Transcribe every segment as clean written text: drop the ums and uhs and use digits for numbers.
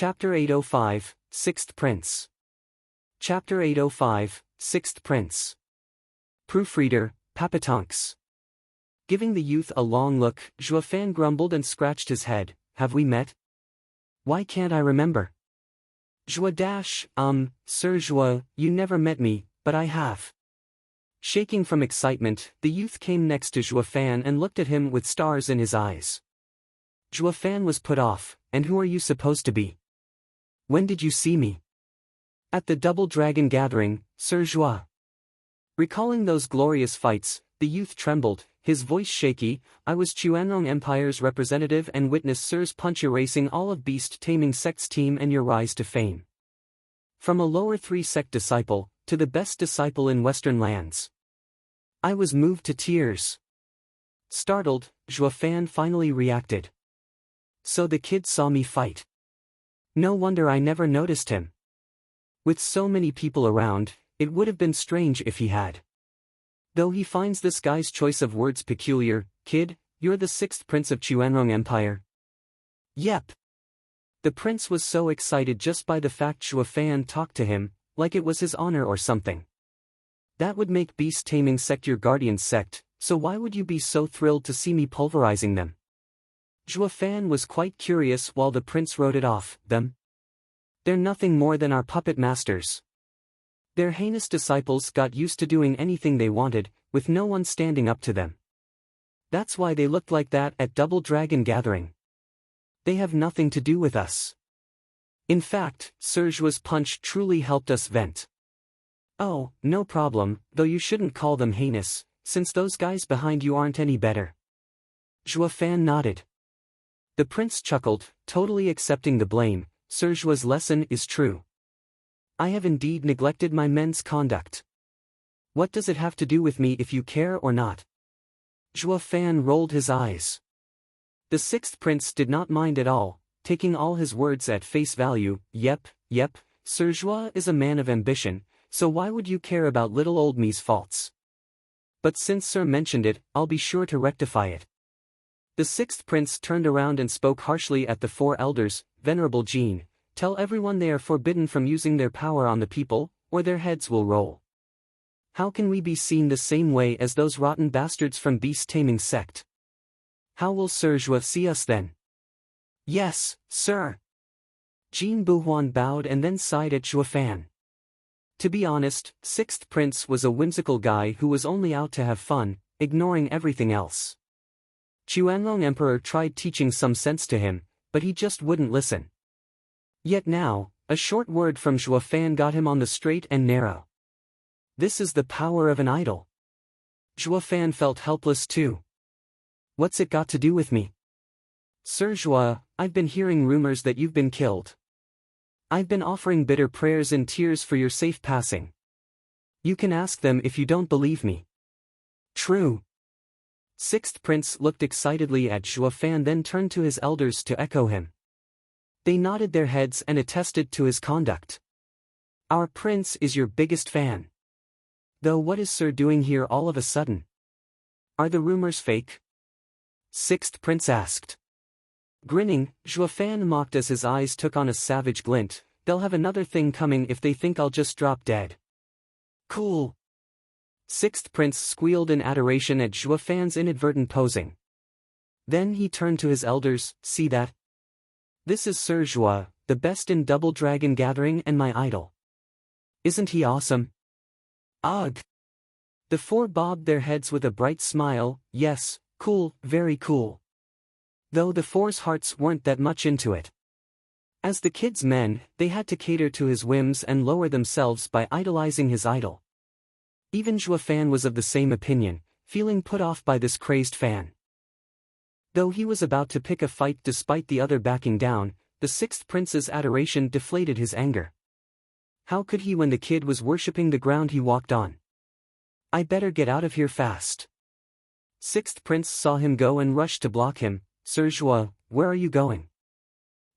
Chapter 805, Sixth Prince. Chapter 805, Sixth Prince. Proofreader, Papatonks. Giving the youth a long look, Juefan grumbled and scratched his head. Have we met? Why can't I remember? Sir Jua, you never met me, but I have. Shaking from excitement, the youth came next to Juefan and looked at him with stars in his eyes. Juefan was put off. And who are you supposed to be? When did you see me? At the Double Dragon Gathering, Sir Jua. Recalling those glorious fights, the youth trembled, his voice shaky. I was Chuanrong Empire's representative and witnessed Sir's punch erasing all of Beast Taming Sect's team and your rise to fame. From a lower 3-sect disciple, to the best disciple in Western lands. I was moved to tears. Startled, Juefan finally reacted. So the kid saw me fight. No wonder I never noticed him. With so many people around, it would have been strange if he had. Though he finds this guy's choice of words peculiar. Kid, you're the sixth prince of Chuanrong Empire? Yep. The prince was so excited just by the fact Juefan talked to him, like it was his honor or something. That would make Beast Taming Sect your guardian sect, so why would you be so thrilled to see me pulverizing them? Juefan was quite curious while the prince wrote it off. Them? They're nothing more than our puppet masters. Their heinous disciples got used to doing anything they wanted, with no one standing up to them. That's why they looked like that at Double Dragon Gathering. They have nothing to do with us. In fact, Sir Jua's punch truly helped us vent. Oh, no problem, though you shouldn't call them heinous, since those guys behind you aren't any better. Juefan nodded. The prince chuckled, totally accepting the blame. Sir Jua's lesson is true. I have indeed neglected my men's conduct. What does it have to do with me if you care or not? Juefan rolled his eyes. The sixth prince did not mind at all, taking all his words at face value. Yep, Sir Jua is a man of ambition, so why would you care about little old me's faults? But since Sir mentioned it, I'll be sure to rectify it. The sixth prince turned around and spoke harshly at the four elders. Venerable Jean, tell everyone they are forbidden from using their power on the people, or their heads will roll. How can we be seen the same way as those rotten bastards from Beast Taming Sect? How will Sir Jua see us then? Yes, sir. Jean Buhuan bowed and then sighed at Juefan. To be honest, sixth prince was a whimsical guy who was only out to have fun, ignoring everything else. Chuanrong Emperor tried teaching some sense to him, but he just wouldn't listen. Yet now, a short word from Juefan got him on the straight and narrow. This is the power of an idol. Juefan felt helpless too. What's it got to do with me? Sir Jua, I've been hearing rumors that you've been killed. I've been offering bitter prayers and tears for your safe passing. You can ask them if you don't believe me. True. Sixth prince looked excitedly at Juefan, then turned to his elders to echo him. They nodded their heads and attested to his conduct. Our prince is your biggest fan. Though what is Sir doing here all of a sudden? Are the rumors fake? Sixth prince asked. Grinning, Juefan mocked as his eyes took on a savage glint. They'll have another thing coming if they think I'll just drop dead. Cool. Sixth prince squealed in adoration at Juefan's inadvertent posing. Then he turned to his elders. See that? This is Sir Jua, the best in Double Dragon Gathering and my idol. Isn't he awesome? Ugh. The four bobbed their heads with a bright smile. Yes, cool, very cool. Though the four's hearts weren't that much into it. As the kid's men, they had to cater to his whims and lower themselves by idolizing his idol. Even Juefan was of the same opinion, feeling put off by this crazed fan. Though he was about to pick a fight despite the other backing down, the sixth prince's adoration deflated his anger. How could he when the kid was worshipping the ground he walked on? I better get out of here fast. Sixth prince saw him go and rushed to block him. Sir Jua, where are you going?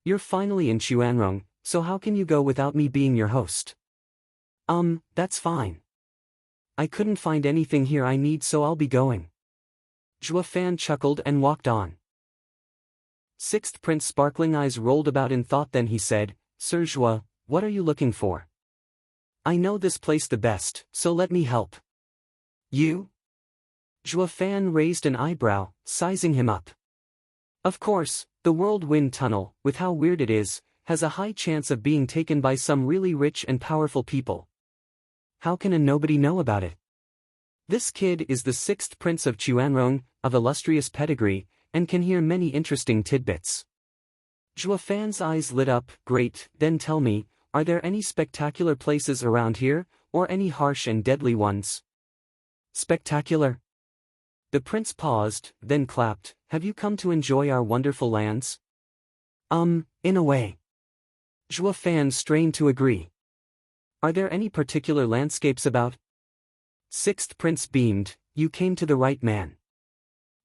You're finally in Chuanrong, so how can you go without me being your host? That's fine. I couldn't find anything here I need, so I'll be going. Juefan chuckled and walked on. Sixth prince sparkling eyes rolled about in thought, then he said, Sir Joie, what are you looking for? I know this place the best, so let me help. You? Joie Fan raised an eyebrow, sizing him up. Of course, the whirlwind tunnel, with how weird it is, has a high chance of being taken by some really rich and powerful people. How can a nobody know about it? This kid is the sixth prince of Chuanrong, of illustrious pedigree, and can hear many interesting tidbits. Joie Fan's eyes lit up. Great, then tell me, are there any spectacular places around here, or any harsh and deadly ones? Spectacular? The prince paused, then clapped. Have you come to enjoy our wonderful lands? In a way. Joie Fan strained to agree. Are there any particular landscapes about? Sixth prince beamed. You came to the right man.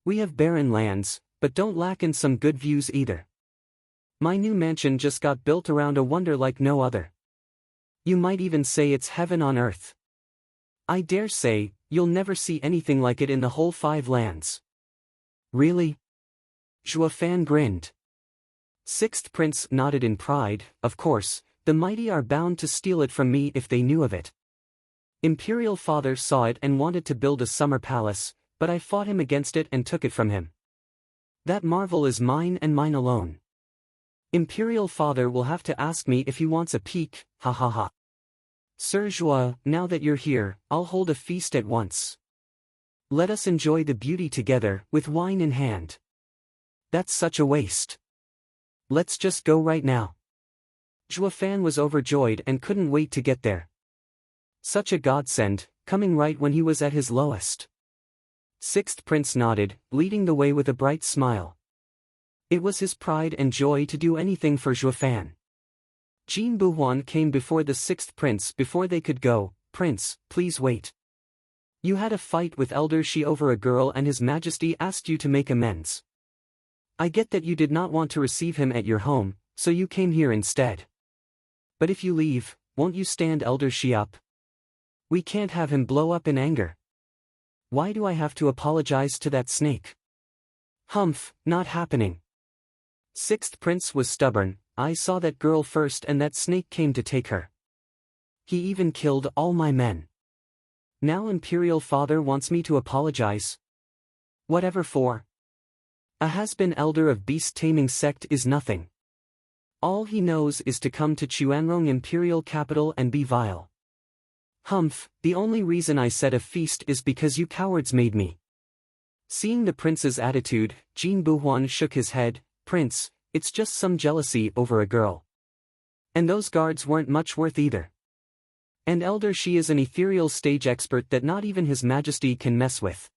We have barren lands, but don't lack in some good views either. My new mansion just got built around a wonder like no other. You might even say it's heaven on earth. I dare say, you'll never see anything like it in the whole 5 lands. Really? Joie Fan grinned. Sixth prince nodded in pride. Of course, the mighty are bound to steal it from me if they knew of it. Imperial father saw it and wanted to build a summer palace, but I fought him against it and took it from him. That marvel is mine and mine alone. Imperial father will have to ask me if he wants a peek, ha ha ha. Sir Joie, now that you're here, I'll hold a feast at once. Let us enjoy the beauty together, with wine in hand. That's such a waste. Let's just go right now. Joie Fan was overjoyed and couldn't wait to get there. Such a godsend, coming right when he was at his lowest. Sixth prince nodded, leading the way with a bright smile. It was his pride and joy to do anything for Joie Fan. Jean Buhuan came before the sixth prince before they could go. Prince, please wait. You had a fight with Elder Shi over a girl and His Majesty asked you to make amends. I get that you did not want to receive him at your home, so you came here instead. But if you leave, won't you stand Elder Shi up? We can't have him blow up in anger. Why do I have to apologize to that snake? Humph, not happening. Sixth prince was stubborn. I saw that girl first and that snake came to take her. He even killed all my men. Now Imperial Father wants me to apologize. Whatever for? A has-been elder of beast-taming sect is nothing. All he knows is to come to Chuanrong Imperial capital and be vile. Humph, the only reason I said a feast is because you cowards made me. Seeing the prince's attitude, Jean Buhuan shook his head. Prince, it's just some jealousy over a girl. And those guards weren't much worth either. And Elder Shi is an ethereal stage expert that not even His Majesty can mess with.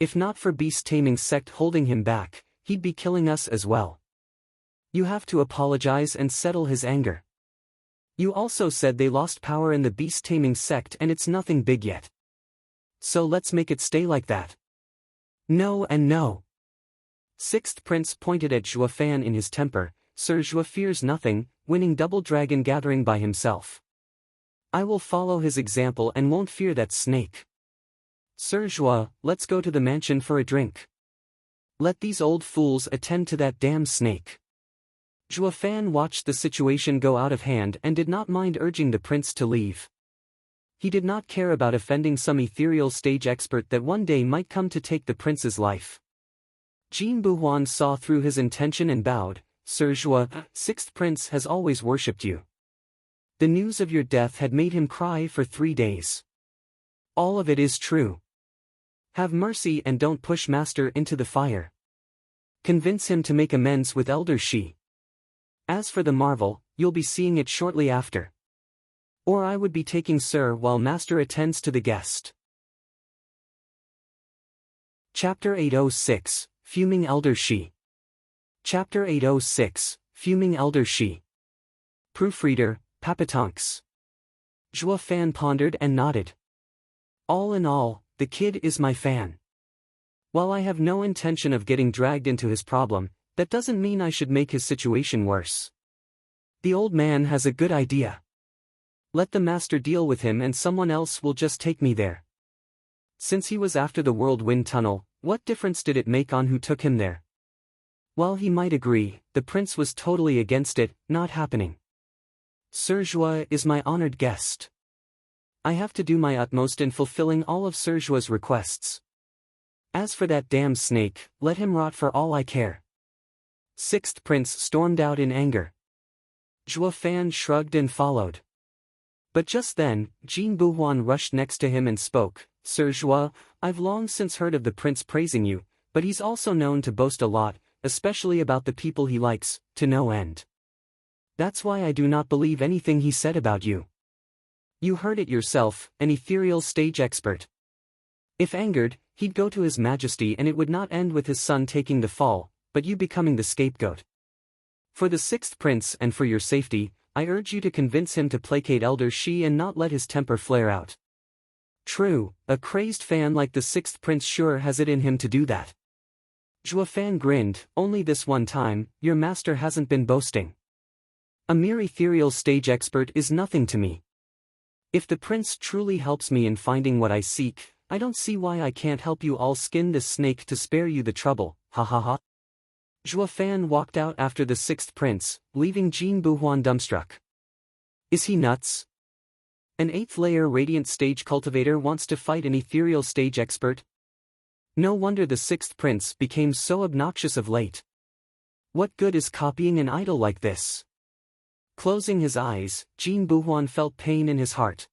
If not for beast-taming sect holding him back, he'd be killing us as well. You have to apologize and settle his anger. You also said they lost power in the beast-taming sect and it's nothing big yet. So let's make it stay like that. No and no. Sixth prince pointed at Joie Fan in his temper. Sir Joie fears nothing, winning double dragon gathering by himself. I will follow his example and won't fear that snake. Sir Joie, let's go to the mansion for a drink. Let these old fools attend to that damn snake. Joie Fan watched the situation go out of hand and did not mind urging the prince to leave. He did not care about offending some ethereal stage expert that one day might come to take the prince's life. Jean Buhuan saw through his intention and bowed. Sir Joie, sixth prince has always worshipped you. The news of your death had made him cry for 3 days. All of it is true. Have mercy and don't push master into the fire. Convince him to make amends with Elder Shi. As for the marvel, you'll be seeing it shortly after. Or I would be taking Sir while master attends to the guest. Chapter 806, Fuming Elder Shi. Chapter 806, Fuming Elder Shi. Proofreader, Papatonks. Joie Fan pondered and nodded. All in all, the kid is my fan. While I have no intention of getting dragged into his problem, that doesn't mean I should make his situation worse. The old man has a good idea. Let the master deal with him and someone else will just take me there. Since he was after the whirlwind tunnel, what difference did it make on who took him there? While he might agree, the prince was totally against it, not happening. Sir Joie is my honored guest. I have to do my utmost in fulfilling all of Sir Joie's requests. As for that damned snake, let him rot for all I care. Sixth prince stormed out in anger. Joie Fan shrugged and followed. But just then, Jean Buhuan rushed next to him and spoke, Sir Joie, I've long since heard of the prince praising you, but he's also known to boast a lot, especially about the people he likes, to no end. That's why I do not believe anything he said about you. You heard it yourself, an ethereal stage expert. If angered, he'd go to His Majesty and it would not end with his son taking the fall, but you becoming the scapegoat. For the sixth prince and for your safety, I urge you to convince him to placate Elder Shi and not let his temper flare out. True, a crazed fan like the sixth prince sure has it in him to do that. Joie Fan grinned, only this one time, your master hasn't been boasting. A mere ethereal stage expert is nothing to me. If the prince truly helps me in finding what I seek, I don't see why I can't help you all skin this snake to spare you the trouble, ha ha ha. Joie Fan walked out after the sixth prince, leaving Jean Buhuan dumbstruck. Is he nuts? An eighth-layer radiant stage cultivator wants to fight an ethereal stage expert? No wonder the sixth prince became so obnoxious of late. What good is copying an idol like this? Closing his eyes, Jean Buhuan felt pain in his heart.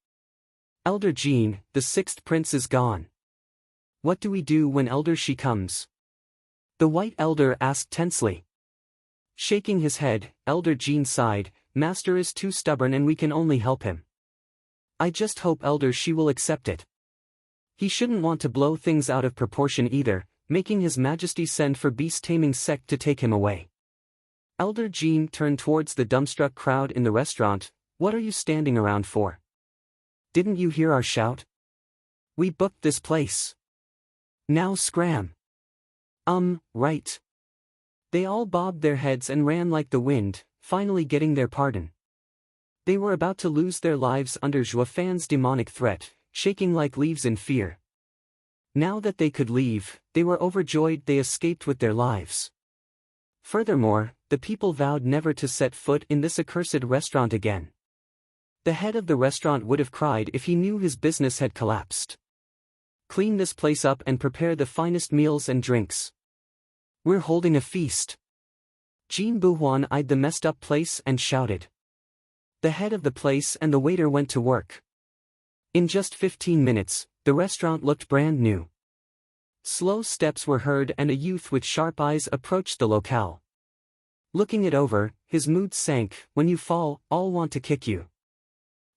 Elder Jean, the sixth prince is gone. What do we do when Elder Shi comes? The white elder asked tensely. Shaking his head, Elder Jean sighed, Master is too stubborn and we can only help him. I just hope Elder Shi will accept it. He shouldn't want to blow things out of proportion either, making His Majesty send for beast-taming sect to take him away. Elder Jean turned towards the dumbstruck crowd in the restaurant. What are you standing around for? Didn't you hear our shout? We booked this place. Now scram. Right. They all bobbed their heads and ran like the wind, finally getting their pardon. They were about to lose their lives under Joie Fan's demonic threat, shaking like leaves in fear. Now that they could leave, they were overjoyed they escaped with their lives. Furthermore, the people vowed never to set foot in this accursed restaurant again. The head of the restaurant would have cried if he knew his business had collapsed. Clean this place up and prepare the finest meals and drinks. We're holding a feast. Jean Buhuan eyed the messed up place and shouted. The head of the place and the waiter went to work. In just 15 minutes, the restaurant looked brand new. Slow steps were heard and a youth with sharp eyes approached the locale. Looking it over, his mood sank. When you fall, all want to kick you.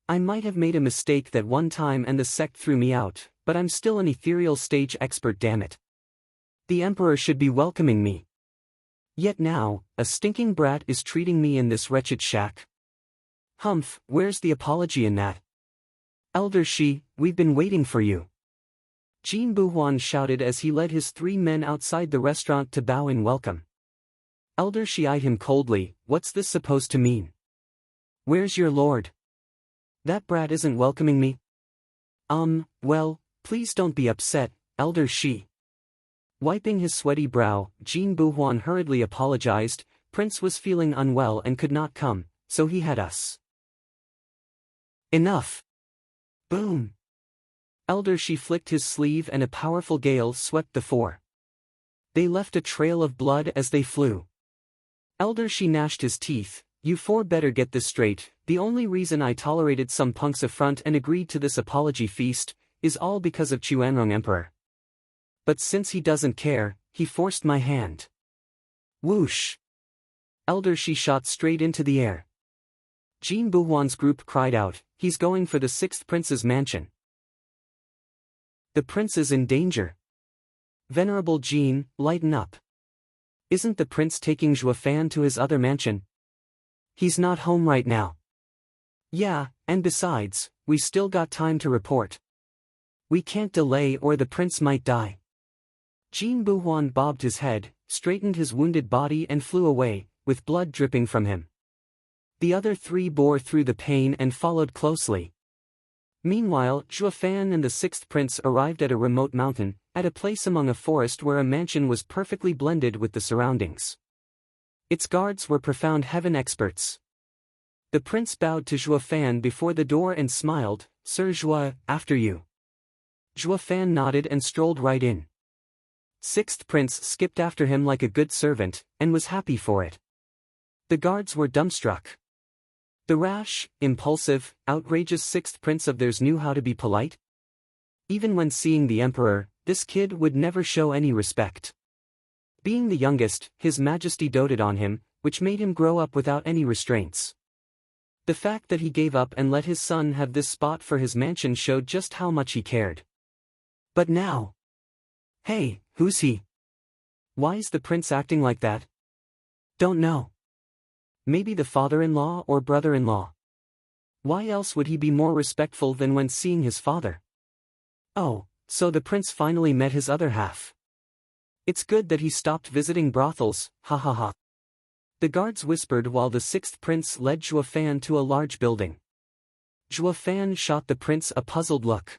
I might have made a mistake that one time and the sect threw me out, but I'm still an ethereal stage expert, damn it. The Emperor should be welcoming me. Yet now, a stinking brat is treating me in this wretched shack. Humph, where's the apology in that? Elder Shi, we've been waiting for you. Jean Buhuan shouted as he led his 3 men outside the restaurant to bow in welcome. Elder Shi eyed him coldly. What's this supposed to mean? Where's your lord? That brat isn't welcoming me. Well, please don't be upset, Elder Shi. Wiping his sweaty brow, Jean Buhuan hurriedly apologized. Prince was feeling unwell and could not come, so he had us. Enough. Boom. Elder Shi flicked his sleeve and a powerful gale swept the 4. They left a trail of blood as they flew. Elder Shi gnashed his teeth. You 4 better get this straight. The only reason I tolerated some punk's affront and agreed to this apology feast is all because of Chuanrong Emperor. But since he doesn't care, he forced my hand. Whoosh! Elder Shi shot straight into the air. Jean Buhuan's group cried out, he's going for the 6th prince's mansion. The prince is in danger. Venerable Jean, lighten up. Isn't the prince taking Joie Fan to his other mansion? He's not home right now. Yeah, and besides, we still got time to report. We can't delay or the prince might die. Jean Buhuan bobbed his head, straightened his wounded body and flew away, with blood dripping from him. The other 3 bore through the pain and followed closely. Meanwhile, Joie Fan and the 6th prince arrived at a remote mountain, at a place among a forest where a mansion was perfectly blended with the surroundings. Its guards were profound heaven experts. The prince bowed to Zhuo Fan before the door and smiled, "Sir Zhuo, after you." Zhuo Fan nodded and strolled right in. Sixth prince skipped after him like a good servant, and was happy for it. The guards were dumbstruck. The rash, impulsive, outrageous sixth prince of theirs knew how to be polite. Even when seeing the emperor, this kid would never show any respect. Being the youngest, his majesty doted on him, which made him grow up without any restraints. The fact that he gave up and let his son have this spot for his mansion showed just how much he cared. But now... Hey, who's he? Why is the prince acting like that? Don't know. Maybe the father-in-law or brother-in-law. Why else would he be more respectful than when seeing his father? Oh, so the prince finally met his other half. It's good that he stopped visiting brothels, ha ha ha. The guards whispered while the sixth prince led Zhuo Fan to a large building. Zhuo Fan shot the prince a puzzled look.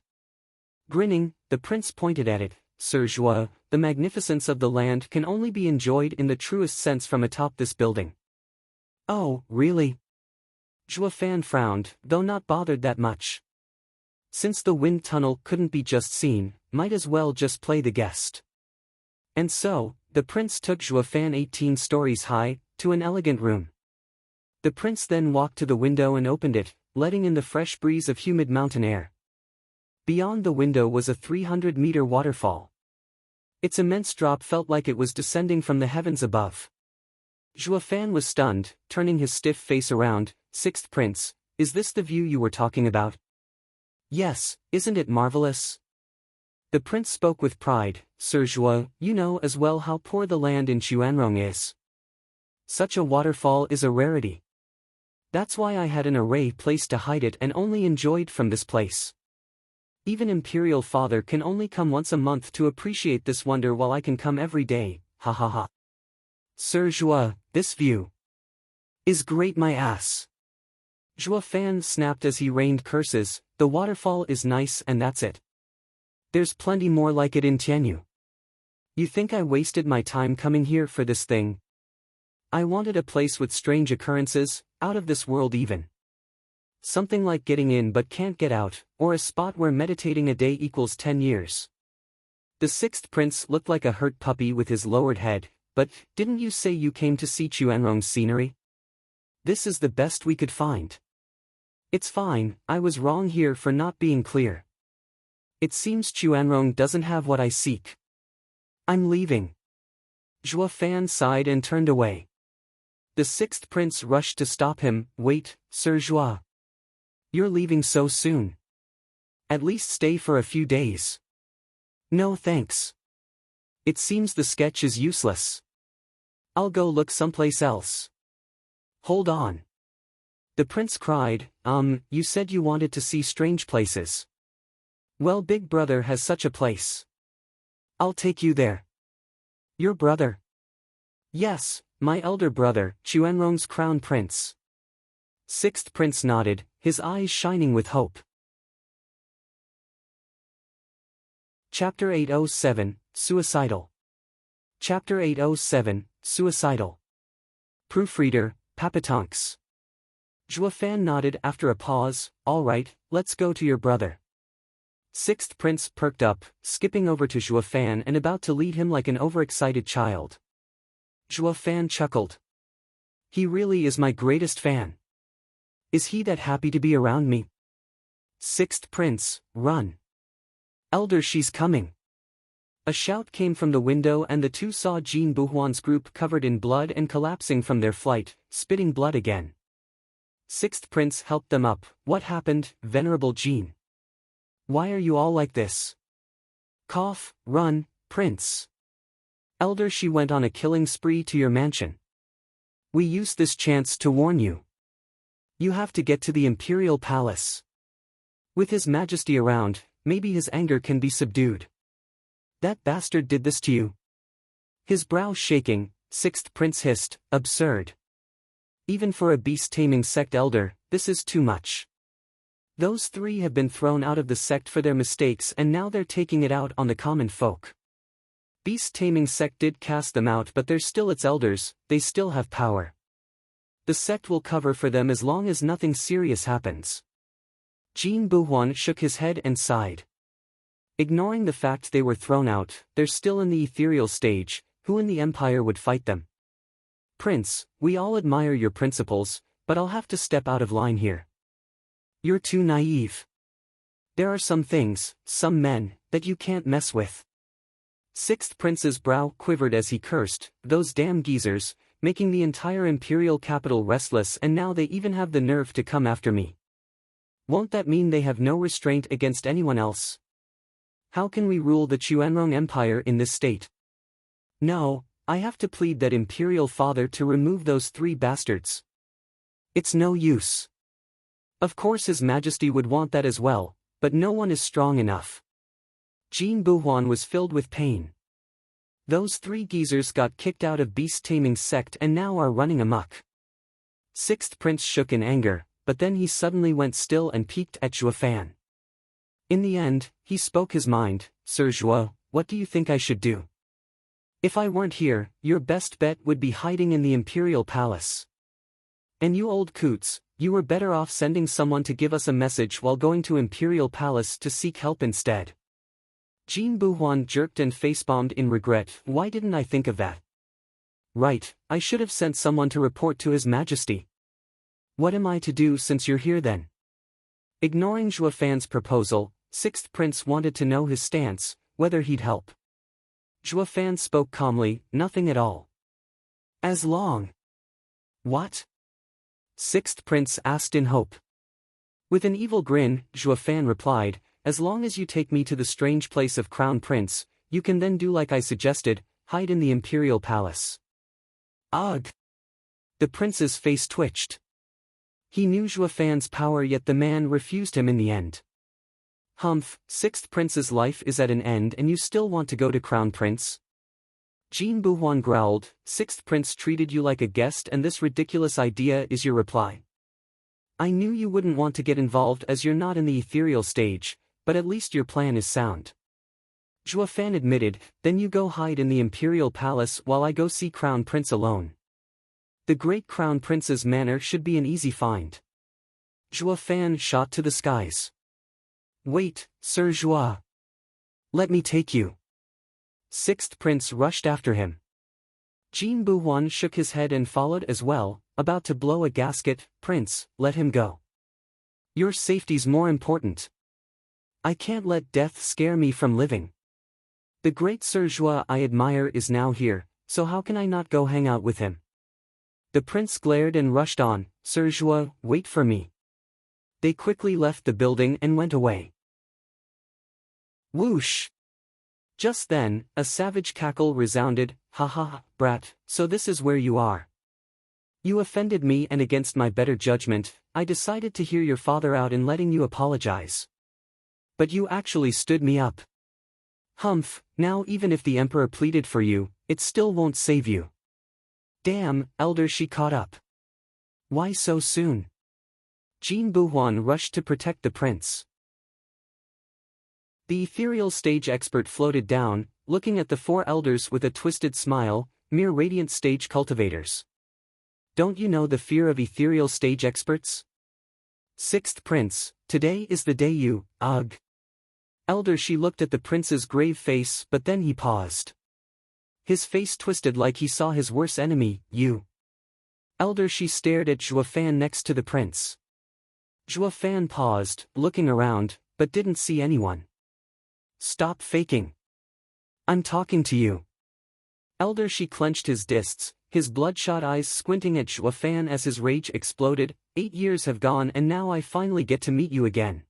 Grinning, the prince pointed at it, "Sir Zhuo, the magnificence of the land can only be enjoyed in the truest sense from atop this building." "Oh, really?" Zhuo Fan frowned, though not bothered that much. Since the wind tunnel couldn't be just seen, might as well just play the guest. And so, the prince took Zhuo Fan 18 stories high, to an elegant room. The prince then walked to the window and opened it, letting in the fresh breeze of humid mountain air. Beyond the window was a 300-meter waterfall. Its immense drop felt like it was descending from the heavens above. Zhuo Fan was stunned, turning his stiff face around. "Sixth prince, is this the view you were talking about?" "Yes, isn't it marvelous?" The prince spoke with pride, "Sir Zhuo, you know as well how poor the land in Xuanrong is. Such a waterfall is a rarity. That's why I had an array place to hide it and only enjoyed from this place. Even Imperial Father can only come once a month to appreciate this wonder while I can come every day, ha ha ha. Sir Zhuo, this view is great my ass." Zhuo Fan snapped as he rained curses, "The waterfall is nice and that's it. There's plenty more like it in Tianyu. You think I wasted my time coming here for this thing? I wanted a place with strange occurrences, out of this world even. Something like getting in but can't get out, or a spot where meditating a day equals 10 years. The sixth prince looked like a hurt puppy with his lowered head, "But, didn't you say you came to see Xuanrong's scenery? This is the best we could find." "It's fine, I was wrong here for not being clear. It seems Xuanrong doesn't have what I seek. I'm leaving." Zhuo Fan sighed and turned away. The sixth prince rushed to stop him. "Wait, Sir Zhuo. You're leaving so soon. At least stay for a few days." "No thanks. It seems the sketch is useless. I'll go look someplace else." "Hold on." The prince cried, You said you wanted to see strange places. Well, Big Brother has such a place. I'll take you there." "Your brother?" "Yes, my elder brother, Xuanrong's crown prince." Sixth prince nodded, his eyes shining with hope. Chapter 807, Suicidal. Chapter 807, Suicidal. Proofreader, Papatonks. Zhuo Fan nodded after a pause. "All right, let's go to your brother." Sixth prince perked up, skipping over to Zhuo Fan and about to lead him like an overexcited child. Zhuo Fan chuckled. "He really is my greatest fan. Is he that happy to be around me?" "Sixth prince, run. Elder, she's coming." A shout came from the window and the two saw Jin Buhuan's group covered in blood and collapsing from their flight, spitting blood again. Sixth prince helped them up. "What happened, Venerable Jin? Why are you all like this?" "Cough, run, prince. Elder, she went on a killing spree to your mansion. We used this chance to warn you. You have to get to the imperial palace. With his majesty around, maybe his anger can be subdued. That bastard did this to you?" His brow shaking, sixth prince hissed, "Absurd. Even for a beast-taming sect elder, this is too much. Those three have been thrown out of the sect for their mistakes and now they're taking it out on the common folk. Beast taming sect did cast them out, but they're still its elders, they still have power. The sect will cover for them as long as nothing serious happens. Jin Buhuan shook his head and sighed. Ignoring the fact they were thrown out, they're still in the ethereal stage, who in the Empire would fight them? Prince, we all admire your principles, but I'll have to step out of line here. You're too naive. There are some things, some men, that you can't mess with. Sixth Prince's brow quivered as he cursed, those damn geezers, making the entire imperial capital restless, and now they even have the nerve to come after me. Won't that mean they have no restraint against anyone else? How can we rule the Chuanrong Empire in this state? No, I have to plead that imperial father to remove those 3 bastards. It's no use. Of course His Majesty would want that as well, but no one is strong enough. Jin Buhuan was filled with pain. Those 3 geezers got kicked out of beast taming sect and now are running amok. Sixth Prince shook in anger, but then he suddenly went still and peeked at Zhuofan. In the end, he spoke his mind. Sir Zhuo, what do you think I should do? If I weren't here, your best bet would be hiding in the imperial palace. And you old coots, you were better off sending someone to give us a message while going to imperial palace to seek help instead. Jin Buhuan jerked and facepalmed in regret. Why didn't I think of that? Right, I should have sent someone to report to His Majesty. What am I to do since you're here then? Ignoring Zhuofan's proposal, Sixth Prince wanted to know his stance, whether he'd help. Zhuofan spoke calmly, nothing at all. As long. What? Sixth Prince asked in hope. With an evil grin, Zhuofan replied, as long as you take me to the strange place of Crown Prince, you can then do like I suggested, hide in the imperial palace. Ugh! The prince's face twitched. He knew Zhuofan's power, yet the man refused him in the end. Humph, Sixth Prince's life is at an end and you still want to go to Crown Prince? Jin Buhuan growled, Sixth Prince treated you like a guest and this ridiculous idea is your reply. I knew you wouldn't want to get involved as you're not in the ethereal stage, but at least your plan is sound. Zhuofan admitted, then you go hide in the imperial palace while I go see Crown Prince alone. The great Crown Prince's manor should be an easy find. Zhuofan shot to the skies. Wait, Sir Zhuo. Let me take you. Sixth Prince rushed after him. Jin Buhuan shook his head and followed as well, about to blow a gasket. Prince, let him go. Your safety's more important. I can't let death scare me from living. The great Sir Zhuo I admire is now here, so how can I not go hang out with him? The prince glared and rushed on, Sir Zhuo, wait for me. They quickly left the building and went away. Whoosh! Just then, a savage cackle resounded, ha ha, brat, so this is where you are. You offended me and against my better judgment, I decided to hear your father out in letting you apologize. But you actually stood me up. Humph, now even if the emperor pleaded for you, it still won't save you. Damn, elder, she caught up. Why so soon? Jin Buhuan rushed to protect the prince. The ethereal stage expert floated down, looking at the 4 elders with a twisted smile, mere radiant stage cultivators. Don't you know the fear of ethereal stage experts? Sixth Prince, today is the day you, ugh. Elder, she looked at the prince's grave face, but then he paused. His face twisted like he saw his worst enemy, you. Elder, she stared at Zhuofan next to the prince. Zhuofan paused, looking around, but didn't see anyone. Stop faking. I'm talking to you. Elder, she clenched his fists, his bloodshot eyes squinting at Zhuofan as his rage exploded. 8 years have gone and now I finally get to meet you again.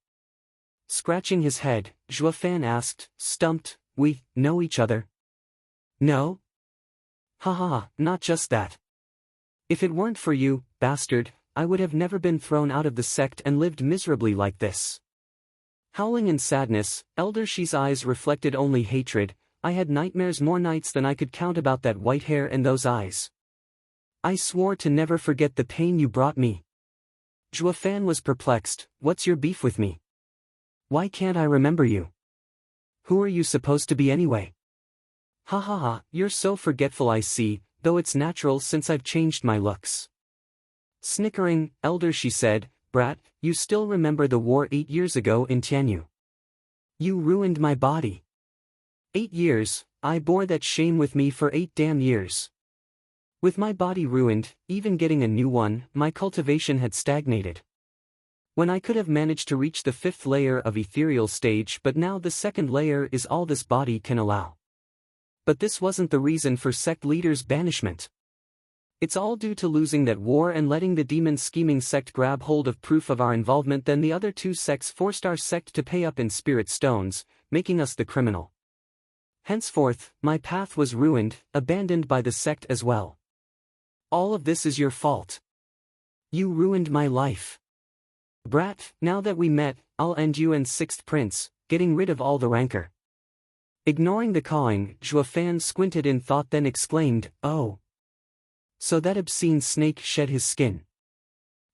Scratching his head, Zhuofan asked, stumped, we know each other? No? Haha, not just that. If it weren't for you, bastard, I would have never been thrown out of the sect and lived miserably like this. Howling in sadness, Elder Shi's eyes reflected only hatred. I had nightmares more nights than I could count about that white hair and those eyes. I swore to never forget the pain you brought me. Zhuofan was perplexed, what's your beef with me? Why can't I remember you? Who are you supposed to be anyway? Ha ha ha, you're so forgetful I see, though it's natural since I've changed my looks. Snickering, Elder she said, brat, you still remember the war 8 years ago in Tianyu. You ruined my body. 8 years, I bore that shame with me for 8 damn years. With my body ruined, even getting a new one, my cultivation had stagnated. When I could have managed to reach the 5th layer of ethereal stage, but now the 2nd layer is all this body can allow. But this wasn't the reason for sect leaders' banishment. It's all due to losing that war and letting the demon scheming sect grab hold of proof of our involvement. Then the other 2 sects forced our sect to pay up in spirit stones, making us the criminal. Henceforth, my path was ruined, abandoned by the sect as well. All of this is your fault. You ruined my life. Brat, now that we met, I'll end you and 6th Prince, getting rid of all the rancor. Ignoring the cawing, Zhuofan squinted in thought, then exclaimed, oh. So that obscene snake shed his skin.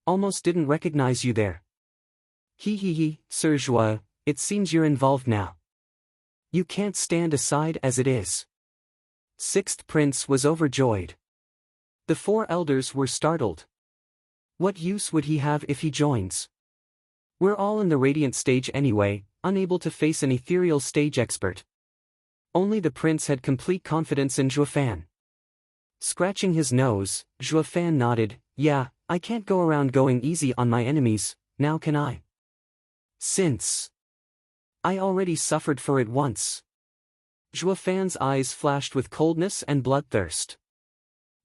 Almost didn't recognize you there. He, Sir Zhua, it seems you're involved now. You can't stand aside as it is. 6th Prince was overjoyed. The 4 elders were startled. What use would he have if he joins? We're all in the radiant stage anyway, unable to face an ethereal stage expert. Only the prince had complete confidence in Zhuofan. Scratching his nose, Zhuofan nodded, yeah, I can't go around going easy on my enemies, now can I? Since I already suffered for it once. Zhuofan's eyes flashed with coldness and bloodthirst.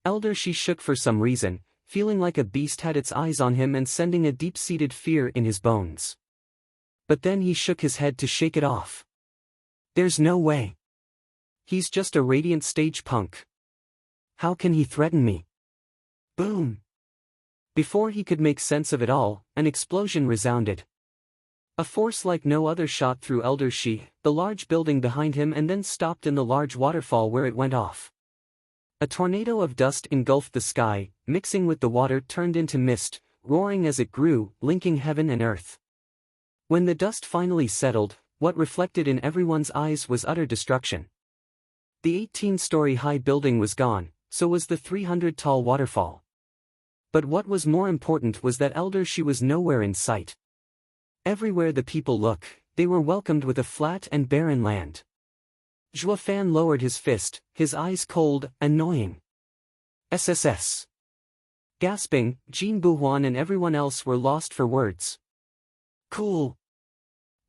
Elder she shook for some reason, feeling like a beast had its eyes on him and sending a deep-seated fear in his bones. But then he shook his head to shake it off. There's no way. He's just a radiant stage punk. How can he threaten me? Boom! Before he could make sense of it all, an explosion resounded. A force like no other shot through Elder Shi, the large building behind him, and then stopped in the large waterfall where it went off. A tornado of dust engulfed the sky, mixing with the water turned into mist, roaring as it grew, linking heaven and earth. When the dust finally settled, what reflected in everyone's eyes was utter destruction. The 18-story-high building was gone, so was the 300-tall waterfall. But what was more important was that Elder Shi was nowhere in sight. Everywhere the people look, they were welcomed with a flat and barren land. Zhuofan lowered his fist, his eyes cold, annoying. SSS. Gasping, Jin Buhuan and everyone else were lost for words. Cool.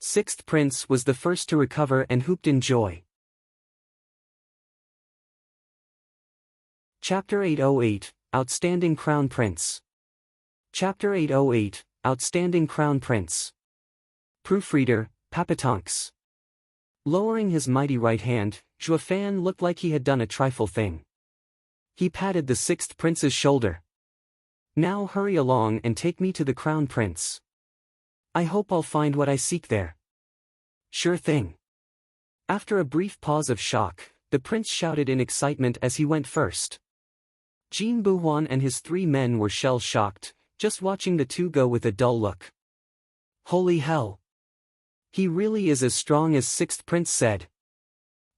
6th Prince was the first to recover and whooped in joy. Chapter 808, Outstanding Crown Prince. Chapter 808, Outstanding Crown Prince. Proofreader, Papatonks. Lowering his mighty right hand, Zhuofan looked like he had done a trifle thing. He patted the 6th Prince's shoulder. Now hurry along and take me to the Crown Prince. I hope I'll find what I seek there. Sure thing. After a brief pause of shock, the prince shouted in excitement as he went first. Jin Buhuan and his 3 men were shell-shocked, just watching the 2 go with a dull look. Holy hell! He really is as strong as 6th Prince said.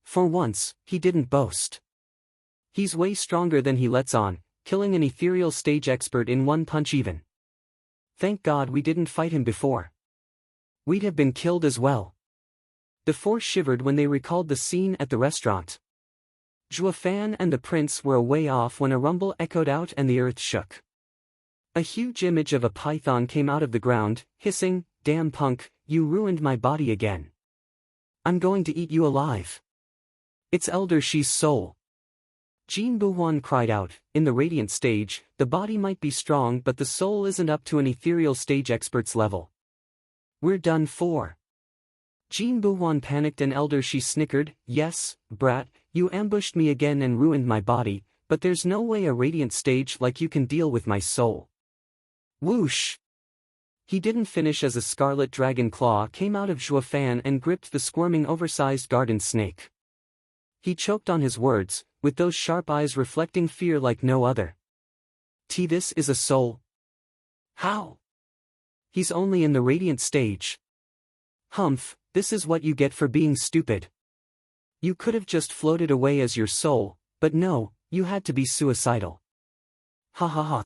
For once, he didn't boast. He's way stronger than he lets on, killing an ethereal stage expert in 1 punch even. Thank God we didn't fight him before. We'd have been killed as well. The 4 shivered when they recalled the scene at the restaurant. Zhuofan and the prince were a way off when a rumble echoed out and the earth shook. A huge image of a python came out of the ground, hissing, "Damn punk, you ruined my body again. I'm going to eat you alive." It's Elder Shi's soul. Jin Buhuan cried out, in the radiant stage, the body might be strong but the soul isn't up to an ethereal stage expert's level. We're done for. Jin Buhuan panicked and Elder Shi snickered, yes, brat, you ambushed me again and ruined my body, but there's no way a radiant stage like you can deal with my soul. Whoosh! He didn't finish as a scarlet dragon claw came out of Zhuofan and gripped the squirming oversized garden snake. He choked on his words, with those sharp eyes reflecting fear like no other. This is a soul? How? He's only in the radiant stage. Humph, this is what you get for being stupid. You could have just floated away as your soul, but no, you had to be suicidal. Ha ha ha.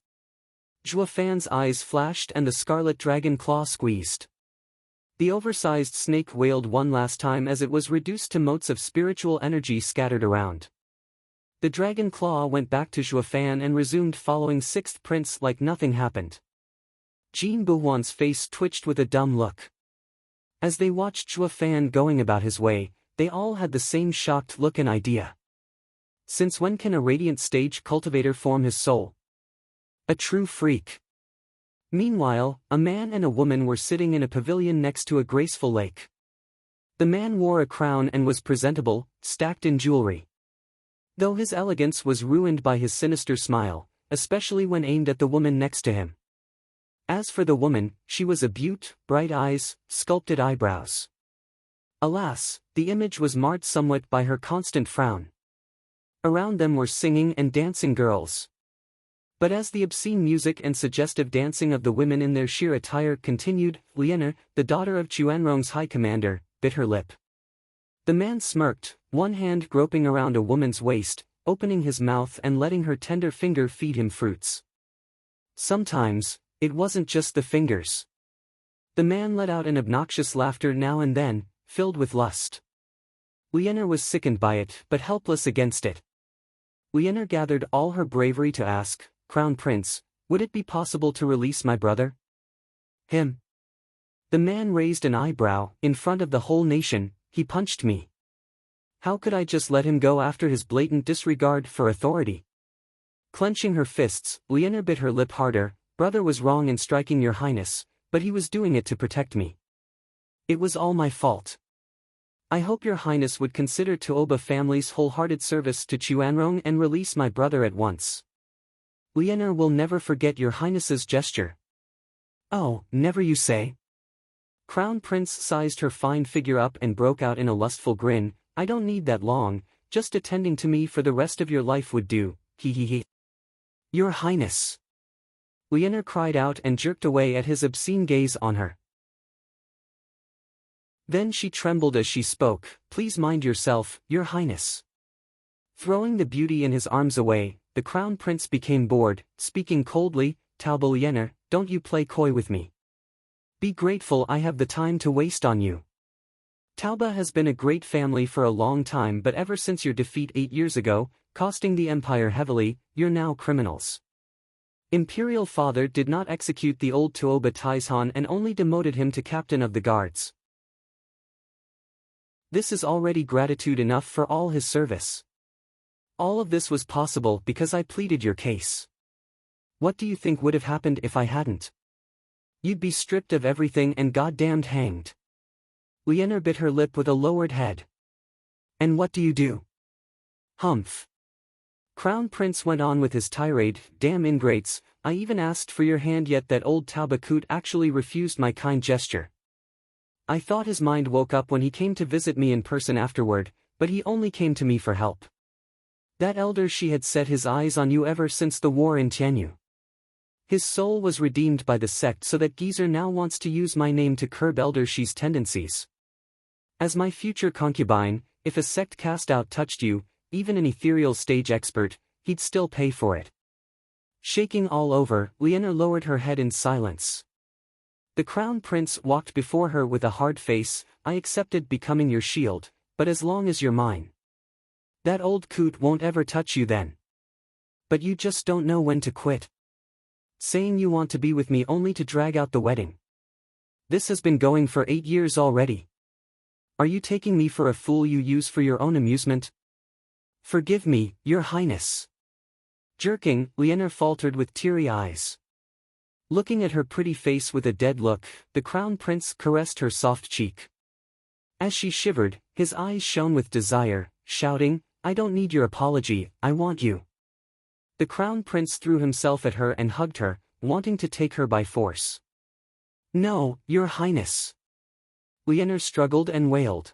Zhuofan's eyes flashed and the scarlet dragon claw squeezed. The oversized snake wailed one last time as it was reduced to motes of spiritual energy scattered around. The dragon claw went back to Zhuofan and resumed following Sixth Prince like nothing happened. Jin Buhuan's face twitched with a dumb look. As they watched Zhuofan going about his way, they all had the same shocked look and idea. Since when can a radiant stage cultivator form his soul? A true freak. Meanwhile, a man and a woman were sitting in a pavilion next to a graceful lake. The man wore a crown and was presentable, stacked in jewelry. Though his elegance was ruined by his sinister smile, especially when aimed at the woman next to him. As for the woman, she was a beaut, bright eyes, sculpted eyebrows. Alas, the image was marred somewhat by her constant frown. Around them were singing and dancing girls. But as the obscene music and suggestive dancing of the women in their sheer attire continued, Lianer, the daughter of Chuanrong's high commander, bit her lip. The man smirked, one hand groping around a woman's waist, opening his mouth and letting her tender finger feed him fruits. Sometimes, it wasn't just the fingers. The man let out an obnoxious laughter now and then, filled with lust. Lianer was sickened by it, but helpless against it. Lianer gathered all her bravery to ask, "Crown Prince, would it be possible to release my brother?" Him? The man raised an eyebrow. In front of the whole nation, he punched me. How could I just let him go after his blatant disregard for authority? Clenching her fists, Lianer bit her lip harder. "Brother was wrong in striking your highness, but he was doing it to protect me. It was all my fault. I hope your highness would consider Tuoba family's wholehearted service to Chuanrong and release my brother at once. Lianer will never forget your highness's gesture." "Oh, never you say?" Crown Prince sized her fine figure up and broke out in a lustful grin. "I don't need that long, just attending to me for the rest of your life would do, he he he." "Your highness!" Lianer cried out and jerked away at his obscene gaze on her. Then she trembled as she spoke, "Please mind yourself, your highness." Throwing the beauty in his arms away, the crown prince became bored, speaking coldly, "Taoba Lianer, don't you play coy with me. Be grateful I have the time to waste on you. Taoba has been a great family for a long time, but ever since your defeat 8 years ago, costing the empire heavily, you're now criminals. Imperial father did not execute the old Tuoba Taizhan and only demoted him to captain of the guards. This is already gratitude enough for all his service. All of this was possible because I pleaded your case. What do you think would have happened if I hadn't? You'd be stripped of everything and goddamned hanged." Lianer bit her lip with a lowered head. "And what do you do?" "Humph." Crown Prince went on with his tirade, "Damn ingrates, I even asked for your hand yet that old Taobakut actually refused my kind gesture. I thought his mind woke up when he came to visit me in person afterward, but he only came to me for help. That elder she had set his eyes on you ever since the war in Tianyu. His soul was redeemed by the sect so that geezer now wants to use my name to curb elder she's tendencies. As my future concubine, if a sect cast out touched you, even an ethereal stage expert, he'd still pay for it." Shaking all over, Lianer lowered her head in silence. The crown prince walked before her with a hard face. "I accepted becoming your shield, but as long as you're mine. That old coot won't ever touch you then. But you just don't know when to quit. Saying you want to be with me only to drag out the wedding. This has been going for 8 years already. Are you taking me for a fool you use for your own amusement?" "Forgive me, your highness." Jerking, Lianer faltered with teary eyes. Looking at her pretty face with a dead look, the crown prince caressed her soft cheek. As she shivered, his eyes shone with desire, shouting, "I don't need your apology, I want you." The crown prince threw himself at her and hugged her, wanting to take her by force. "No, your highness." Lianer struggled and wailed.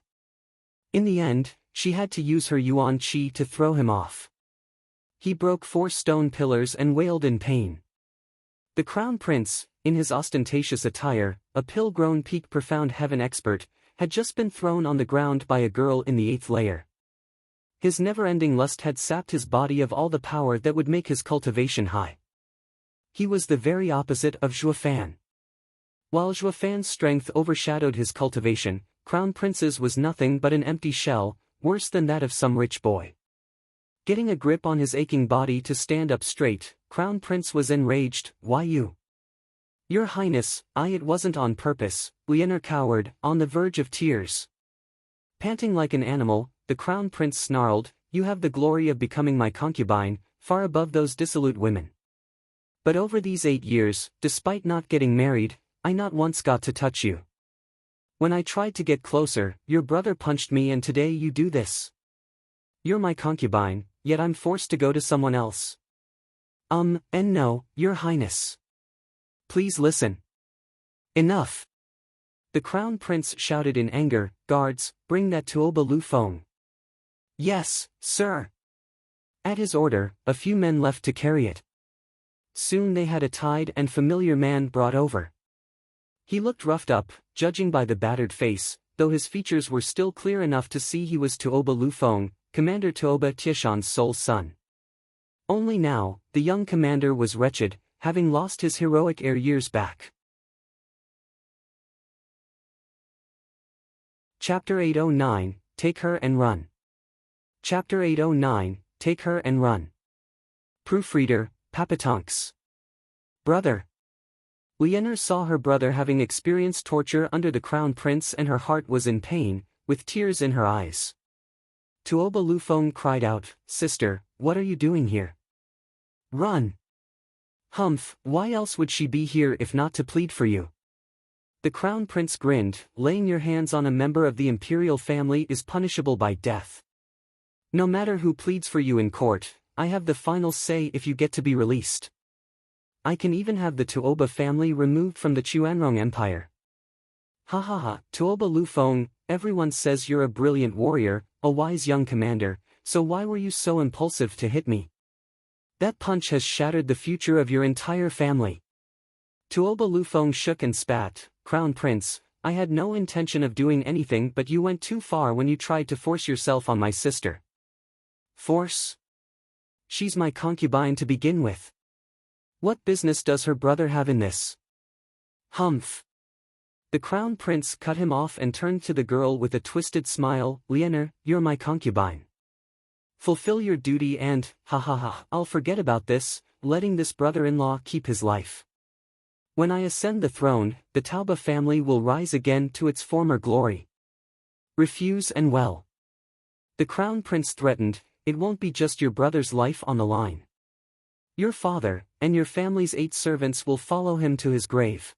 In the end, she had to use her yuan qi to throw him off. He broke 4 stone pillars and wailed in pain. The crown prince, in his ostentatious attire, a pill-grown peak profound heaven expert, had just been thrown on the ground by a girl in the 8th layer. His never-ending lust had sapped his body of all the power that would make his cultivation high. He was the very opposite of Zhuofan. While Zhuofan's strength overshadowed his cultivation, Crown Prince's was nothing but an empty shell, worse than that of some rich boy. Getting a grip on his aching body to stand up straight, Crown Prince was enraged. "Why you? Your Highness, it wasn't on purpose," Lianer cowered, on the verge of tears. Panting like an animal, the Crown Prince snarled, "You have the glory of becoming my concubine, far above those dissolute women. But over these 8 years, despite not getting married, I not once got to touch you. When I tried to get closer, your brother punched me, and today you do this. You're my concubine, yet I'm forced to go to someone else. And no, your Highness. Please listen. Enough." The Crown Prince shouted in anger, "Guards, bring that Tuoba Lu Feng." "Yes, sir." At his order, a few men left to carry it. Soon they had a tied and familiar man brought over. He looked roughed up, judging by the battered face, though his features were still clear enough to see he was Tuoba Lu Feng, Commander Tuoba Tieshan's sole son. Only now, the young commander was wretched, having lost his heroic heir years back. Chapter 809, Take Her and Run. Chapter 809, Take Her and Run. Proofreader, Papatonks. Brother. Lianer saw her brother having experienced torture under the Crown Prince, and her heart was in pain, with tears in her eyes. Tuoba Lu Feng cried out, "Sister, what are you doing here? Run!" "Humph, why else would she be here if not to plead for you?" The Crown Prince grinned, "Laying your hands on a member of the imperial family is punishable by death. No matter who pleads for you in court, I have the final say if you get to be released. I can even have the Tuoba family removed from the Chuanrong Empire." "Ha ha ha, Tuoba Lu Feng, everyone says you're a brilliant warrior, a wise young commander, so why were you so impulsive to hit me? That punch has shattered the future of your entire family." Tuoba Lu Feng shook and spat, "Crown Prince, I had no intention of doing anything, but you went too far when you tried to force yourself on my sister." "Force? She's my concubine to begin with. What business does her brother have in this?" "Humph." The Crown Prince cut him off and turned to the girl with a twisted smile, "Lianer, you're my concubine. Fulfill your duty and, ha ha ha, I'll forget about this, letting this brother-in-law keep his life. When I ascend the throne, the Tauba family will rise again to its former glory. Refuse and well." The Crown Prince threatened, "It won't be just your brother's life on the line. Your father, and your family's 8 servants will follow him to his grave.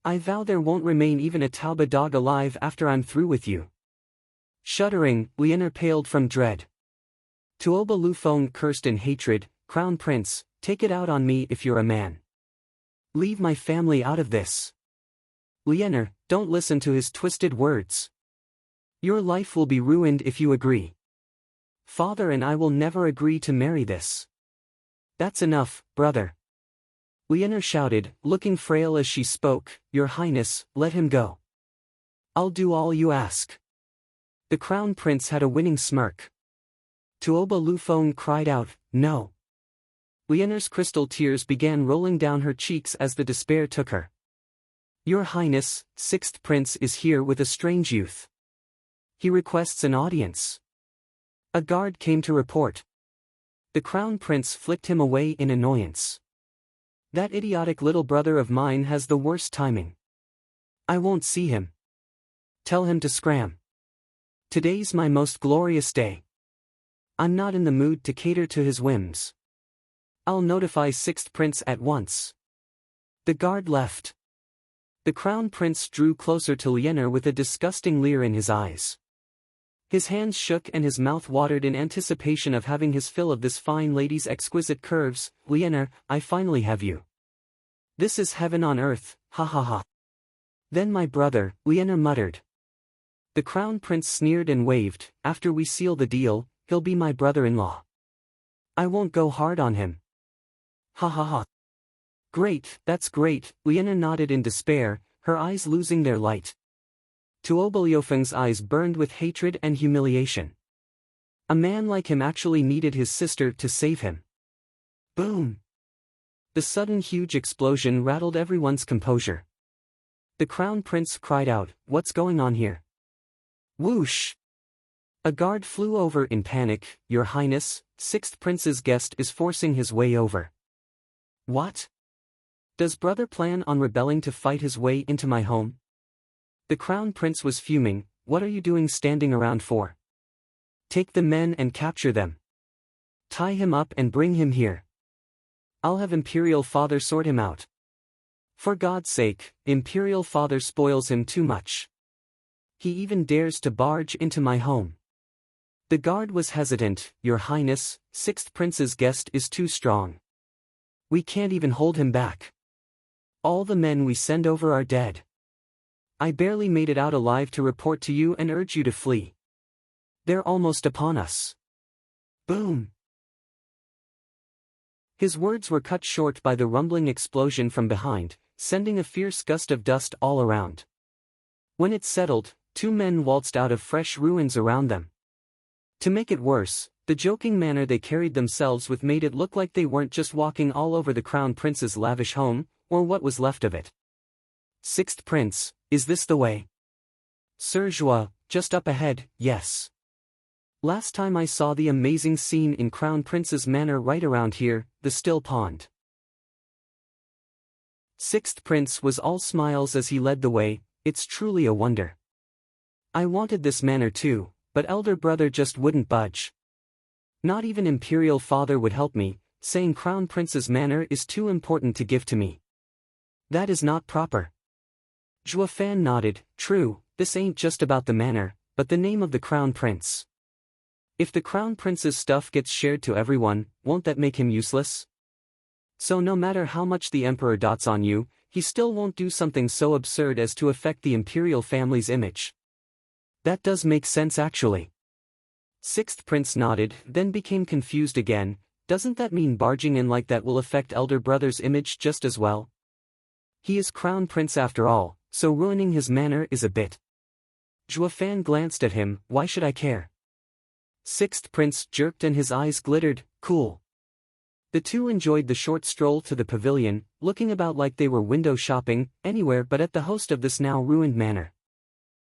I vow there won't remain even a Tauba dog alive after I'm through with you." Shuddering, Lianer paled from dread. Tuoba Lu Feng cursed in hatred, "Crown Prince, take it out on me if you're a man. Leave my family out of this." "Lianer, don't listen to his twisted words. Your life will be ruined if you agree. Father and I will never agree to marry this." "That's enough, brother." Lianer shouted, looking frail as she spoke, "Your Highness, let him go. I'll do all you ask." The Crown Prince had a winning smirk. Tuoba Lu Feng cried out, "No." Lianer's crystal tears began rolling down her cheeks as the despair took her. "Your Highness, 6th Prince is here with a strange youth. He requests an audience." A guard came to report. The Crown Prince flicked him away in annoyance. "That idiotic little brother of mine has the worst timing. I won't see him. Tell him to scram. Today's my most glorious day. I'm not in the mood to cater to his whims. I'll notify 6th Prince at once." The guard left. The Crown Prince drew closer to Lianer with a disgusting leer in his eyes. His hands shook and his mouth watered in anticipation of having his fill of this fine lady's exquisite curves. "Lianer, I finally have you. This is heaven on earth, ha ha ha." "Then my brother," Lianer muttered. The Crown Prince sneered and waved, "After we seal the deal, he'll be my brother-in-law. I won't go hard on him." "Ha ha ha." "Great, that's great," Lianer nodded in despair, her eyes losing their light. Tuoba Liu Feng's eyes burned with hatred and humiliation. A man like him actually needed his sister to save him. Boom! The sudden huge explosion rattled everyone's composure. The crown prince cried out, "What's going on here?" Whoosh! A guard flew over in panic. "Your Highness, sixth prince's guest is forcing his way over." What? Does brother plan on rebelling to fight his way into my home? The crown prince was fuming. "What are you doing standing around for? Take the men and capture them. Tie him up and bring him here. I'll have Imperial Father sort him out. For God's sake, Imperial Father spoils him too much. He even dares to barge into my home." The guard was hesitant. "Your Highness, sixth prince's guest is too strong. We can't even hold him back. All the men we send over are dead. I barely made it out alive to report to you and urge you to flee. They're almost upon us." Boom! His words were cut short by the rumbling explosion from behind, sending a fierce gust of dust all around. When it settled, two men waltzed out of fresh ruins around them. To make it worse, the joking manner they carried themselves with made it look like they weren't just walking all over the crown prince's lavish home, or what was left of it. "Sixth prince, is this the way?" "Sir Joie, just up ahead, yes. Last time I saw the amazing scene in Crown Prince's manor right around here, the still pond." Sixth prince was all smiles as he led the way. "It's truly a wonder. I wanted this manor too, but elder brother just wouldn't budge. Not even Imperial Father would help me, saying Crown Prince's manor is too important to give to me. That is not proper." Juefan nodded. "True, this ain't just about the manor, but the name of the Crown Prince. If the Crown Prince's stuff gets shared to everyone, won't that make him useless? So no matter how much the Emperor dotes on you, he still won't do something so absurd as to affect the imperial family's image." "That does make sense actually." Sixth Prince nodded, then became confused again. "Doesn't that mean barging in like that will affect elder brother's image just as well? He is Crown Prince after all, so ruining his manor is a bit." Juefan glanced at him. "Why should I care?" Sixth Prince jerked and his eyes glittered. "Cool." The two enjoyed the short stroll to the pavilion, looking about like they were window shopping, anywhere but at the host of this now ruined manor.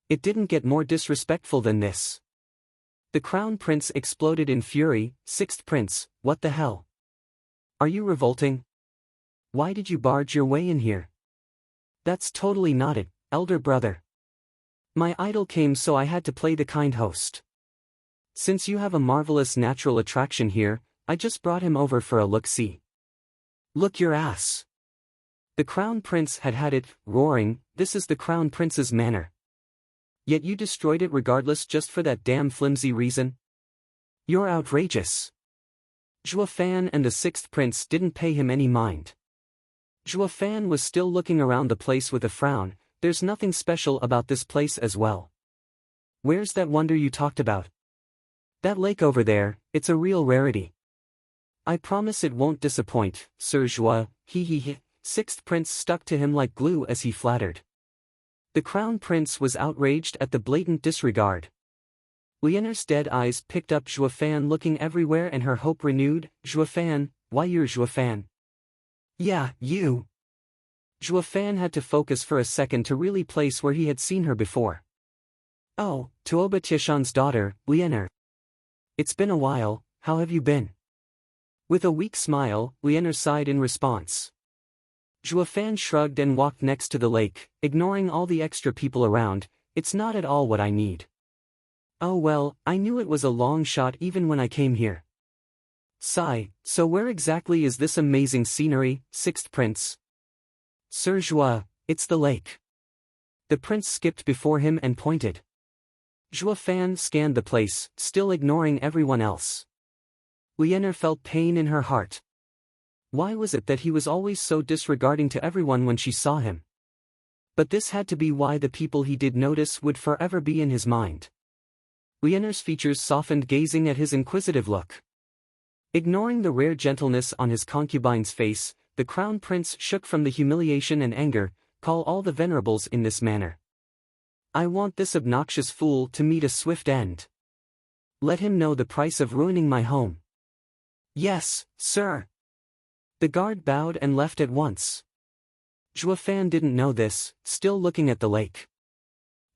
It didn't get more disrespectful than this. The Crown Prince exploded in fury. "Sixth Prince, what the hell? Are you revolting? Why did you barge your way in here? That's totally not it, elder brother. My idol came so I had to play the kind host. Since you have a marvelous natural attraction here, I just brought him over for a look-see." "Look your ass." The Crown Prince had had it, roaring. "This is the Crown Prince's manor. Yet you destroyed it regardless just for that damn flimsy reason? You're outrageous." Juefan and the sixth prince didn't pay him any mind. Juefan was still looking around the place with a frown. "There's nothing special about this place as well. Where's that wonder you talked about? That lake over there, it's a real rarity. I promise it won't disappoint, Sir Joie, he. Sixth Prince stuck to him like glue as he flattered. The Crown Prince was outraged at the blatant disregard. Lienar's dead eyes picked up Juefan looking everywhere and her hope renewed. "Juefan, why you're Juefan?" "Yeah, you." Juefan had to focus for a second to really place where he had seen her before. "Oh, Tuoba Tishan's daughter, Lienar. It's been a while, how have you been?" With a weak smile, Lienar sighed in response. Juefan shrugged and walked next to the lake, ignoring all the extra people around. "It's not at all what I need." "Oh well, I knew it was a long shot even when I came here." Sigh. "So where exactly is this amazing scenery, Sixth Prince?" "Sir Joie, it's the lake." The prince skipped before him and pointed. Juefan scanned the place, still ignoring everyone else. Lienar felt pain in her heart. Why was it that he was always so disregarding to everyone when she saw him? But this had to be why the people he did notice would forever be in his mind. Lienar's features softened gazing at his inquisitive look. Ignoring the rare gentleness on his concubine's face, the crown prince shook from the humiliation and anger. "Call all the venerables in this manner. I want this obnoxious fool to meet a swift end." Let him know the price of ruining my home. Yes, sir. The guard bowed and left at once. Zhuofan didn't know this, still looking at the lake.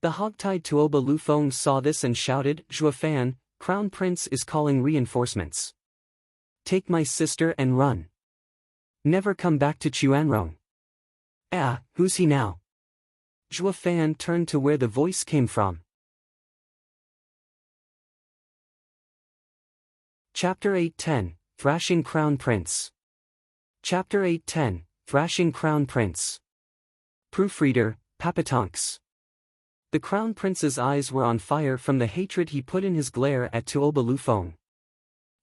The hogtied Tuoba Lufeng saw this and shouted, Zhuofan, Crown Prince is calling reinforcements. Take my sister and run. Never come back to Chuanrong. Ah, who's he now? Zhuofan turned to where the voice came from. Chapter 8:10, Thrashing Crown Prince. Chapter 8:10, Thrashing Crown Prince. Proofreader, Papatonks. The Crown Prince's eyes were on fire from the hatred he put in his glare at Tuoba Lufeng.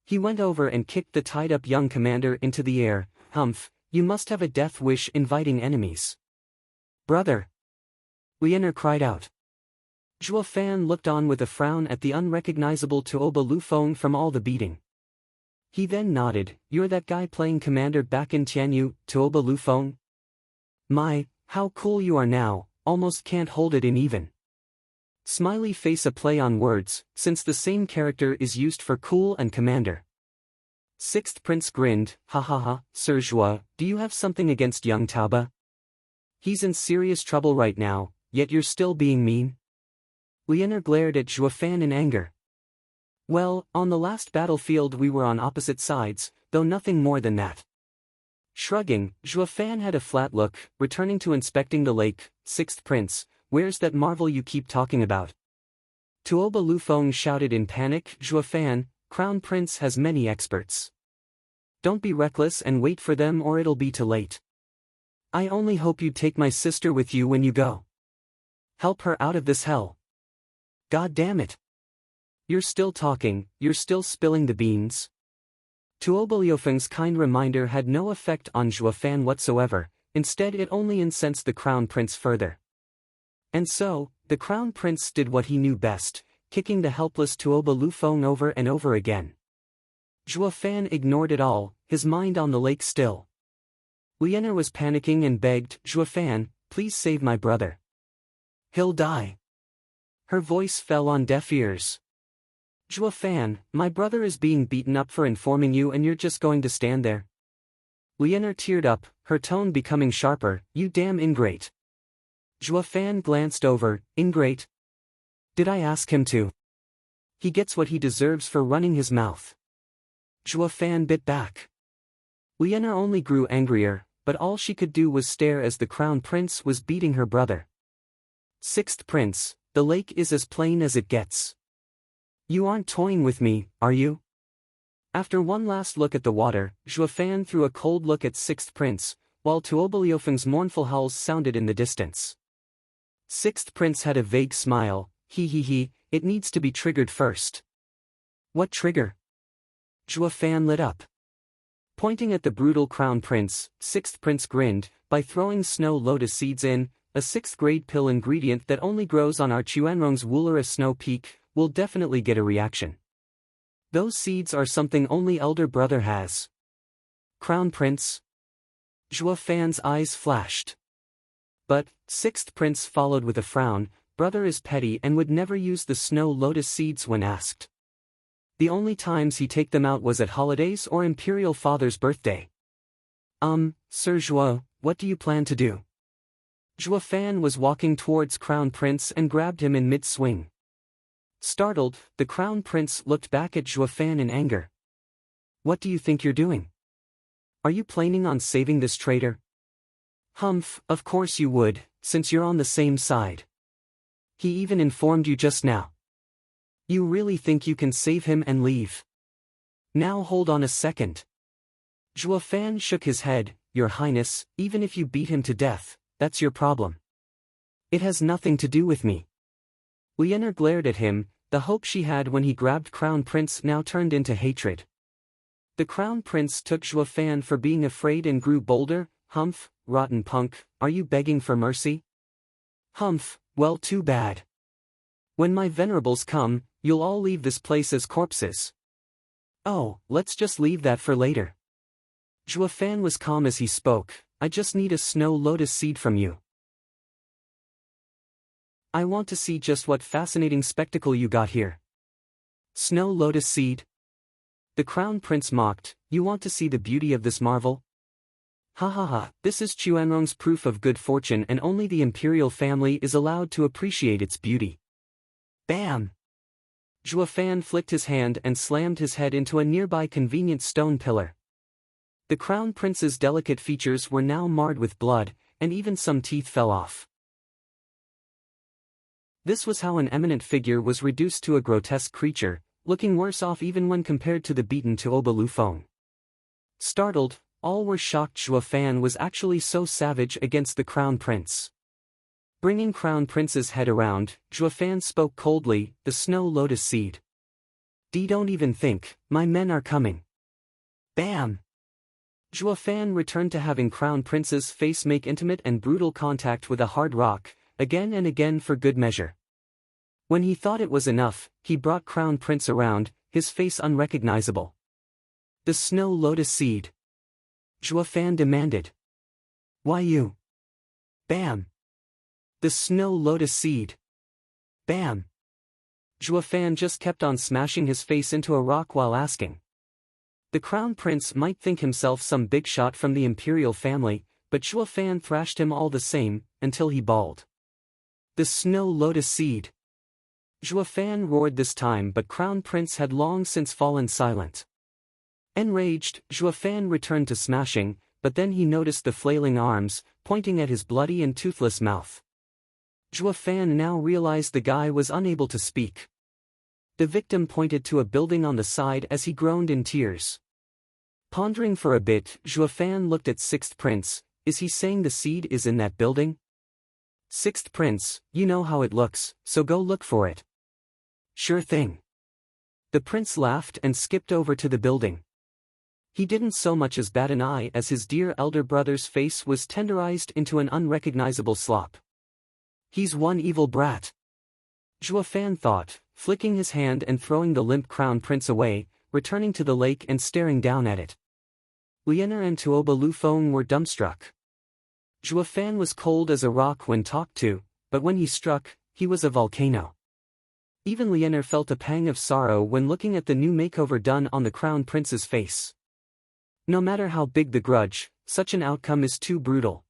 He went over and kicked the tied-up young commander into the air. Humph, you must have a death wish inviting enemies. Brother! Lianer cried out. Zhuofan looked on with a frown at the unrecognizable Tuoba Lufeng from all the beating. He then nodded, You're that guy playing commander back in Tianyu, Tuoba Lufeng? My, how cool you are now, almost can't hold it in even. Smiley face, a play on words, since the same character is used for cool and commander. Sixth Prince grinned, Ha ha ha, Sir Zhua, do you have something against young Taoba? He's in serious trouble right now, yet you're still being mean? Lianer glared at Zhuofan in anger. Well, on the last battlefield we were on opposite sides, though nothing more than that. Shrugging, Zhuofan had a flat look, returning to inspecting the lake. Sixth Prince, where's that marvel you keep talking about? Tuoba Lufeng shouted in panic, Zhuofan, Crown Prince has many experts. Don't be reckless and wait for them or it'll be too late. I only hope you take my sister with you when you go. Help her out of this hell. God damn it. You're still talking, you're still spilling the beans. Tuoba Lufeng's kind reminder had no effect on Zhuofan whatsoever, instead it only incensed the Crown Prince further. And so, the Crown Prince did what he knew best, kicking the helpless Tuoba Lufeng over and over again. Zhuofan ignored it all, his mind on the lake still. Lianer was panicking and begged, Zhuofan, please save my brother. He'll die. Her voice fell on deaf ears. Zhuofan, my brother is being beaten up for informing you and you're just going to stand there? Lianer teared up, her tone becoming sharper, you damn ingrate. Zhuofan glanced over, ingrate? Did I ask him to? He gets what he deserves for running his mouth. Zhuofan bit back. Lianer only grew angrier, but all she could do was stare as the Crown Prince was beating her brother. Sixth Prince, the lake is as plain as it gets. You aren't toying with me, are you? After one last look at the water, Zhuofan threw a cold look at Sixth Prince, while Tuoba Lufeng's mournful howls sounded in the distance. Sixth Prince had a vague smile, it needs to be triggered first. What trigger? Zhuofan lit up. Pointing at the brutal Crown Prince, Sixth Prince grinned, by throwing snow lotus seeds in, a 6th grade pill ingredient that only grows on our Chuanrong's Wooler Snow Peak, will definitely get a reaction. Those seeds are something only elder brother has. Crown Prince? Zhuofan's eyes flashed. But, 6th Prince followed with a frown, brother is petty and would never use the snow lotus seeds when asked. The only times he take them out was at holidays or Imperial Father's birthday. Sir Zhuo, what do you plan to do? Zhuofan was walking towards Crown Prince and grabbed him in mid-swing. Startled, the Crown Prince looked back at Zhuofan in anger. What do you think you're doing? Are you planning on saving this traitor? Humph, of course you would, since you're on the same side. He even informed you just now. You really think you can save him and leave? Now hold on a second. Zhuofan shook his head, Your Highness, even if you beat him to death, that's your problem. It has nothing to do with me. Lianer glared at him, the hope she had when he grabbed Crown Prince now turned into hatred. The Crown Prince took Zhuofan for being afraid and grew bolder. Humph, rotten punk, are you begging for mercy? Humph, well too bad. When my venerables come, you'll all leave this place as corpses. Oh, let's just leave that for later. Zhuofan was calm as he spoke, I just need a snow lotus seed from you. I want to see just what fascinating spectacle you got here. Snow lotus seed? The crown prince mocked, you want to see the beauty of this marvel? Ha ha ha, this is Chuanrong's proof of good fortune and only the imperial family is allowed to appreciate its beauty. Bam! Zhuofan flicked his hand and slammed his head into a nearby convenient stone pillar. The crown prince's delicate features were now marred with blood, and even some teeth fell off. This was how an eminent figure was reduced to a grotesque creature, looking worse off even when compared to the beaten Tuoba Lufeng. Startled, all were shocked Zhuofan was actually so savage against the crown prince. Bringing crown prince's head around, Zhuofan spoke coldly, the snow lotus seed. Don't even think, my men are coming. Bam! Zhuofan returned to having crown prince's face make intimate and brutal contact with a hard rock, again and again for good measure. When he thought it was enough, he brought crown prince around, his face unrecognizable. The snow lotus seed. Zhuofan demanded. Why you? Bam! The snow lotus seed. Bam! Zhuofan just kept on smashing his face into a rock while asking. The crown prince might think himself some big shot from the imperial family, but Zhuofan thrashed him all the same, until he bawled. The snow lotus seed. Zhuofan roared this time but crown prince had long since fallen silent. Enraged, Zhuofan returned to smashing, but then he noticed the flailing arms, pointing at his bloody and toothless mouth. Zhuofan now realized the guy was unable to speak. The victim pointed to a building on the side as he groaned in tears. Pondering for a bit, Zhuofan looked at Sixth Prince, is he saying the seed is in that building? Sixth Prince, you know how it looks, so go look for it. Sure thing. The prince laughed and skipped over to the building. He didn't so much as bat an eye as his dear elder brother's face was tenderized into an unrecognizable slop. He's one evil brat. Zhuofan thought, flicking his hand and throwing the limp crown prince away, returning to the lake and staring down at it. Lianer and Tuoba Lufeng were dumbstruck. Zhuofan was cold as a rock when talked to, but when he struck, he was a volcano. Even Lianer felt a pang of sorrow when looking at the new makeover done on the crown prince's face. No matter how big the grudge, such an outcome is too brutal.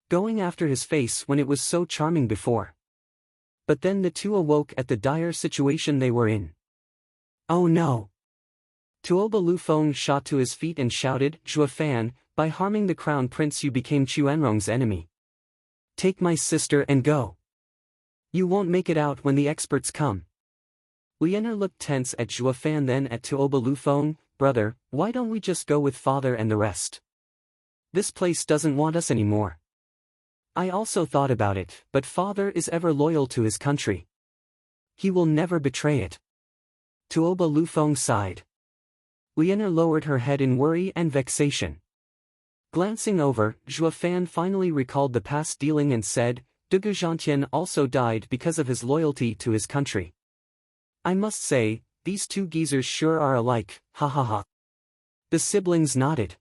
Going after his face when it was so charming before. But then the two awoke at the dire situation they were in. Oh no! Tuoba Lufeng shot to his feet and shouted, Zhuofan, by harming the crown prince you became Chuanrong's enemy. Take my sister and go. You won't make it out when the experts come. Lianer looked tense at Zhuofan then at Tuoba Lufeng, brother, why don't we just go with father and the rest? This place doesn't want us anymore. I also thought about it, but father is ever loyal to his country. He will never betray it. Tuoba Lufeng sighed. Lianer lowered her head in worry and vexation. Glancing over, Zhuofan finally recalled the past dealing and said, Dugu Zhantian also died because of his loyalty to his country. I must say, these two geezers sure are alike, ha ha ha. The siblings nodded.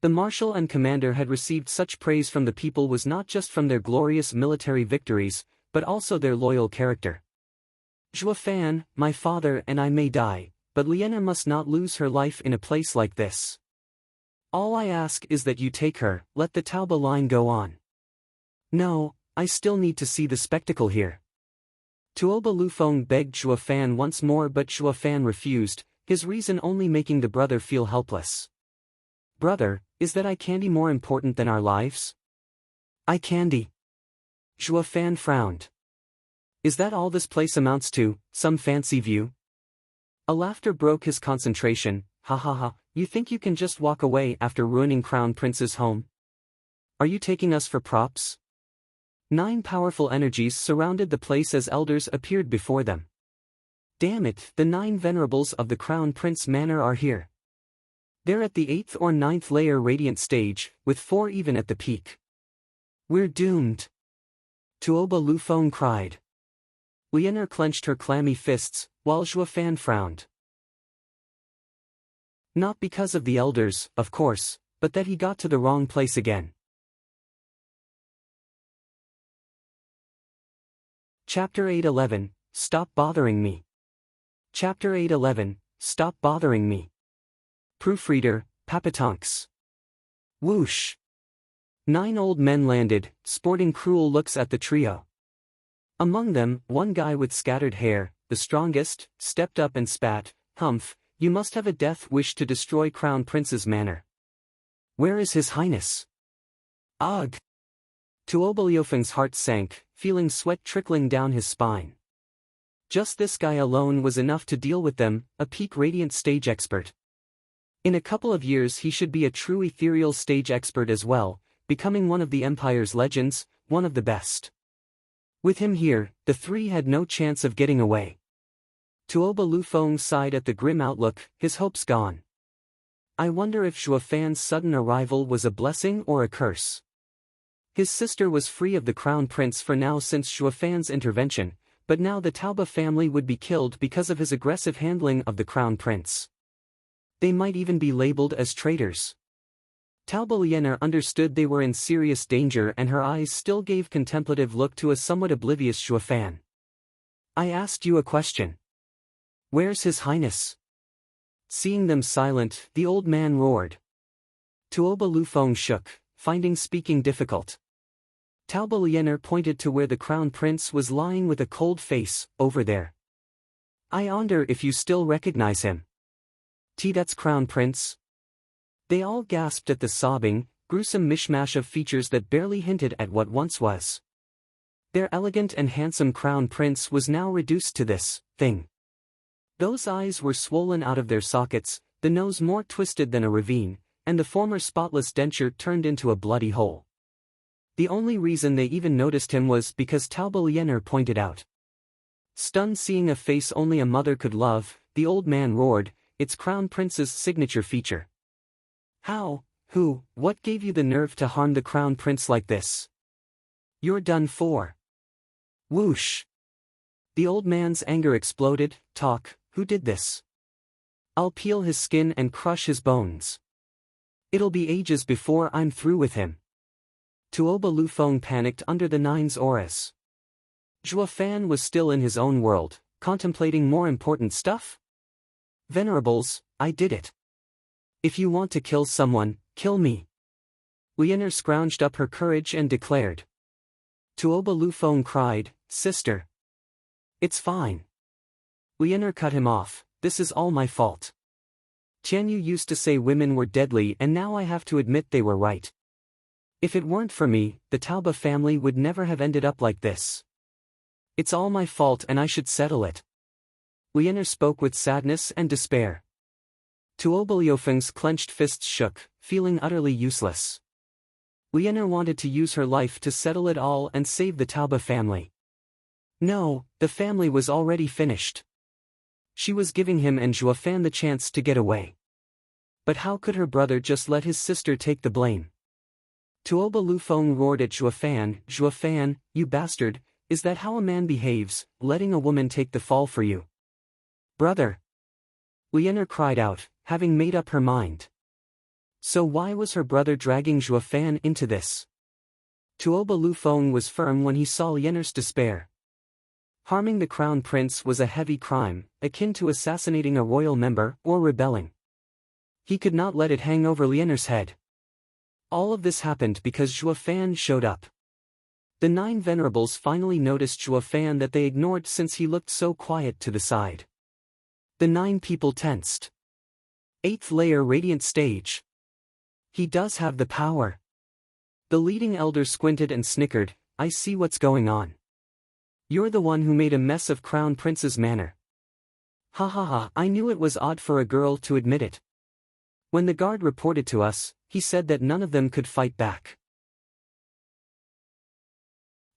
The marshal and commander had received such praise from the people was not just from their glorious military victories, but also their loyal character. Zhuofan, my father and I may die, but Lianer must not lose her life in a place like this. All I ask is that you take her, let the Tauba line go on. No, I still need to see the spectacle here. Tuoba Lufeng begged Zhuofan once more but Zhuofan refused, his reason only making the brother feel helpless. Brother, is that eye candy more important than our lives? Eye candy? Zhuofan frowned. Is that all this place amounts to, some fancy view? A laughter broke his concentration, ha ha ha, you think you can just walk away after ruining Crown Prince's home? Are you taking us for props? 9 powerful energies surrounded the place as elders appeared before them. Damn it, the 9 venerables of the Crown Prince Manor are here. They're at the 8th or 9th layer radiant stage, with 4 even at the peak. We're doomed. Tuoba Lufeng cried. Lianer clenched her clammy fists, while Zhuofan frowned. Not because of the elders, of course, but that he got to the wrong place again. Chapter 8:11, Stop bothering me. Chapter 811, Stop Bothering Me. Proofreader, Papatonks. Whoosh. 9 old men landed, sporting cruel looks at the trio. Among them, one guy with scattered hair, the strongest, stepped up and spat, "Humph, you must have a death wish to destroy Crown Prince's manor. Where is His Highness?" Ugh! Tuobaliofeng's heart sank, feeling sweat trickling down his spine. Just this guy alone was enough to deal with them, a peak radiant stage expert. In a couple of years he should be a true ethereal stage expert as well, becoming one of the Empire's legends, one of the best. With him here, the three had no chance of getting away. Tuoba Lufeng sighed at the grim outlook, his hopes gone. I wonder if Zhuofan's sudden arrival was a blessing or a curse. His sister was free of the Crown Prince for now since Zhuofan's intervention, but now the Tauba family would be killed because of his aggressive handling of the Crown Prince. They might even be labeled as traitors. Tauba Liener understood they were in serious danger and her eyes still gave contemplative look to a somewhat oblivious Zhuofan. I asked you a question. Where's His Highness? Seeing them silent, the old man roared. Tuoba Lufeng shook, finding speaking difficult. Tauba Liener pointed to where the Crown Prince was lying with a cold face, over there. I wonder if you still recognize him. That's Crown Prince? They all gasped at the sobbing, gruesome mishmash of features that barely hinted at what once was. Their elegant and handsome Crown Prince was now reduced to this thing. Those eyes were swollen out of their sockets, the nose more twisted than a ravine, and the former spotless denture turned into a bloody hole. The only reason they even noticed him was because Tauba Liener pointed out. Stunned seeing a face only a mother could love, the old man roared, "It's Crown Prince's signature feature. How, who, what gave you the nerve to harm the Crown Prince like this? You're done for." Whoosh! The old man's anger exploded. Talk, who did this? I'll peel his skin and crush his bones. It'll be ages before I'm through with him. Tuoba Lufeng panicked under the nine's auras. Zhuofan was still in his own world, contemplating more important stuff? Venerables, I did it. If you want to kill someone, kill me. Liener scrounged up her courage and declared. Tuoba Lufeng cried, Sister. It's fine. Liener cut him off, this is all my fault. Tianyu used to say women were deadly and now I have to admit they were right. If it weren't for me, the Tauba family would never have ended up like this. It's all my fault and I should settle it. Liener spoke with sadness and despair. Tuoba Liofeng's clenched fists shook, feeling utterly useless. Liener wanted to use her life to settle it all and save the Tauba family. No, the family was already finished. She was giving him and Zhuofan the chance to get away. But how could her brother just let his sister take the blame? Tuoba Lufeng roared at Zhuofan, Zhuofan, you bastard, is that how a man behaves, letting a woman take the fall for you? Brother! Liener cried out, having made up her mind. So why was her brother dragging Zhuofan into this? Tuoba Lufeng was firm when he saw Liener's despair. Harming the Crown Prince was a heavy crime, akin to assassinating a royal member or rebelling. He could not let it hang over Liener's head. All of this happened because Zhuofan showed up. The 9 venerables finally noticed Zhuofan that they ignored since he looked so quiet to the side. The 9 people tensed. 8th layer radiant stage. He does have the power. The leading elder squinted and snickered, I see what's going on. You're the one who made a mess of Crown Prince's manor. Ha ha ha, I knew it was odd for a girl to admit it. When the guard reported to us, he said that none of them could fight back.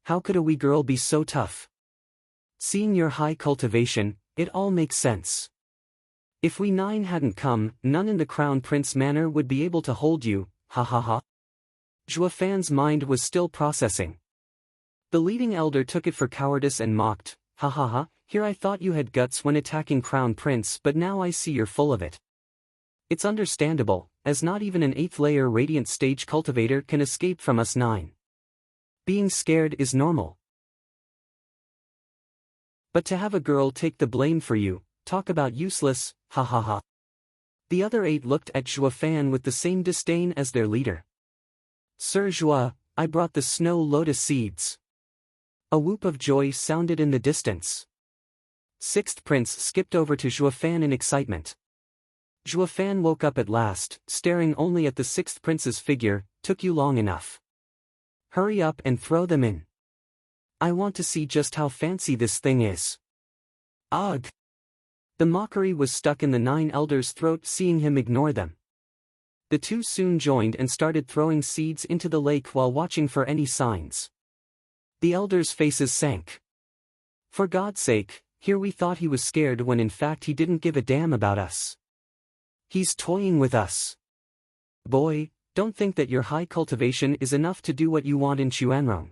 How could a wee girl be so tough? Seeing your high cultivation, it all makes sense. If we 9 hadn't come, none in the Crown Prince manor would be able to hold you, ha ha ha. Zhuofan's mind was still processing. The leading elder took it for cowardice and mocked, ha ha ha, here I thought you had guts when attacking Crown Prince but now I see you're full of it. It's understandable, as not even an 8th layer radiant stage cultivator can escape from us 9. Being scared is normal. But to have a girl take the blame for you, talk about useless, ha ha ha. The other 8 looked at Juefan with the same disdain as their leader. Sir Jua, I brought the snow lotus seeds. A whoop of joy sounded in the distance. Sixth Prince skipped over to Juefan in excitement. Juefan woke up at last, staring only at the Sixth Prince's figure. Took you long enough. Hurry up and throw them in. I want to see just how fancy this thing is. Ugh! The mockery was stuck in the 9 elders' throat seeing him ignore them. The 2 soon joined and started throwing seeds into the lake while watching for any signs. The elders' faces sank. For God's sake, here we thought he was scared when in fact he didn't give a damn about us. He's toying with us. Boy, don't think that your high cultivation is enough to do what you want in Chuanrong.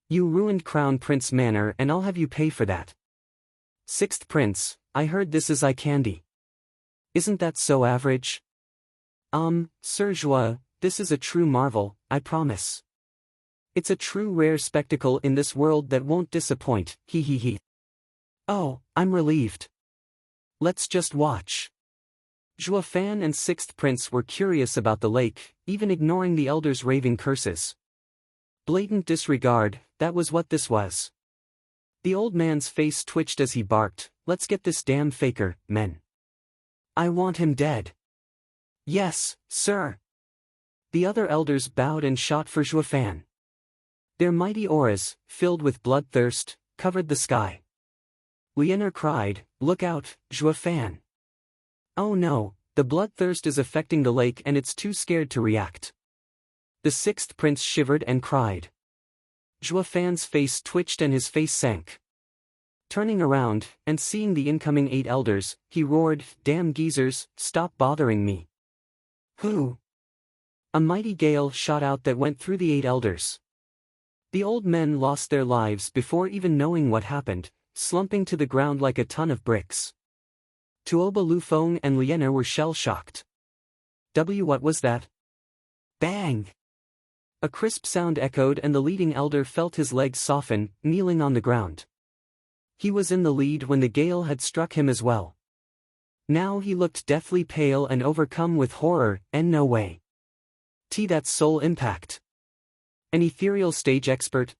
You ruined Crown Prince Manor and I'll have you pay for that. Sixth Prince, I heard this is eye candy. Isn't that so average? Sir Jua, this is a true marvel, I promise. It's a true rare spectacle in this world that won't disappoint, he he he. Oh, I'm relieved. Let's just watch. Juefan and Sixth Prince were curious about the lake, even ignoring the elders' raving curses. Blatant disregard, that was what this was. The old man's face twitched as he barked, let's get this damn faker, men. I want him dead. Yes, sir. The other elders bowed and shot for Juefan. Their mighty auras, filled with bloodthirst, covered the sky. Lianer cried, look out, Juefan. Oh no, the bloodthirst is affecting the lake and it's too scared to react. The Sixth Prince shivered and cried. Juefan's face twitched and his face sank. Turning around, and seeing the incoming 8 elders, he roared, damn geezers, stop bothering me. Who? A mighty gale shot out that went through the 8 elders. The old men lost their lives before even knowing what happened, slumping to the ground like a ton of bricks. Tuoba Lufeng and Lianer were shell-shocked. What was that? Bang! A crisp sound echoed and the leading elder felt his legs soften, kneeling on the ground. He was in the lead when the gale had struck him as well. Now he looked deathly pale and overcome with horror, and no way. That's soul impact. An ethereal stage expert?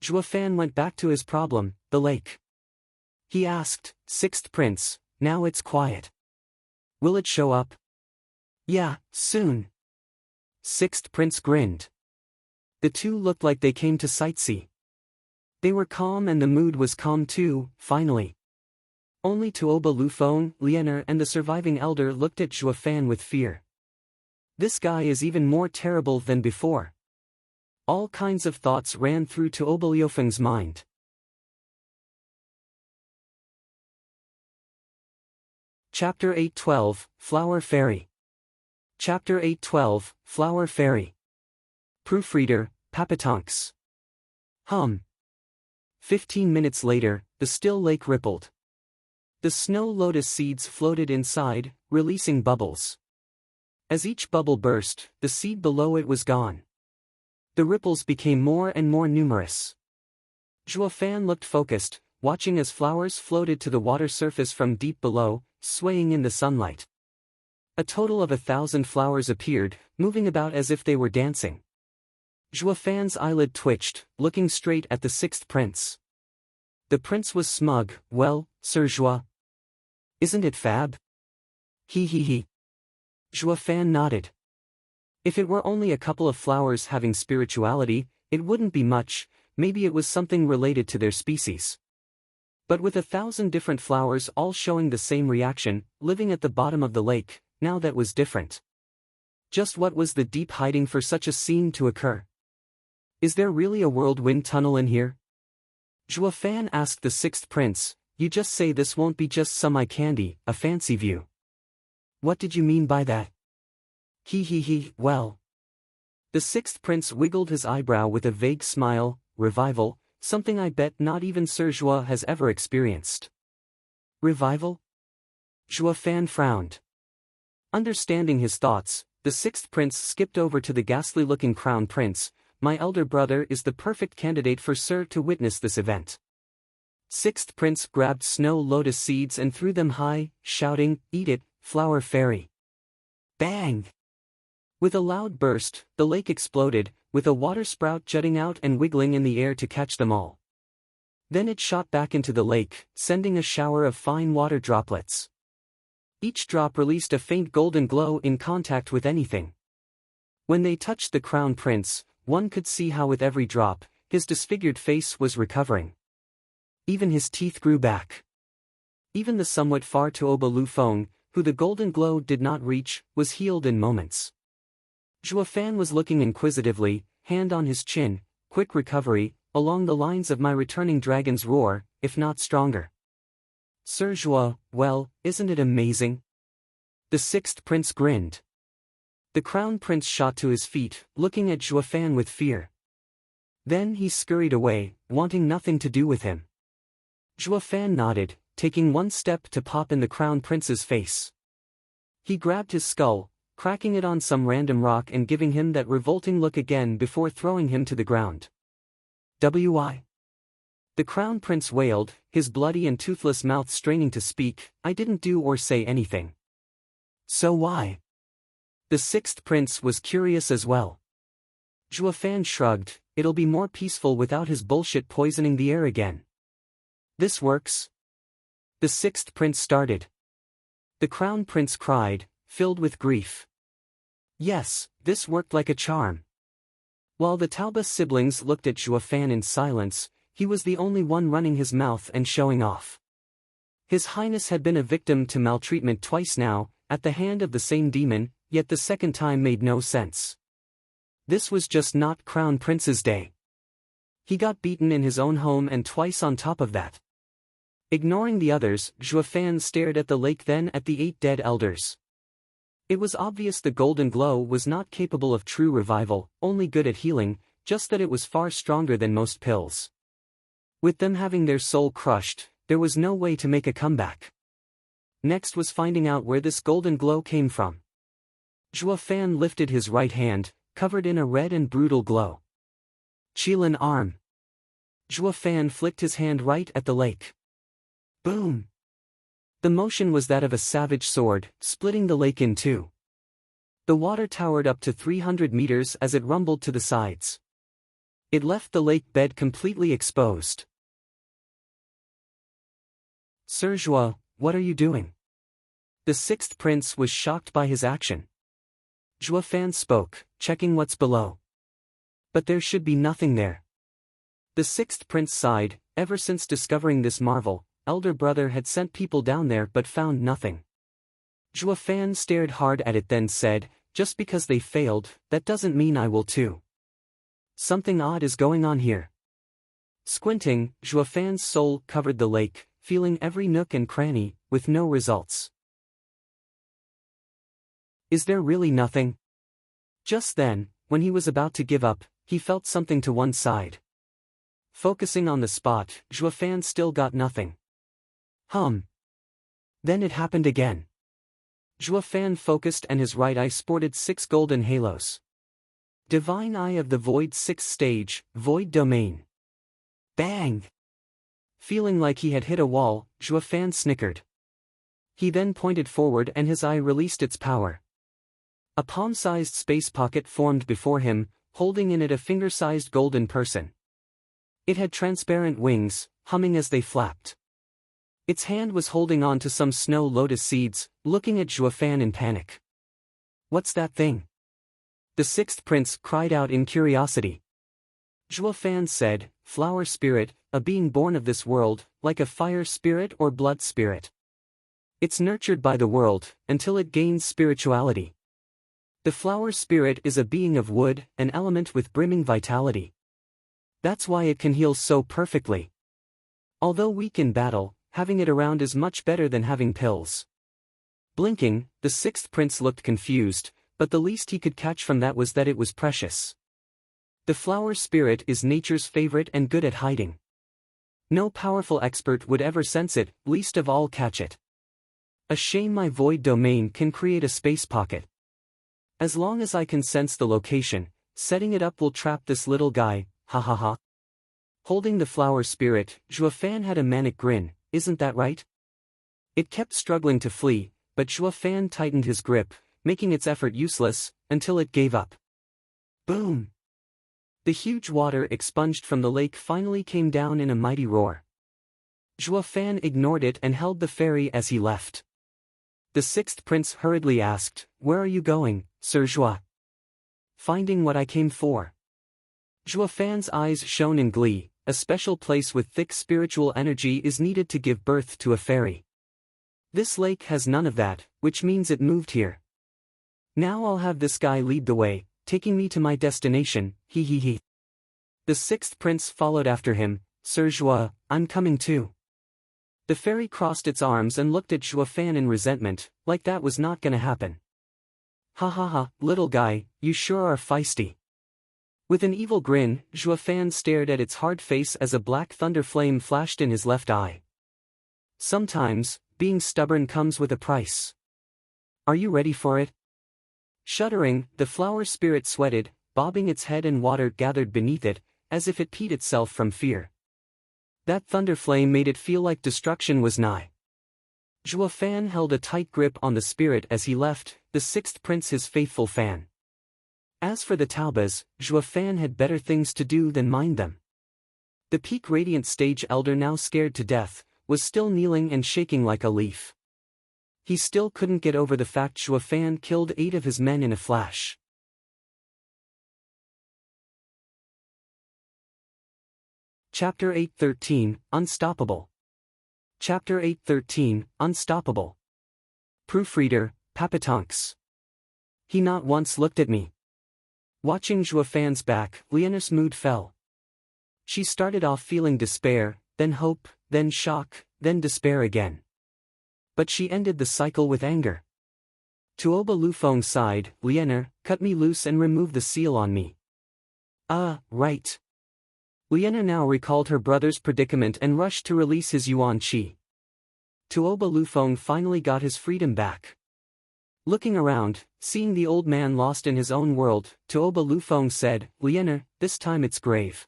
Juefan went back to his problem, the lake. He asked, Sixth Prince, now it's quiet. Will it show up? Yeah, soon. Sixth Prince grinned. The 2 looked like they came to sightsee. They were calm and the mood was calm too, finally. Only Tuoba Lufeng, Lianer and the surviving elder looked at Juefan with fear. This guy is even more terrible than before. All kinds of thoughts ran through Tuoba Lufeng's mind. Chapter 8:12, Flower Fairy. Chapter 8:12, Flower Fairy. Proofreader, Papatonks. 15 minutes later, the still lake rippled. The snow lotus seeds floated inside, releasing bubbles. As each bubble burst, the seed below it was gone. The ripples became more and more numerous. Juefan looked focused, watching as flowers floated to the water surface from deep below, swaying in the sunlight. A total of 1,000 flowers appeared, moving about as if they were dancing. Juefan's eyelid twitched, looking straight at the Sixth Prince. The prince was smug. Well, Sir Jua. Isn't it fab? He he he. Juefan nodded. If it were only a couple of flowers having spirituality, it wouldn't be much, maybe it was something related to their species. But with 1,000 different flowers all showing the same reaction, living at the bottom of the lake, now that was different. Just what was the deep hiding for such a scene to occur? Is there really a whirlwind tunnel in here? Juefan asked the Sixth Prince, you just say this won't be just some eye candy, a fancy view. What did you mean by that? He he he, well. The Sixth Prince wiggled his eyebrow with a vague smile, revival, something I bet not even Sir Jua has ever experienced. Revival? Juefan frowned. Understanding his thoughts, the Sixth Prince skipped over to the ghastly-looking Crown Prince. My elder brother is the perfect candidate for Sir to witness this event. Sixth prince grabbed snow lotus seeds and threw them high, shouting, "Eat it, flower fairy!" Bang! With a loud burst, the lake exploded, with a water sprout jutting out and wiggling in the air to catch them all. Then it shot back into the lake, sending a shower of fine water droplets. Each drop released a faint golden glow in contact with anything. When they touched the crown prince, one could see how with every drop, his disfigured face was recovering. Even his teeth grew back. Even the somewhat far Tuoba Lufeng, who the golden glow did not reach, was healed in moments. Zhuofan was looking inquisitively, hand on his chin, quick recovery, along the lines of my returning dragon's roar, if not stronger. Sir Zhuo, well, isn't it amazing? The sixth prince grinned. The crown prince shot to his feet, looking at Zhuofan with fear. Then he scurried away, wanting nothing to do with him. Zhuofan nodded, taking one step to pop in the crown prince's face. He grabbed his skull, cracking it on some random rock and giving him that revolting look again before throwing him to the ground. "Why?" The crown prince wailed, his bloody and toothless mouth straining to speak. "I didn't do or say anything." "So why?" The sixth prince was curious as well. Zhuofan shrugged, "It'll be more peaceful without his bullshit poisoning the air again." "This works?" The sixth prince started. The crown prince cried, filled with grief. Yes, this worked like a charm. While the Taoba siblings looked at Zhuofan in silence, he was the only one running his mouth and showing off. His Highness had been a victim to maltreatment twice now, at the hand of the same demon, yet the second time made no sense. This was just not Crown Prince's day. He got beaten in his own home and twice on top of that. Ignoring the others, Zhuofan stared at the lake, then at the 8 dead elders. It was obvious the golden glow was not capable of true revival, only good at healing, just that it was far stronger than most pills. With them having their soul crushed, there was no way to make a comeback. Next was finding out where this golden glow came from. Zhuofan lifted his right hand, covered in a red and brutal glow. Qilin arm. Zhuofan flicked his hand right at the lake. Boom! The motion was that of a savage sword, splitting the lake in two. The water towered up to 300 meters as it rumbled to the sides. It left the lake bed completely exposed. Sir Zhuo, what are you doing? The sixth prince was shocked by his action. Zhuofan spoke, checking what's below. But there should be nothing there. The sixth prince sighed, ever since discovering this marvel, elder brother had sent people down there but found nothing. Zhuofan stared hard at it, then said, "Just because they failed, that doesn't mean I will too. Something odd is going on here." Squinting, Zhuofan's soul covered the lake, feeling every nook and cranny, with no results. Is there really nothing? Just then, when he was about to give up, he felt something to one side. Focusing on the spot, Zhuofan still got nothing. Then it happened again. Zhuofan focused and his right eye sported 6 golden halos. Divine Eye of the Void 6th stage, Void Domain. Bang! Feeling like he had hit a wall, Zhuofan snickered. He then pointed forward and his eye released its power. A palm-sized space pocket formed before him, holding in it a finger-sized golden person. It had transparent wings, humming as they flapped. Its hand was holding on to some snow lotus seeds, looking at Zhuofan in panic. "What's that thing?" The sixth prince cried out in curiosity. Zhuofan said, "Flower spirit, a being born of this world, like a fire spirit or blood spirit. It's nurtured by the world, until it gains spirituality. The flower spirit is a being of wood, an element with brimming vitality. That's why it can heal so perfectly. Although weak in battle, having it around is much better than having pills." Blinking, the sixth prince looked confused, but the least he could catch from that was that it was precious. The flower spirit is nature's favorite and good at hiding. No powerful expert would ever sense it, least of all catch it. A shame my void domain can create a space pocket. As long as I can sense the location, setting it up will trap this little guy, ha ha ha. Holding the flower spirit, Zhuofan had a manic grin, isn't that right? It kept struggling to flee, but Zhuofan tightened his grip, making its effort useless, until it gave up. Boom! The huge water expunged from the lake finally came down in a mighty roar. Zhuofan ignored it and held the fairy as he left. The sixth prince hurriedly asked, "Where are you going, Sir Zhua?" "Finding what I came for." Zhuofan's eyes shone in glee. A special place with thick spiritual energy is needed to give birth to a fairy. This lake has none of that, which means it moved here. Now I'll have this guy lead the way, taking me to my destination, he. The sixth prince followed after him. "Sir Zhua, I'm coming too." The fairy crossed its arms and looked at Zhuofan in resentment, like that was not gonna happen. "Ha ha ha, little guy, you sure are feisty." With an evil grin, Zhuofan stared at its hard face as a black thunder flame flashed in his left eye. Sometimes, being stubborn comes with a price. Are you ready for it? Shuddering, the flower spirit sweated, bobbing its head, and water gathered beneath it, as if it peed itself from fear. That thunder flame made it feel like destruction was nigh. Zhuofan held a tight grip on the spirit as he left, the sixth prince his faithful fan. As for the Taubas, Zhuofan had better things to do than mind them. The peak radiant stage elder, now scared to death, was still kneeling and shaking like a leaf. He still couldn't get over the fact Zhuofan killed 8 of his men in a flash. Chapter 8:13, Unstoppable. Chapter 8:13, Unstoppable. Proofreader, Papatonks. He not once looked at me. Watching Zhuofan's back, Liana's mood fell. She started off feeling despair, then hope, then shock, then despair again. But she ended the cycle with anger. Tuoba Lufeng sighed, "Liana, cut me loose and remove the seal on me." Right. Liana now recalled her brother's predicament and rushed to release his yuan qi. Tuoba Lufeng finally got his freedom back. Looking around, seeing the old man lost in his own world, Tuoba Lufeng said, "Liana, this time it's grave.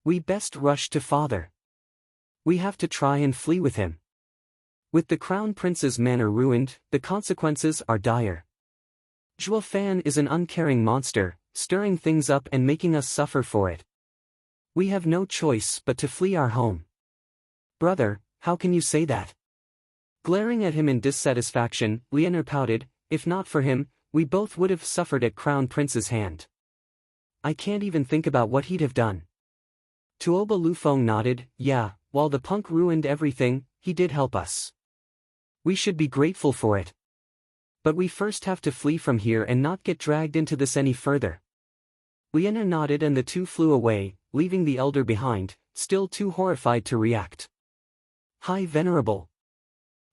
We best rush to father. We have to try and flee with him. With the crown prince's manor ruined, the consequences are dire. Zhuofan is an uncaring monster, stirring things up and making us suffer for it. We have no choice but to flee our home." "Brother, how can you say that?" Glaring at him in dissatisfaction, Liana pouted, "If not for him, we both would have suffered at Crown Prince's hand. I can't even think about what he'd have done." Tuoba Lufeng nodded, "Yeah, while the punk ruined everything, he did help us. We should be grateful for it. But we first have to flee from here and not get dragged into this any further." Liana nodded and the two flew away, leaving the elder behind, still too horrified to react. "High Venerable."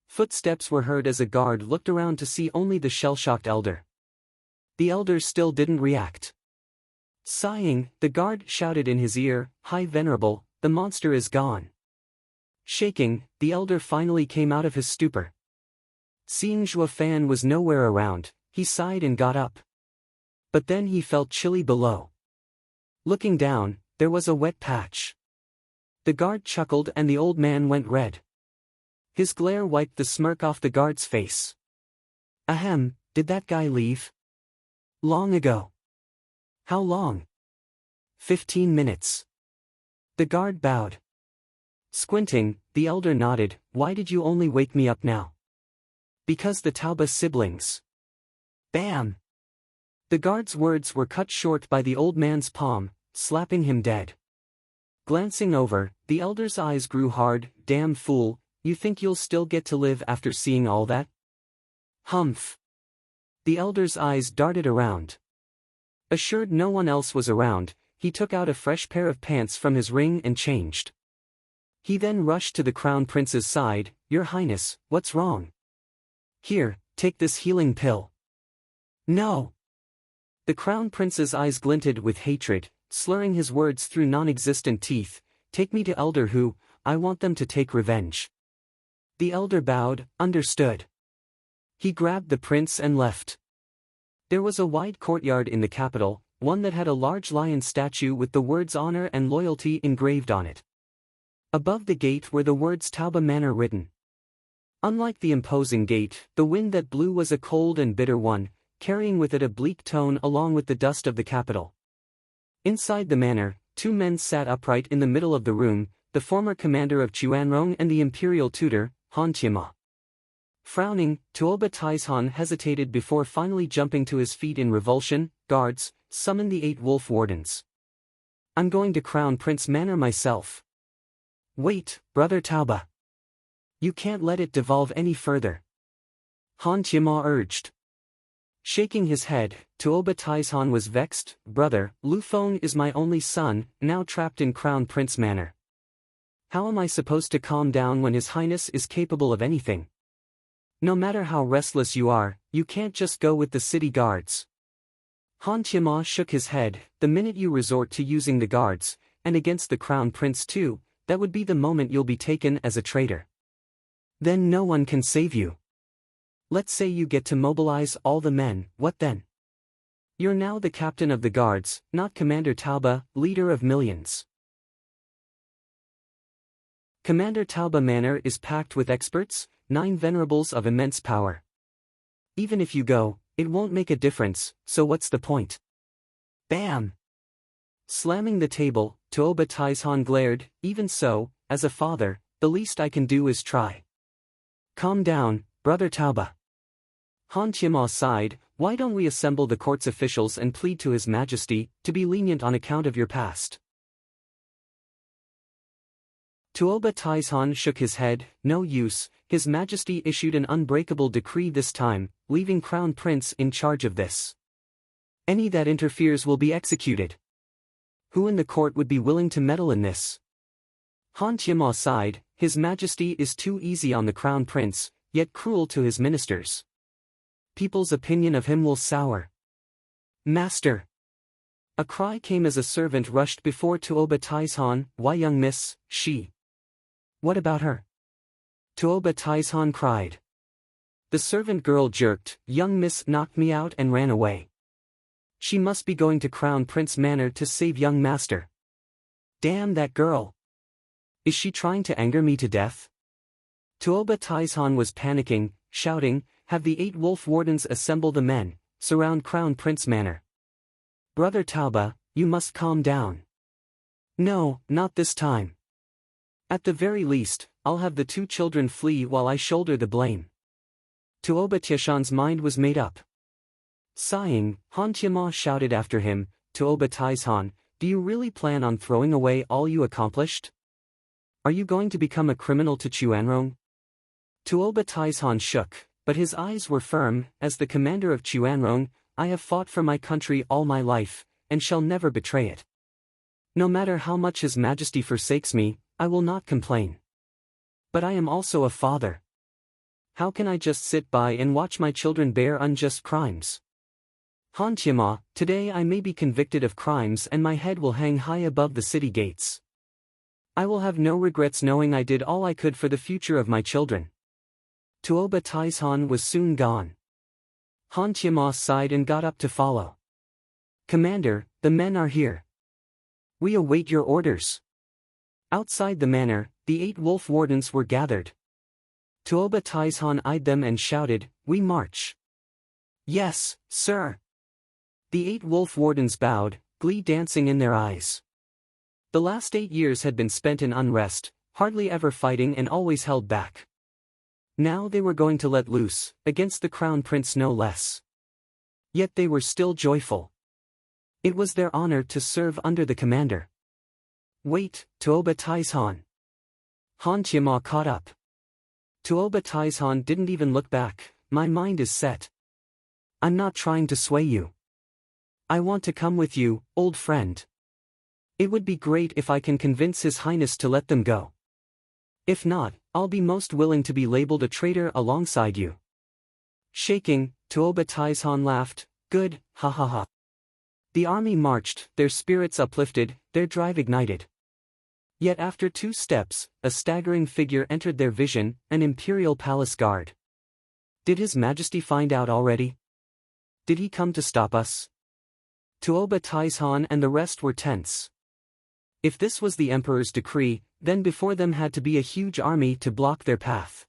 Footsteps were heard as a guard looked around to see only the shell-shocked elder. The elder still didn't react. Sighing, the guard shouted in his ear, "High Venerable, the monster is gone." Shaking, the elder finally came out of his stupor. Seeing Zhuofan was nowhere around, he sighed and got up. But then he felt chilly below. Looking down, there was a wet patch. The guard chuckled and the old man went red. His glare wiped the smirk off the guard's face. "Ahem, did that guy leave?" "Long ago." "How long?" 15 minutes. The guard bowed. Squinting, the elder nodded, "Why did you only wake me up now?" "Because the Tauba siblings." Bam! The guard's words were cut short by the old man's palm, slapping him dead. Glancing over, the elder's eyes grew hard. "Damn fool, you think you'll still get to live after seeing all that?" "Humph." The elder's eyes darted around. Assured no one else was around, he took out a fresh pair of pants from his ring and changed. He then rushed to the crown prince's side. "Your Highness, what's wrong?" "Here, take this healing pill." "No." The crown prince's eyes glinted with hatred, slurring his words through non-existent teeth. "Take me to Elder Hu, I want them to take revenge." The elder bowed, understood. He grabbed the prince and left. There was a wide courtyard in the capital, one that had a large lion statue with the words honor and loyalty engraved on it. Above the gate were the words Tauba Manor written. Unlike the imposing gate, the wind that blew was a cold and bitter one, carrying with it a bleak tone along with the dust of the capital. Inside the manor, two men sat upright in the middle of the room, the former commander of Chuanrong and the imperial tutor, Han Qianma. Frowning, Tuoba Taizhan hesitated before finally jumping to his feet in revulsion. Guards, summon the 8 wolf wardens. I'm going to Crown Prince Manor myself. Wait, Brother Tauba. You can't let it devolve any further. Han Qianma urged. Shaking his head, Tuoba Taizhan was vexed. Brother, Lu Feng is my only son, now trapped in Crown Prince Manor. How am I supposed to calm down when His Highness is capable of anything? No matter how restless you are, you can't just go with the city guards. Han Qianma shook his head. The minute you resort to using the guards, and against the Crown Prince too, that would be the moment you'll be taken as a traitor. Then no one can save you. Let's say you get to mobilize all the men, what then? You're now the captain of the guards, not Commander Tauba, leader of millions. Commander Tauba Manor is packed with experts, 9 venerables of immense power. Even if you go, it won't make a difference, so what's the point? Bam! Slamming the table, Tuoba Taizhan glared. Even so, as a father, the least I can do is try. Calm down, Brother Tauba. Han Qianma sighed. Why don't we assemble the court's officials and plead to His Majesty, to be lenient on account of your past? Tuoba Taizhan shook his head. No use. His Majesty issued an unbreakable decree this time, leaving Crown Prince in charge of this. Any that interferes will be executed. Who in the court would be willing to meddle in this? Han Qianma sighed. His Majesty is too easy on the Crown Prince, yet cruel to his ministers. People's opinion of him will sour. Master! A cry came as a servant rushed before Tuoba Taizhan. Why, young miss, she? What about her? Tuoba Taizhan cried. The servant girl jerked. Young miss knocked me out and ran away. She must be going to Crown Prince Manor to save young master. Damn that girl! Is she trying to anger me to death? Tuoba Taizhan was panicking, shouting, have the 8 wolf wardens assemble the men, surround Crown Prince Manor. Brother Tauba, you must calm down. No, not this time. At the very least, I'll have the 2 children flee while I shoulder the blame. Tuoba Tieshan's mind was made up. Sighing, Han Qianma shouted after him, Tuoba Taizhan, do you really plan on throwing away all you accomplished? Are you going to become a criminal to Chuanrong? Tuoba Taizhan shook, but his eyes were firm. As the commander of Chuanrong, I have fought for my country all my life, and shall never betray it. No matter how much His Majesty forsakes me, I will not complain. But I am also a father. How can I just sit by and watch my children bear unjust crimes? Han Qianma, today I may be convicted of crimes and my head will hang high above the city gates. I will have no regrets knowing I did all I could for the future of my children. Tuoba Taizhan was soon gone. Han Qianma sighed and got up to follow. Commander, the men are here. We await your orders. Outside the manor, the 8 wolf wardens were gathered. Tuoba Taizhan eyed them and shouted, we march. Yes, sir. The 8 wolf wardens bowed, glee dancing in their eyes. The last 8 years had been spent in unrest, hardly ever fighting and always held back. Now they were going to let loose, against the Crown Prince no less. Yet they were still joyful. It was their honor to serve under the commander. Wait, Tuoba Taizhan. Han Qianma caught up. Tuoba Taizhan didn't even look back. My mind is set. I'm not trying to sway you. I want to come with you, old friend. It would be great if I can convince His Highness to let them go. If not, I'll be most willing to be labeled a traitor alongside you. Shaking, Tuoba Taizhan laughed. Good, ha ha ha. The army marched, their spirits uplifted, their drive ignited. Yet after 2 steps, a staggering figure entered their vision, an imperial palace guard. Did His Majesty find out already? Did he come to stop us? Tuoba Taizhan and the rest were tense. If this was the emperor's decree, then before them had to be a huge army to block their path.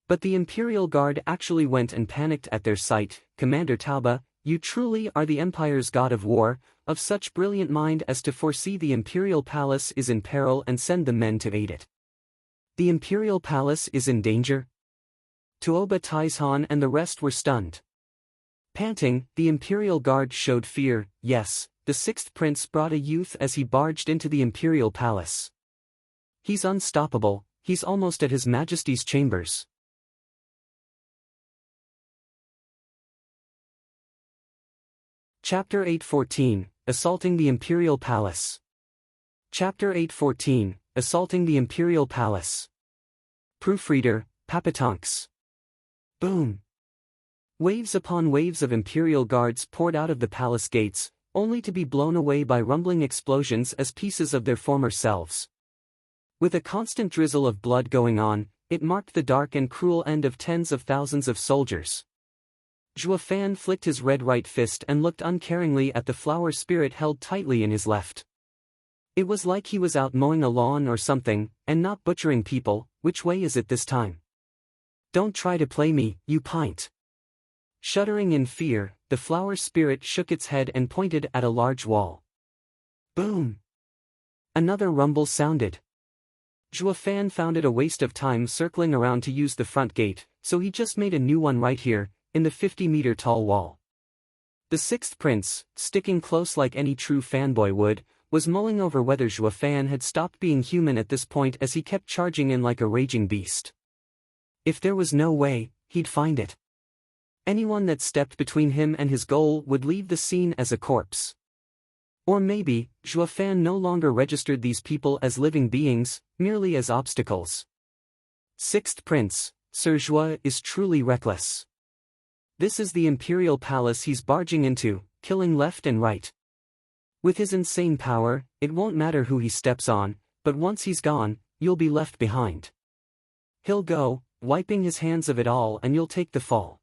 But the Imperial Guard actually went and panicked at their sight. Commander Tauba, you truly are the Empire's god of war, of such brilliant mind as to foresee the Imperial Palace is in peril and send the men to aid it. The Imperial Palace is in danger? Tuoba Taizhan and the rest were stunned. Panting, the Imperial Guard showed fear. Yes, the sixth prince brought a youth as he barged into the Imperial Palace. He's unstoppable, he's almost at His Majesty's chambers. Chapter 8:14, Assaulting the Imperial Palace. Chapter 8:14, Assaulting the Imperial Palace. Proofreader, Papatonks. Boom. Waves upon waves of Imperial Guards poured out of the palace gates, only to be blown away by rumbling explosions as pieces of their former selves. With a constant drizzle of blood going on, it marked the dark and cruel end of tens of thousands of soldiers. Zhuo Fan flicked his red right fist and looked uncaringly at the flower spirit held tightly in his left. It was like he was out mowing a lawn or something, and not butchering people. Which way is it this time? Don't try to play me, you pint. Shuddering in fear, the flower spirit shook its head and pointed at a large wall. Boom! Another rumble sounded. Zhuo Fan found it a waste of time circling around to use the front gate, so he just made a new one right here, in the 50-meter-tall wall. The sixth prince, sticking close like any true fanboy would, was mulling over whether Zhuo Fan had stopped being human at this point as he kept charging in like a raging beast. If there was no way, he'd find it. Anyone that stepped between him and his goal would leave the scene as a corpse. Or maybe, Zhuo Fan no longer registered these people as living beings, merely as obstacles. Sixth Prince, Sir Zhuo is truly reckless. This is the Imperial Palace he's barging into, killing left and right. With his insane power, it won't matter who he steps on, but once he's gone, you'll be left behind. He'll go, wiping his hands of it all, and you'll take the fall.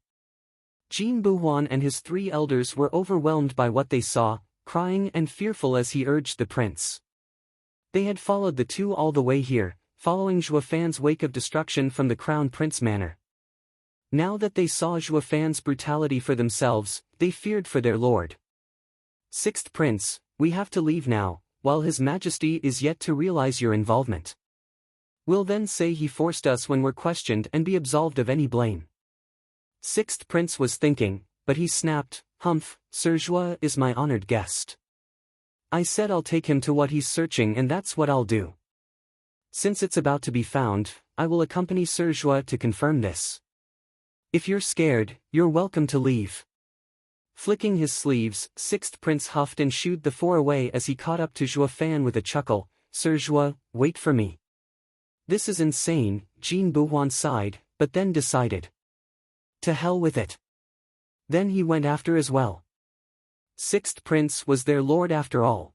Jin Buhuan and his three elders were overwhelmed by what they saw, crying and fearful as he urged the prince. They had followed the two all the way here, following Zhuo Fan's wake of destruction from the Crown Prince Manor. Now that they saw Zhuo Fan's brutality for themselves, they feared for their lord. Sixth Prince, we have to leave now, while His Majesty is yet to realize your involvement. We'll then say he forced us when we're questioned and be absolved of any blame. Sixth Prince was thinking, but he snapped, Humph, Sir Zhuo is my honored guest. I said I'll take him to what he's searching, and that's what I'll do. Since it's about to be found, I will accompany Sir Zhuo to confirm this. If you're scared, you're welcome to leave. Flicking his sleeves, Sixth Prince huffed and shooed the four away as he caught up to Zhuo Fan with a chuckle. Sir Zhuo, wait for me. This is insane, Jin Buhuan sighed, but then decided. To hell with it. Then he went after as well. Sixth Prince was their lord after all.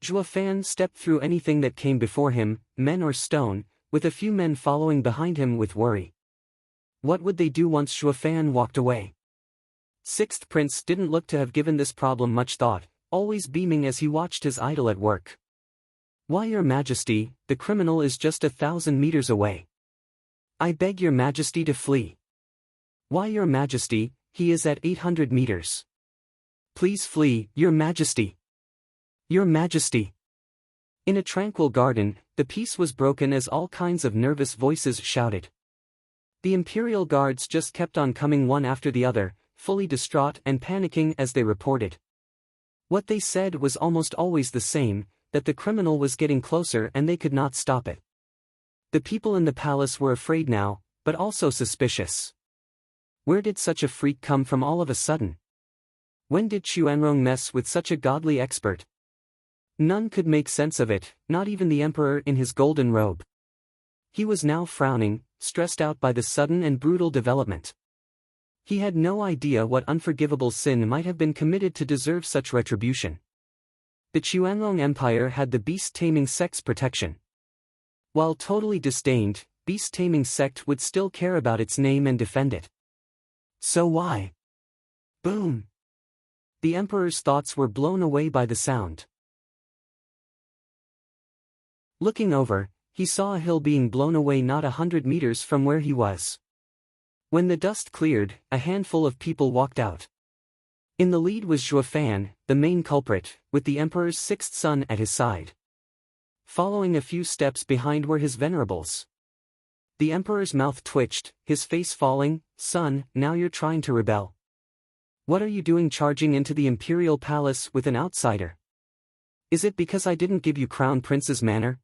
Zhuo Fan stepped through anything that came before him, men or stone, with a few men following behind him with worry. What would they do once Zhuo Fan walked away? Sixth Prince didn't look to have given this problem much thought, always beaming as he watched his idol at work. Why, Your Majesty, the criminal is just 1,000 meters away. I beg Your Majesty to flee. Why, Your Majesty, he is at 800 meters. Please flee, Your Majesty. Your Majesty. In a tranquil garden, the peace was broken as all kinds of nervous voices shouted. The Imperial Guards just kept on coming one after the other, fully distraught and panicking as they reported. What they said was almost always the same, that the criminal was getting closer and they could not stop it. The people in the palace were afraid now, but also suspicious. Where did such a freak come from all of a sudden? When did Xuanrong mess with such a godly expert? None could make sense of it, not even the emperor in his golden robe. He was now frowning, stressed out by the sudden and brutal development. He had no idea what unforgivable sin might have been committed to deserve such retribution. The Xuanrong Empire had the beast-taming sect's protection. While totally disdained, beast-taming sect would still care about its name and defend it. So why? Boom! The emperor's thoughts were blown away by the sound. Looking over, he saw a hill being blown away not 100 meters from where he was. When the dust cleared, a handful of people walked out. In the lead was Zhuofan, the main culprit, with the emperor's sixth son at his side. Following a few steps behind were his venerables. The emperor's mouth twitched, his face falling. "Son, now you're trying to rebel. What are you doing charging into the imperial palace with an outsider? Is it because I didn't give you crown prince's manner?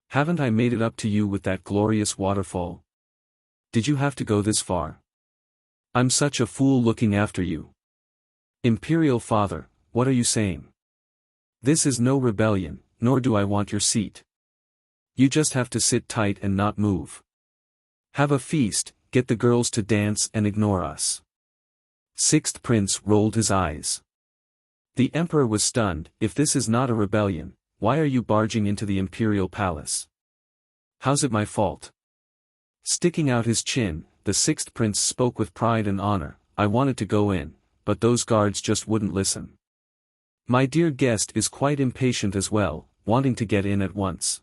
Haven't I made it up to you with that glorious waterfall? Did you have to go this far? I'm such a fool looking after you. Imperial father, what are you saying? This is no rebellion, nor do I want your seat. You just have to sit tight and not move. Have a feast, get the girls to dance and ignore us." Sixth prince rolled his eyes. The emperor was stunned. "If this is not a rebellion, why are you barging into the imperial palace? How's it my fault?" Sticking out his chin, the sixth prince spoke with pride and honor. "I wanted to go in, but those guards just wouldn't listen. My dear guest is quite impatient as well, wanting to get in at once.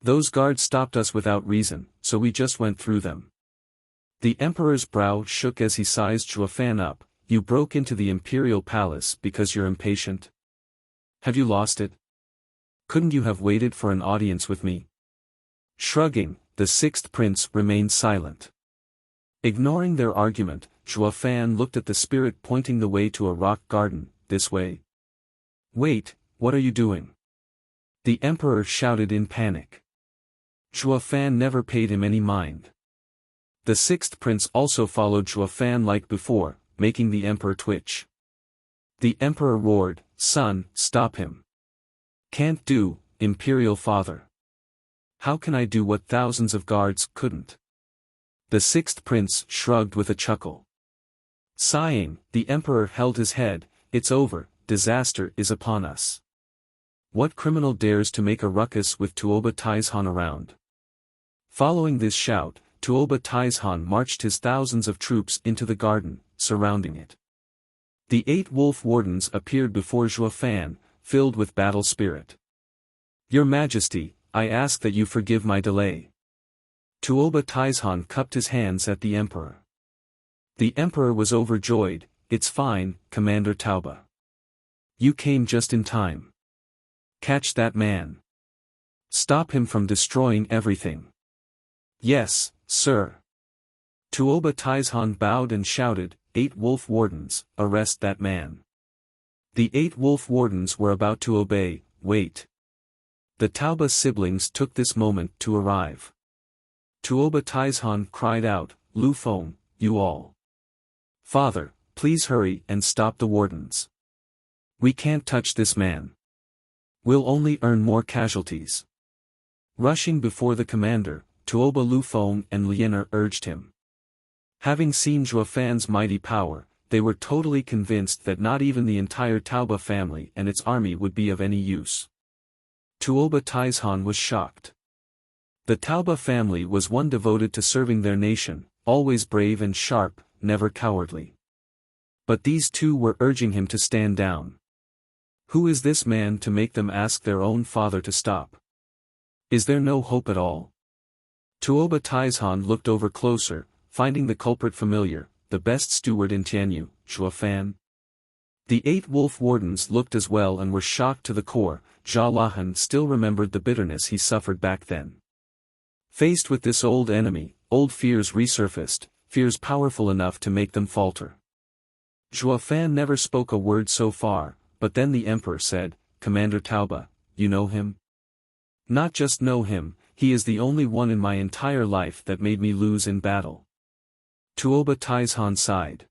Those guards stopped us without reason, so we just went through them." The emperor's brow shook as he sized Zhuofan up. "You broke into the imperial palace because you're impatient? Have you lost it? Couldn't you have waited for an audience with me?" Shrugging, the sixth prince remained silent. Ignoring their argument, Zhuofan looked at the spirit pointing the way to a rock garden. "This way." "Wait, what are you doing?" the emperor shouted in panic. Zhuofan never paid him any mind. The sixth prince also followed Zhuofan like before, making the emperor twitch. The emperor roared, "Son, stop him. Can't do, imperial father. How can I do what thousands of guards couldn't?" The sixth prince shrugged with a chuckle. Sighing, the emperor held his head. "It's over, disaster is upon us. What criminal dares to make a ruckus with Tuoba Taizhan around?" Following this shout, Tuoba Taizhan marched his thousands of troops into the garden, surrounding it. The 8 wolf wardens appeared before Zhuofan, filled with battle spirit. "Your Majesty, I ask that you forgive my delay." Tuoba Taizhan cupped his hands at the emperor. The emperor was overjoyed. "It's fine, Commander Tauba. You came just in time. Catch that man. Stop him from destroying everything." "Yes, sir." Tuoba Taizhan bowed and shouted, 8 wolf wardens, arrest that man." The 8 wolf wardens were about to obey. "Wait." The Tauba siblings took this moment to arrive. Tuoba Taizhan cried out, "Lu Feng, you all. Father, please hurry and stop the wardens. We can't touch this man. We'll only earn more casualties." Rushing before the commander, Tuoba Lu Feng and Liener urged him. Having seen Zhuofan's mighty power, they were totally convinced that not even the entire Tauba family and its army would be of any use. Tuoba Taizhan was shocked. The Tauba family was one devoted to serving their nation, always brave and sharp, never cowardly. But these two were urging him to stand down. Who is this man to make them ask their own father to stop? Is there no hope at all? Tuoba Taizhan looked over closer, finding the culprit familiar, the best steward in Tianyu, Zhuofan. The 8 wolf wardens looked as well and were shocked to the core. Jia Lahan still remembered the bitterness he suffered back then. Faced with this old enemy, old fears resurfaced, fears powerful enough to make them falter. Zhuofan never spoke a word so far, but then the emperor said, "Commander Tauba, you know him?" "Not just know him, he is the only one in my entire life that made me lose in battle." Tuoba Taizhan sighed.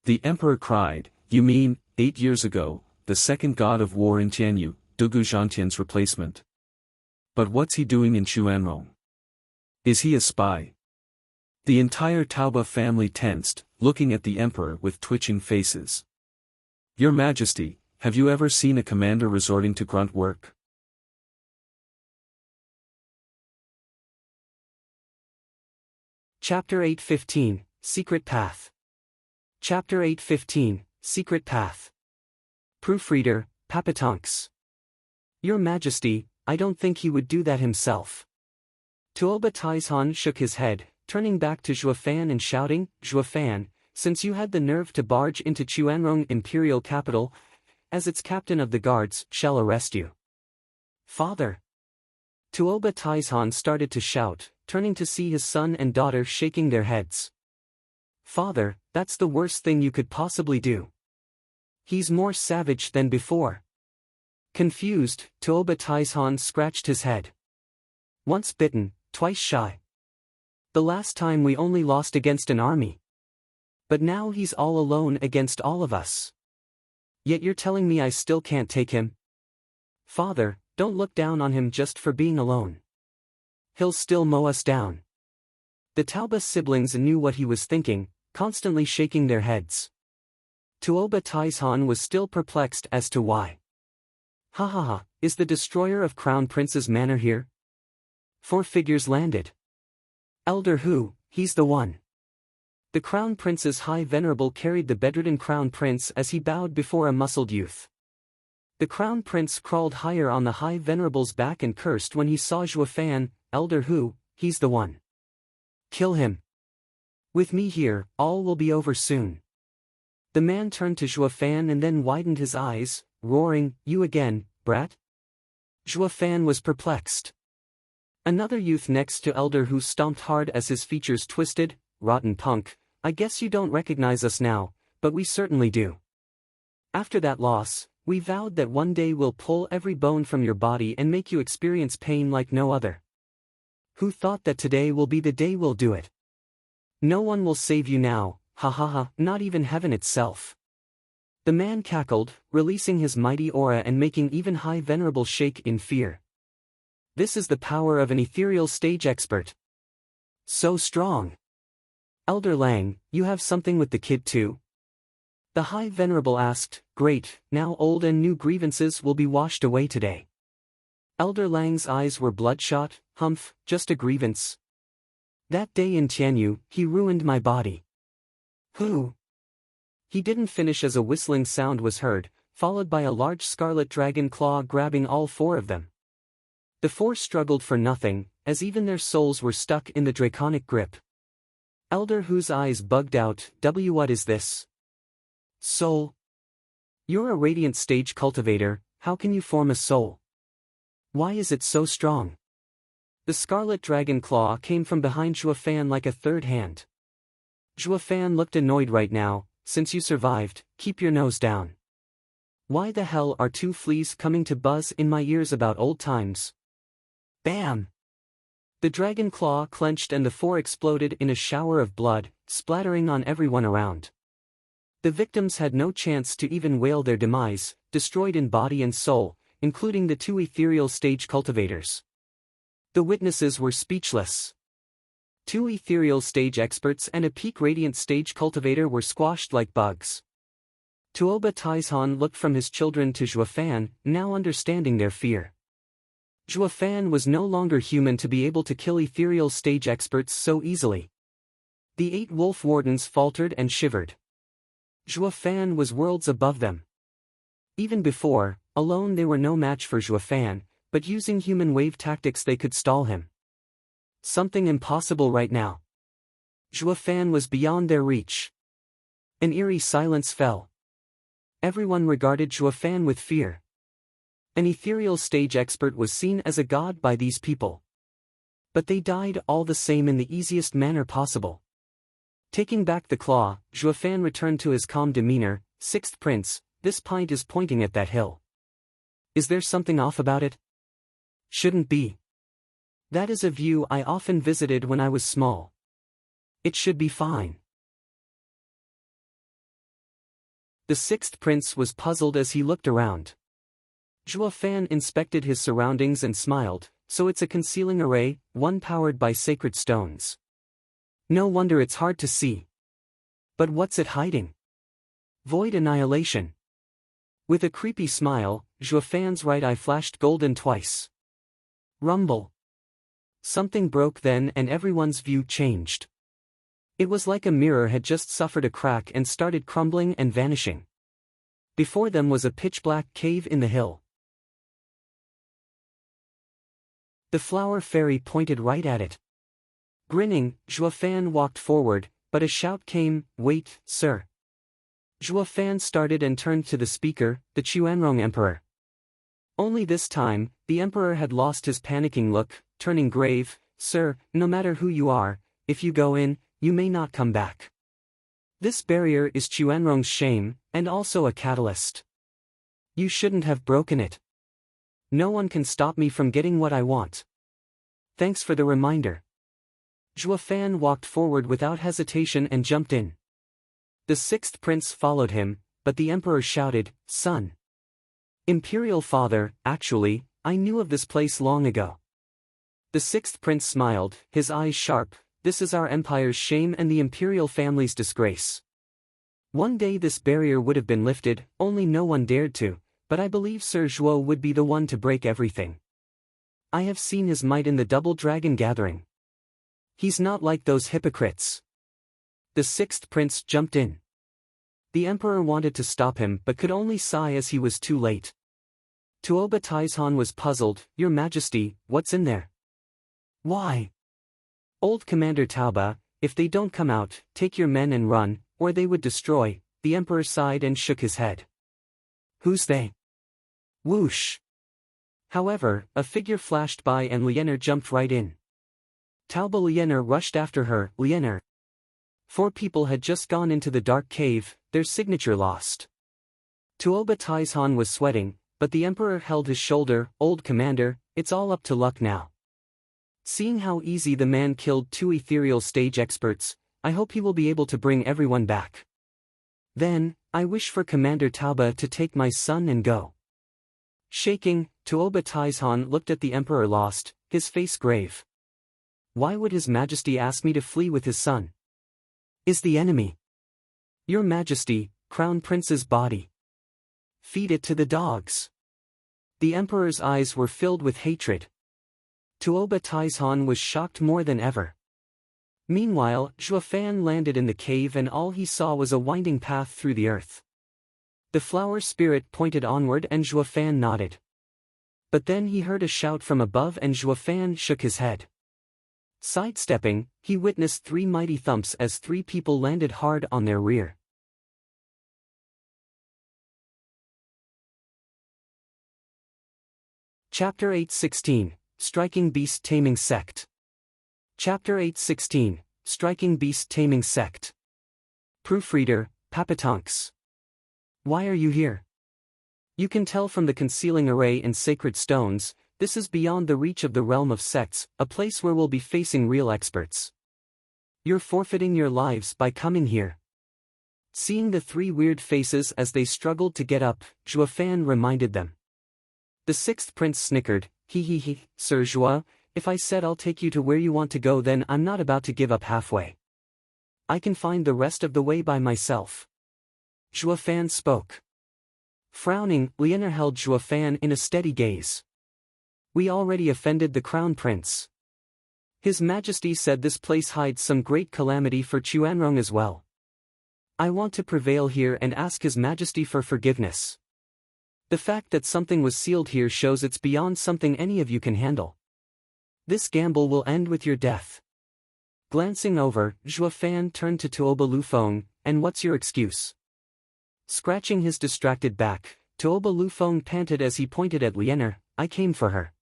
The emperor cried, "You mean, 8 years ago, the second god of war in Tianyu, Dugu Zhantian's replacement? But what's he doing in Xuanrong? Is he a spy?" The entire Tauba family tensed, looking at the emperor with twitching faces. "Your Majesty, have you ever seen a commander resorting to grunt work?" Chapter 8:15, Secret Path. Chapter 8:15, Secret Path. Proofreader, Papatonks. Your Majesty, I don't think he would do that himself. Tuoba Taizhan shook his head, turning back to Zhuofan and shouting, Zhuofan, since you had the nerve to barge into Chuanrong imperial capital, as its captain of the guards, shall arrest you. Father. Tuoba Taizhan started to shout, turning to see his son and daughter shaking their heads. Father, that's the worst thing you could possibly do. He's more savage than before. Confused, Tuoba Taizhan scratched his head. Once bitten, twice shy. The last time we only lost against an army. But now he's all alone against all of us. Yet you're telling me I still can't take him? Father, don't look down on him just for being alone. He'll still mow us down. The Tauba siblings knew what he was thinking, constantly shaking their heads. Tuoba Taizhan was still perplexed as to why. Ha ha ha, is the destroyer of Crown Prince's manor here? 4 figures landed. Elder Hu, he's the one. The Crown Prince's High Venerable carried the bedridden Crown Prince as he bowed before a muscled youth. The Crown Prince crawled higher on the High Venerable's back and cursed when he saw Zhuofan. Elder Hu, he's the one. Kill him. With me here, all will be over soon. The man turned to Zhuofan and then widened his eyes, roaring, You again, brat? Zhuofan was perplexed. Another youth next to Elder Hu stomped hard as his features twisted. Rotten punk, I guess you don't recognize us now, but we certainly do. After that loss, we vowed that one day we'll pull every bone from your body and make you experience pain like no other. Who thought that today will be the day we'll do it? No one will save you now, ha ha ha, not even heaven itself. The man cackled, releasing his mighty aura and making even High Venerable shake in fear. This is the power of an ethereal stage expert. So strong. Elder Lang, you have something with the kid too? The High Venerable asked. Great, now old and new grievances will be washed away today. Elder Lang's eyes were bloodshot. Humph, just a grievance. That day in Tianyu, he ruined my body. Who? He didn't finish as a whistling sound was heard, followed by a large scarlet dragon claw grabbing all 4 of them. The 4 struggled for nothing, as even their souls were stuck in the draconic grip. Elder Hu's eyes bugged out. What is this? Soul? You're a radiant stage cultivator, how can you form a soul? Why is it so strong? The scarlet dragon claw came from behind Zhuofan like a third hand. Zhuofan looked annoyed right now. Since you survived, keep your nose down. Why the hell are 2 fleas coming to buzz in my ears about old times? Bam! The dragon claw clenched and the 4 exploded in a shower of blood, splattering on everyone around. The victims had no chance to even wail their demise, destroyed in body and soul, including the 2 ethereal stage cultivators. The witnesses were speechless. 2 ethereal stage experts and a peak radiant stage cultivator were squashed like bugs. Tuoba Taizhan looked from his children to Zhuofan, now understanding their fear. Zhuofan was no longer human to be able to kill ethereal stage experts so easily. The 8 wolf wardens faltered and shivered. Zhuofan was worlds above them. Even before, alone they were no match for Zhuofan, but using human wave tactics they could stall him. Something impossible right now. Zhuofan was beyond their reach. An eerie silence fell. Everyone regarded Zhuofan with fear. An ethereal stage expert was seen as a god by these people. But they died all the same in the easiest manner possible. Taking back the claw, Zhuofan returned to his calm demeanor. 6th Prince, this pint is pointing at that hill. Is there something off about it? Shouldn't be. That is a view I often visited when I was small. It should be fine. The 6th Prince was puzzled as he looked around. Zhuofan inspected his surroundings and smiled. So it's a concealing array, one powered by sacred stones. No wonder it's hard to see. But what's it hiding? Void annihilation. With a creepy smile, Zhuofan's right eye flashed golden twice. Rumble. Something broke then and everyone's view changed. It was like a mirror had just suffered a crack and started crumbling and vanishing. Before them was a pitch-black cave in the hill. The flower fairy pointed right at it. Grinning, Zhuofan walked forward, but a shout came, "Wait, sir." Zhuofan started and turned to the speaker, the Chuanrong Emperor. Only this time, the Emperor had lost his panicking look, turning grave. "Sir, no matter who you are, if you go in, you may not come back. This barrier is Chuanrong's shame, and also a catalyst. You shouldn't have broken it. No one can stop me from getting what I want. Thanks for the reminder." Zhuofan walked forward without hesitation and jumped in. The sixth prince followed him, but the emperor shouted, "Son! Imperial father, actually, I knew of this place long ago." The sixth prince smiled, his eyes sharp. "This is our empire's shame and the imperial family's disgrace. One day this barrier would have been lifted, only no one dared to, but I believe Sir Zhuo would be the one to break everything. I have seen his might in the Double Dragon Gathering. He's not like those hypocrites." The sixth prince jumped in. The emperor wanted to stop him but could only sigh as he was too late. Tuoba Taizhan was puzzled. "Your Majesty, what's in there?" "Why? Old Commander Tauba, if they don't come out, take your men and run, or they would destroy." The emperor sighed and shook his head. "Who's they?" Whoosh! However, a figure flashed by and Lianer jumped right in. Tauba Lianer rushed after her. "Lianer." 4 people had just gone into the dark cave, their signature lost. Tuoba Taizhan was sweating, but the emperor held his shoulder. "Old commander, it's all up to luck now. Seeing how easy the man killed 2 ethereal stage experts, I hope he will be able to bring everyone back. Then, I wish for Commander Tauba to take my son and go." Shaking, Tuoba Taizhan looked at the emperor lost, his face grave. "Why would His Majesty ask me to flee with his son? Is the enemy? Your Majesty, Crown Prince's body. Feed it to the dogs." The emperor's eyes were filled with hatred. Tuoba Taizhan was shocked more than ever. Meanwhile, Zhuofan landed in the cave and all he saw was a winding path through the earth. The flower spirit pointed onward and Zhuofan nodded. But then he heard a shout from above and Zhuofan shook his head. Sidestepping, he witnessed 3 mighty thumps as 3 people landed hard on their rear. Chapter 8:16, Striking Beast Taming Sect. Chapter 8:16, Striking Beast Taming Sect. Proofreader, Papatonks. Why are you here? You can tell from the concealing array in sacred stones, this is beyond the reach of the realm of sects, a place where we'll be facing real experts. You're forfeiting your lives by coming here. Seeing the 3 weird faces as they struggled to get up, Zhuofan reminded them. The sixth prince snickered, "He, Sir Zhuo, if I said I'll take you to where you want to go then I'm not about to give up halfway. I can find the rest of the way by myself." Zhuofan spoke. Frowning, Lianer held Zhuofan in a steady gaze. "We already offended the Crown Prince. His Majesty said this place hides some great calamity for Chuanrong as well. I want to prevail here and ask His Majesty for forgiveness. The fact that something was sealed here shows it's beyond something any of you can handle. This gamble will end with your death." Glancing over, Zhuofan turned to Tuoba Lufeng, "And what's your excuse?" Scratching his distracted back, Tuoba Lufeng panted as he pointed at Lianer, "I came for her."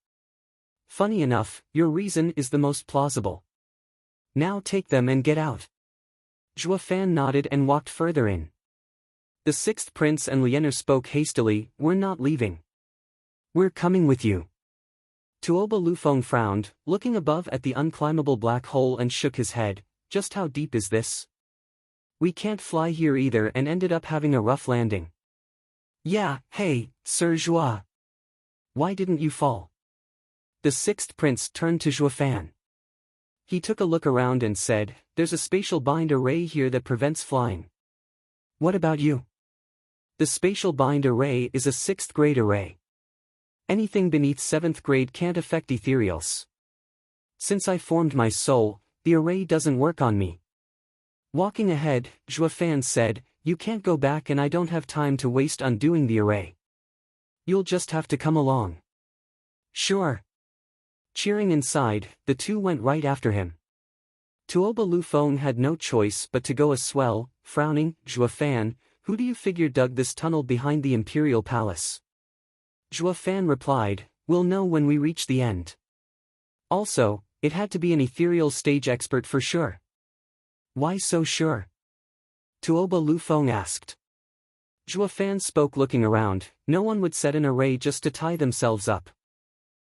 "Funny enough, your reason is the most plausible. Now take them and get out." Zhuofan nodded and walked further in. The sixth prince and Lianer spoke hastily, "We're not leaving. We're coming with you." Tuoba Lufeng frowned, looking above at the unclimbable black hole and shook his head. "Just how deep is this? We can't fly here either and ended up having a rough landing." "Yeah, hey, Sir Zhuo. Why didn't you fall?" The sixth prince turned to Zhuofan. He took a look around and said, "There's a spatial bind array here that prevents flying. What about you?" The spatial bind array is a 6th grade array. Anything beneath 7th grade can't affect ethereals. Since I formed my soul, the array doesn't work on me. Walking ahead, Fan said, "You can't go back and I don't have time to waste undoing the array. You'll just have to come along." "Sure." Cheering inside, the two went right after him. Tuoba Lufeng had no choice but to go as well, frowning. "Fan, who do you figure dug this tunnel behind the Imperial Palace?" Fan replied, "We'll know when we reach the end. Also, it had to be an ethereal stage expert for sure." "Why so sure?" Tuoba Lufeng asked. Fan spoke looking around. No one would set an array just to tie themselves up.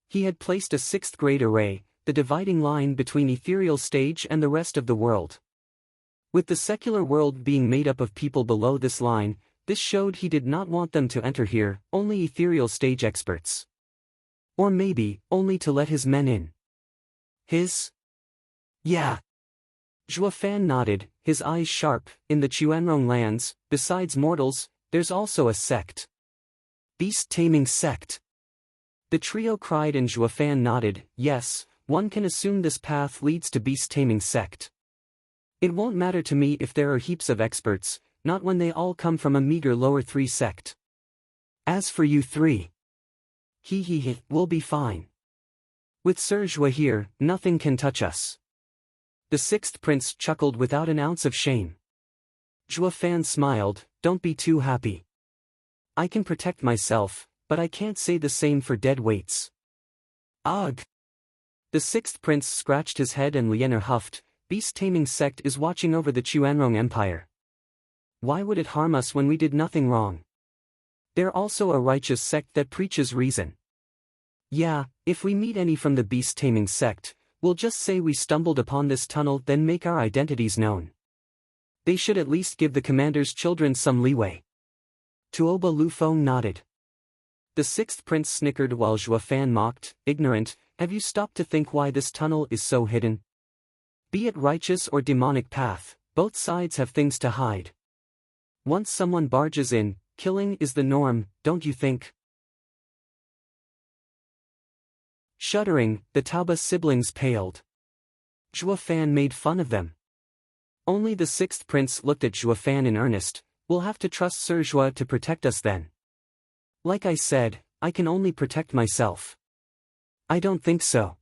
He had placed a 6th grade array, the dividing line between ethereal stage and the rest of the world. With the secular world being made up of people below this line, this showed he did not want them to enter here, only ethereal stage experts. Or maybe, only to let his men in. His? Yeah. Fan nodded, his eyes sharp. "In the Chuanrong lands, besides mortals, there's also a sect. Beast-taming sect." The trio cried and Fan nodded, "Yes, one can assume this path leads to beast-taming sect. It won't matter to me if there are heaps of experts, not when they all come from a meager lower 3 sect. As for you three, we'll be fine. With Sir Zhua here, nothing can touch us." The 6th prince chuckled without an ounce of shame. Fan smiled, "Don't be too happy. I can protect myself, but I can't say the same for dead weights." "Ugh." The 6th prince scratched his head and Lianer huffed, "Beast-taming sect is watching over the Chuanrong Empire. Why would it harm us when we did nothing wrong? They're also a righteous sect that preaches reason. Yeah, if we meet any from the beast-taming sect, we'll just say we stumbled upon this tunnel, then make our identities known. They should at least give the commander's children some leeway." Tuoba Lufeng nodded. The 6th prince snickered while Fan mocked, "Ignorant, have you stopped to think why this tunnel is so hidden? Be it righteous or demonic path, both sides have things to hide. Once someone barges in, killing is the norm, don't you think?" Shuddering, the Tauba siblings paled. Fan made fun of them. Only the 6th prince looked at Fan in earnest. "We'll have to trust Sir Zhua to protect us then. Like I said, I can only protect myself." "I don't think so."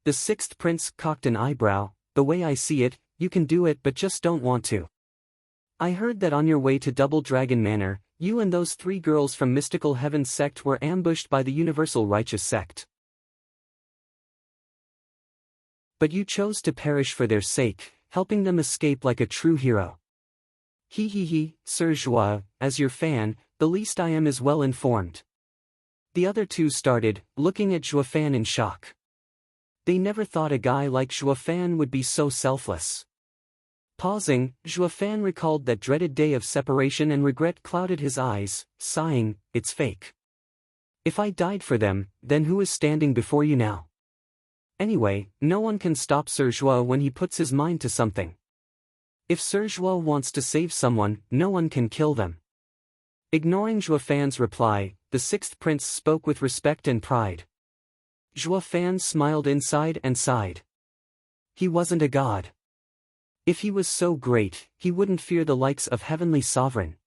The 6th prince cocked an eyebrow. "The way I see it, you can do it but just don't want to. I heard that on your way to Double Dragon Manor, you and those 3 girls from Mystical Heaven sect were ambushed by the Universal Righteous sect. But you chose to perish for their sake, helping them escape like a true hero." Sir Zhua, as your fan, the least I am is well informed." The other two started, looking at Fan in shock. They never thought a guy like Fan would be so selfless. Pausing, Fan recalled that dreaded day of separation and regret clouded his eyes, sighing, "It's fake. If I died for them, then who is standing before you now? Anyway, no one can stop Sir Zhua when he puts his mind to something. If Sir Zhua wants to save someone, no one can kill them." Ignoring Fan's reply, the 6th prince spoke with respect and pride. Fan smiled inside and sighed. He wasn't a god. If he was so great, he wouldn't fear the likes of Heavenly Sovereign.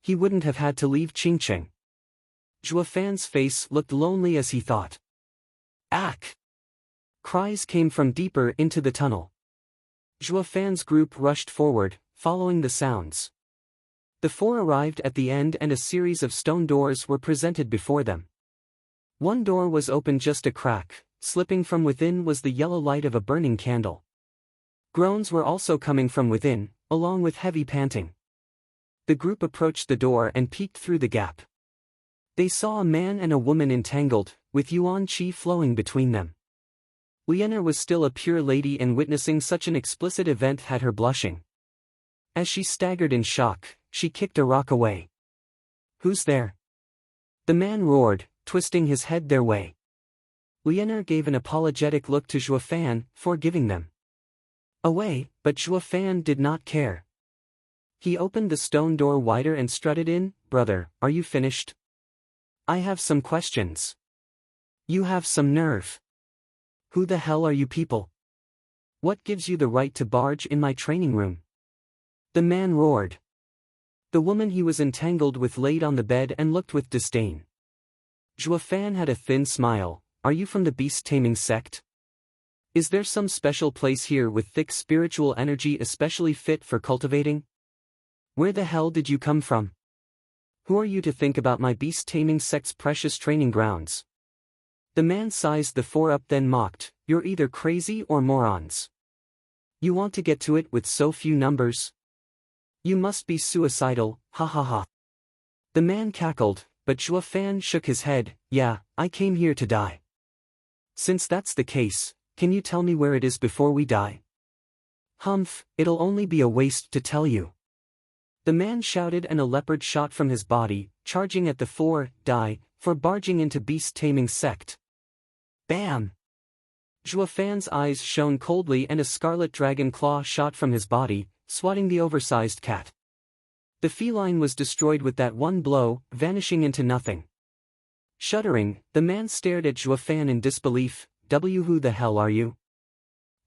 He wouldn't have had to leave Qingqing. Fan's face looked lonely as he thought. "Ack!" Cries came from deeper into the tunnel. Fan's group rushed forward, following the sounds. The 4 arrived at the end and a series of stone doors were presented before them. One door was open just a crack, slipping from within was the yellow light of a burning candle. Groans were also coming from within, along with heavy panting. The group approached the door and peeked through the gap. They saw a man and a woman entangled, with yuan qi flowing between them. Lianer was still a pure lady and witnessing such an explicit event had her blushing. As she staggered in shock, she kicked a rock away. "Who's there?" The man roared, twisting his head their way. Lianer gave an apologetic look to Fan, forgiving them away, but Fan did not care. He opened the stone door wider and strutted in. "Brother, are you finished? I have some questions." "You have some nerve. Who the hell are you people? What gives you the right to barge in my training room? The man roared. The woman he was entangled with laid on the bed and looked with disdain. Zhuo Fan had a thin smile. Are you from the beast-taming sect? Is there some special place here with thick spiritual energy especially fit for cultivating? Where the hell did you come from? Who are you to think about my beast-taming sect's precious training grounds? The man sized the four up then mocked, you're either crazy or morons. You want to get to it with so few numbers? You must be suicidal, ha ha ha. The man cackled, but Zhuo Fan shook his head, yeah, I came here to die. Since that's the case, can you tell me where it is before we die? Humph, it'll only be a waste to tell you. The man shouted and a leopard shot from his body, charging at the four, die, for barging into beast-taming sect. Bam! Zhuo Fan's eyes shone coldly and a scarlet dragon claw shot from his body, swatting the oversized cat. The feline was destroyed with that one blow, vanishing into nothing. Shuddering, the man stared at Zhuo Fan in disbelief. Who the hell are you?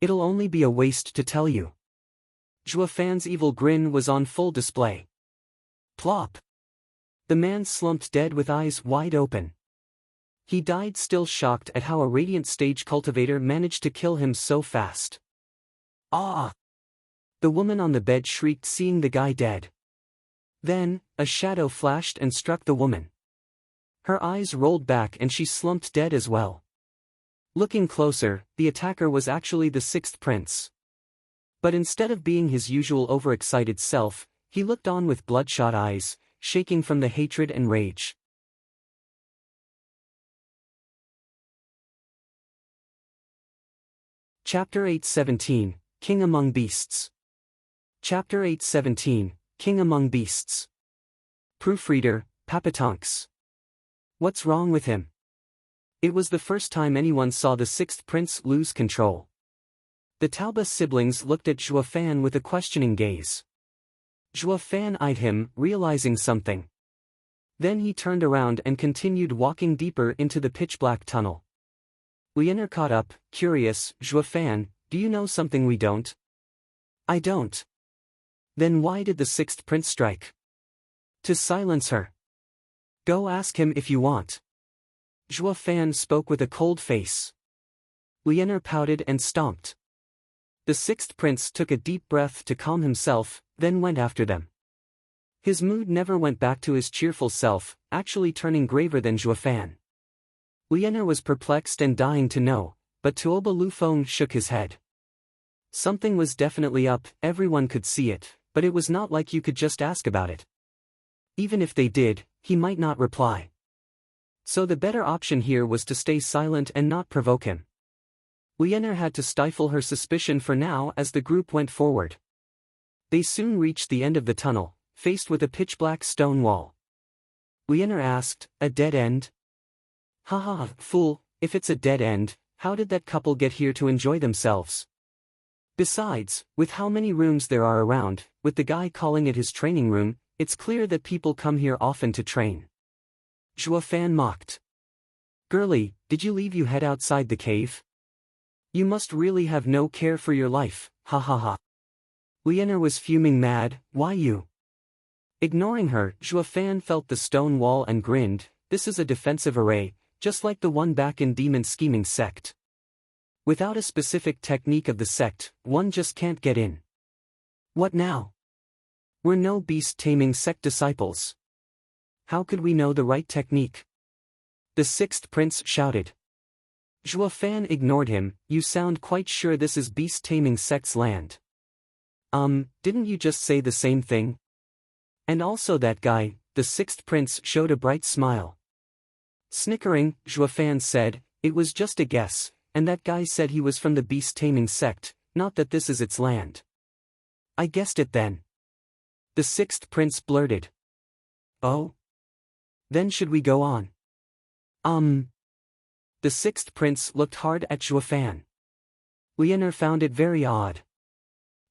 It'll only be a waste to tell you. Zhuo Fan's evil grin was on full display. Plop! The man slumped dead with eyes wide open. He died still shocked at how a radiant stage cultivator managed to kill him so fast. Ah! The woman on the bed shrieked seeing the guy dead. Then, a shadow flashed and struck the woman. Her eyes rolled back and she slumped dead as well. Looking closer, the attacker was actually the sixth prince. But instead of being his usual overexcited self, he looked on with bloodshot eyes, shaking from the hatred and rage. Chapter 8:17, King Among Beasts. Chapter 8:17, King Among Beasts. Proofreader, Papatonks. What's wrong with him? It was the first time anyone saw the sixth prince lose control. The Taoba siblings looked at Zhuo Fan with a questioning gaze. Zhuo Fan eyed him, realizing something. Then he turned around and continued walking deeper into the pitch-black tunnel. Lianer caught up, curious. Zhuo Fan, do you know something we don't? I don't. Then why did the sixth prince strike? To silence her. Go ask him if you want. Zhuo Fan spoke with a cold face. Lianer pouted and stomped. The sixth prince took a deep breath to calm himself, then went after them. His mood never went back to his cheerful self, actually turning graver than Zhuo Fan. Lianer was perplexed and dying to know, but Tuoba Lufeng shook his head. Something was definitely up, everyone could see it, but it was not like you could just ask about it. Even if they did, he might not reply. So the better option here was to stay silent and not provoke him. Lianer had to stifle her suspicion for now as the group went forward. They soon reached the end of the tunnel, faced with a pitch-black stone wall. Lianer asked, a dead end? Haha, fool, if it's a dead end, how did that couple get here to enjoy themselves? Besides, with how many rooms there are around, with the guy calling it his training room, it's clear that people come here often to train. Zhuo Fan mocked. Girlie, did you leave you head outside the cave? You must really have no care for your life, ha ha ha. Lianer was fuming mad, why you? Ignoring her, Zhuo Fan felt the stone wall and grinned, this is a defensive array, just like the one back in Demon Scheming Sect. Without a specific technique of the sect, one just can't get in. What now? We're no beast-taming sect disciples. How could we know the right technique? The sixth prince shouted. Zhuo Fan ignored him, you sound quite sure this is beast-taming sect's land. Didn't you just say the same thing? And also that guy, the sixth prince showed a bright smile. Snickering, Zhuo Fan said, it was just a guess, and that guy said he was from the beast-taming sect, not that this is its land. I guessed it then. The sixth prince blurted. Oh? Then should we go on? The sixth prince looked hard at Zhuo Fan. Lianer found it very odd.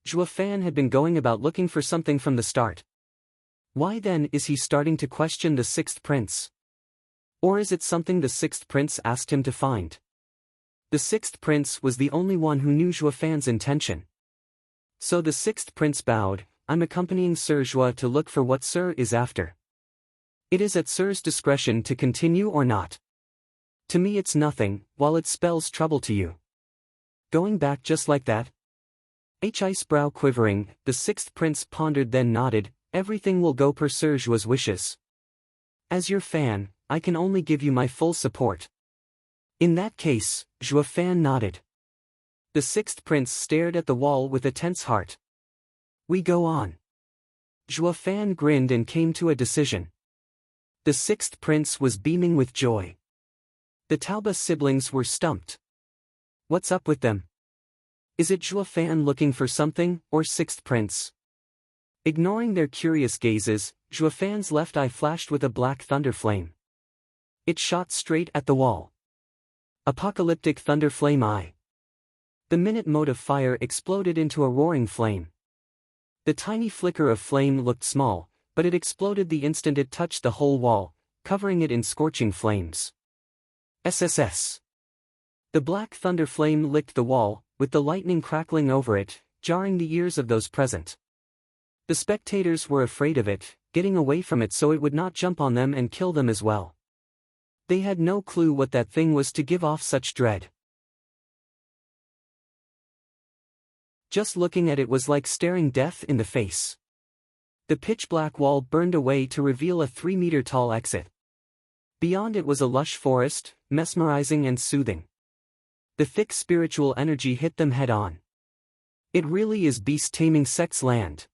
Zhuo Fan had been going about looking for something from the start. Why then is he starting to question the sixth prince? Or is it something the sixth prince asked him to find? The sixth prince was the only one who knew Zhuofan's intention. So the sixth prince bowed, I'm accompanying Sir Zhuo to look for what Sir is after. It is at Sir's discretion to continue or not. To me it's nothing, while it spells trouble to you. Going back just like that? His brow quivering, the sixth prince pondered then nodded, everything will go per Sir Zhuo's wishes. As your fan, I can only give you my full support. In that case, Zhuofan nodded. The sixth prince stared at the wall with a tense heart. We go on. Zhuofan grinned and came to a decision. The sixth prince was beaming with joy. The Taoba siblings were stumped. What's up with them? Is it Zhuofan looking for something, or sixth prince? Ignoring their curious gazes, Zhuofan's left eye flashed with a black thunder flame. It shot straight at the wall. Apocalyptic thunder flame eye. The minute mote of fire exploded into a roaring flame. The tiny flicker of flame looked small, but it exploded the instant it touched the whole wall, covering it in scorching flames. SSS. The black thunder flame licked the wall, with the lightning crackling over it, jarring the ears of those present. The spectators were afraid of it, getting away from it so it would not jump on them and kill them as well. They had no clue what that thing was to give off such dread. Just looking at it was like staring death in the face. The pitch-black wall burned away to reveal a 3-meter-tall exit. Beyond it was a lush forest, mesmerizing and soothing. The thick spiritual energy hit them head-on. It really is beast-taming sex land.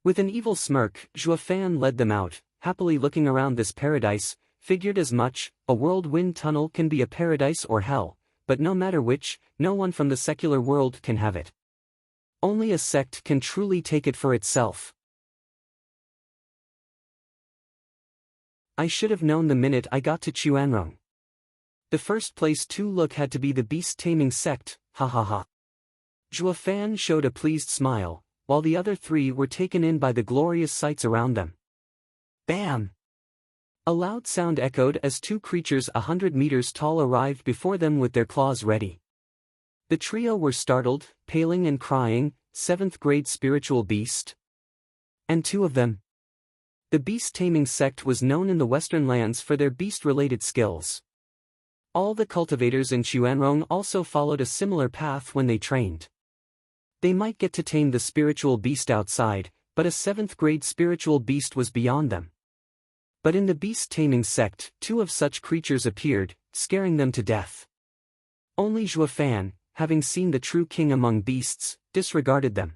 With an evil smirk, Zhuofan led them out, happily looking around this paradise, figured as much, a whirlwind tunnel can be a paradise or hell, but no matter which, no one from the secular world can have it. Only a sect can truly take it for itself. I should have known the minute I got to Chuanrong. The first place to look had to be the beast-taming sect, ha ha ha. Zhuofan showed a pleased smile, while the other three were taken in by the glorious sights around them. Bam! A loud sound echoed as two creatures 100 meters tall arrived before them with their claws ready. The trio were startled, paling and crying, 7th grade spiritual beast. And two of them. The beast-taming sect was known in the Western lands for their beast-related skills. All the cultivators in Chuanrong also followed a similar path when they trained. They might get to tame the spiritual beast outside, but a 7th grade spiritual beast was beyond them. But in the beast-taming sect, two of such creatures appeared, scaring them to death. Only Zhuofan, having seen the true king among beasts, disregarded them.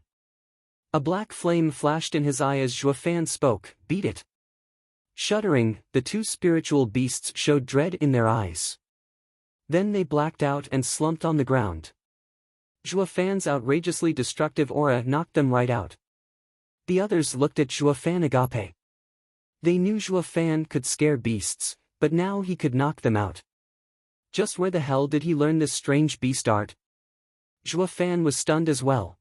A black flame flashed in his eye as Zhuofan spoke, beat it. Shuddering, the two spiritual beasts showed dread in their eyes. Then they blacked out and slumped on the ground. Zhuofan's outrageously destructive aura knocked them right out. The others looked at Zhuofan agape. They knew Zhuofan could scare beasts, but now he could knock them out. Just where the hell did he learn this strange beast art? Zhuofan was stunned as well.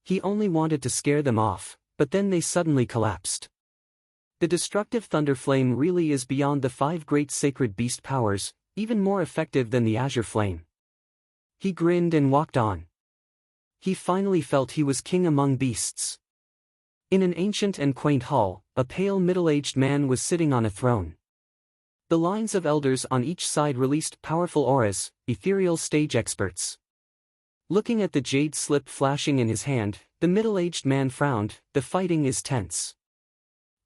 He only wanted to scare them off, but then they suddenly collapsed. The destructive thunder flame really is beyond the 5 great sacred beast powers, even more effective than the azure flame. He grinned and walked on. He finally felt he was king among beasts. In an ancient and quaint hall, a pale middle-aged man was sitting on a throne. The lines of elders on each side released powerful auras, ethereal stage experts. Looking at the jade slip flashing in his hand, the middle-aged man frowned, the fighting is tense.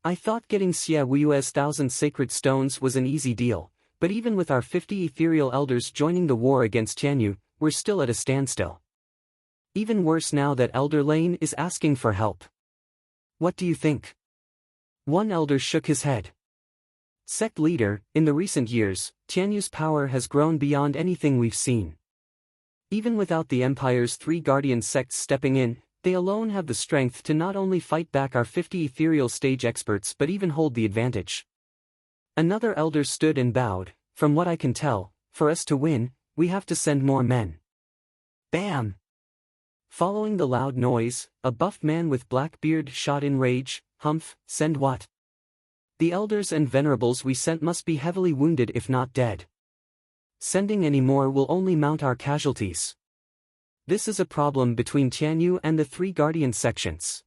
I thought getting Xia Wuyue's 1,000 sacred stones was an easy deal, but even with our 50 ethereal elders joining the war against Tianyu, we're still at a standstill. Even worse now that Elder Lane is asking for help. What do you think? One elder shook his head. Sect leader, in the recent years, Tianyu's power has grown beyond anything we've seen. Even without the Empire's 3 guardian sects stepping in, they alone have the strength to not only fight back our 50 ethereal stage experts but even hold the advantage. Another elder stood and bowed, from what I can tell, for us to win, we have to send more men. Bam! Following the loud noise, a buff man with black beard shot in rage, Humph, send what? The elders and venerables we sent must be heavily wounded if not dead. Sending any more will only mount our casualties. This is a problem between Tianyu and the three guardian sections.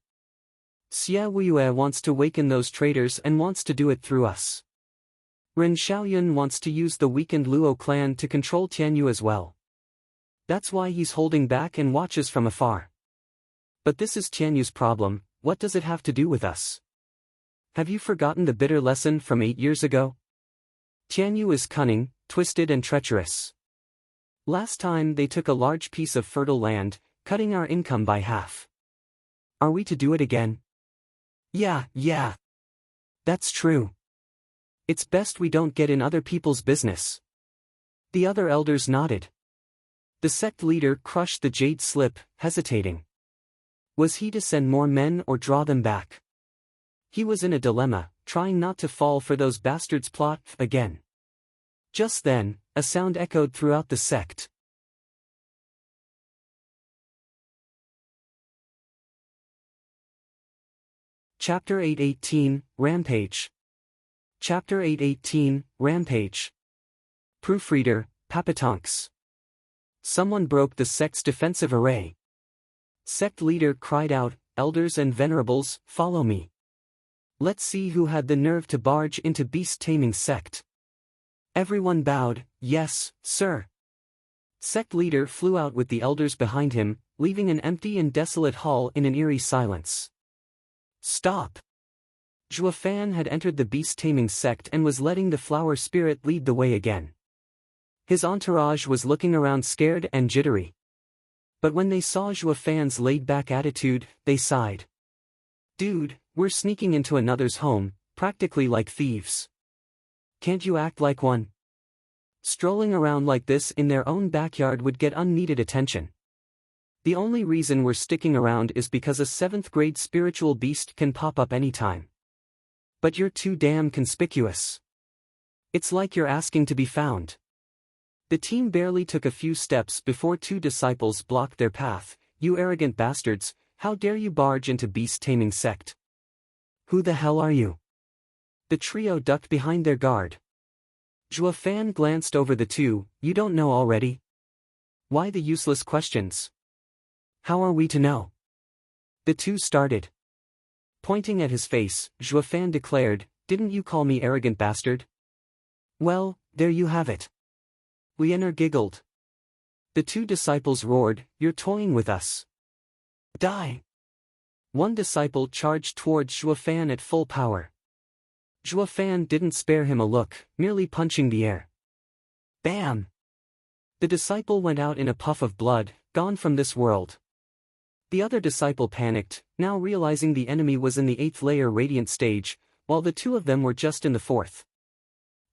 Xie Wuyue wants to waken those traitors and wants to do it through us. Ren Xiaoyun wants to use the weakened Luo clan to control Tianyu as well. That's why he's holding back and watches from afar. But this is Tianyu's problem, what does it have to do with us? Have you forgotten the bitter lesson from 8 years ago? Tianyu is cunning, twisted and treacherous. Last time they took a large piece of fertile land, cutting our income by half. Are we to do it again? Yeah. That's true. It's best we don't get in other people's business. The other elders nodded. The sect leader crushed the jade slip, hesitating. Was he to send more men or draw them back? He was in a dilemma, trying not to fall for those bastards' plot again. Just then, a sound echoed throughout the sect. Chapter 818, Rampage. Chapter 818, Rampage. Proofreader, Papatonks. Someone broke the sect's defensive array. Sect leader cried out, "Elders and venerables, follow me. Let's see who had the nerve to barge into beast-taming sect." Everyone bowed, "Yes, sir." Sect leader flew out with the elders behind him, leaving an empty and desolate hall in an eerie silence. "Stop!" Zhuofan had entered the beast-taming sect and was letting the flower spirit lead the way again. His entourage was looking around scared and jittery. But when they saw Zhuofan's laid-back attitude, they sighed. "Dude, we're sneaking into another's home, practically like thieves. Can't you act like one?" Strolling around like this in their own backyard would get unneeded attention. The only reason we're sticking around is because a 7th grade spiritual beast can pop up anytime. But you're too damn conspicuous. It's like you're asking to be found. The team barely took a few steps before 2 disciples blocked their path. "You arrogant bastards, how dare you barge into beast-taming sect? Who the hell are you?" The trio ducked behind their guard. Zhuofan glanced over the two. "You don't know already? Why the useless questions? How are we to know?" The two started. Pointing at his face, Zhuofan declared, "Didn't you call me arrogant bastard? Well, there you have it." Lianer giggled. The 2 disciples roared, "You're toying with us. Die!" One disciple charged towards Zhuofan at full power. Zhuofan didn't spare him a look, merely punching the air. Bam! The disciple went out in a puff of blood, gone from this world. The other disciple panicked, now realizing the enemy was in the 8th layer radiant stage, while the 2 of them were just in the 4th.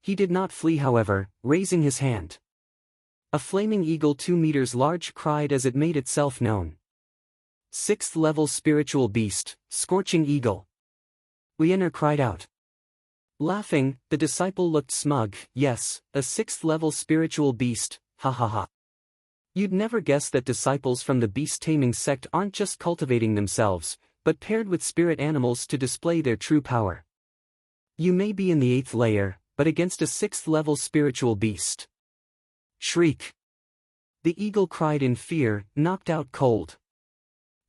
He did not flee however, raising his hand. A flaming eagle 2 meters large cried as it made itself known. 6th level spiritual beast, scorching eagle. Lianer cried out. Laughing, the disciple looked smug. "Yes, a 6th level spiritual beast, ha ha ha. You'd never guess that disciples from the beast-taming sect aren't just cultivating themselves, but paired with spirit animals to display their true power. You may be in the 8th layer, but against a 6th level spiritual beast." Shriek! The eagle cried in fear, knocked out cold.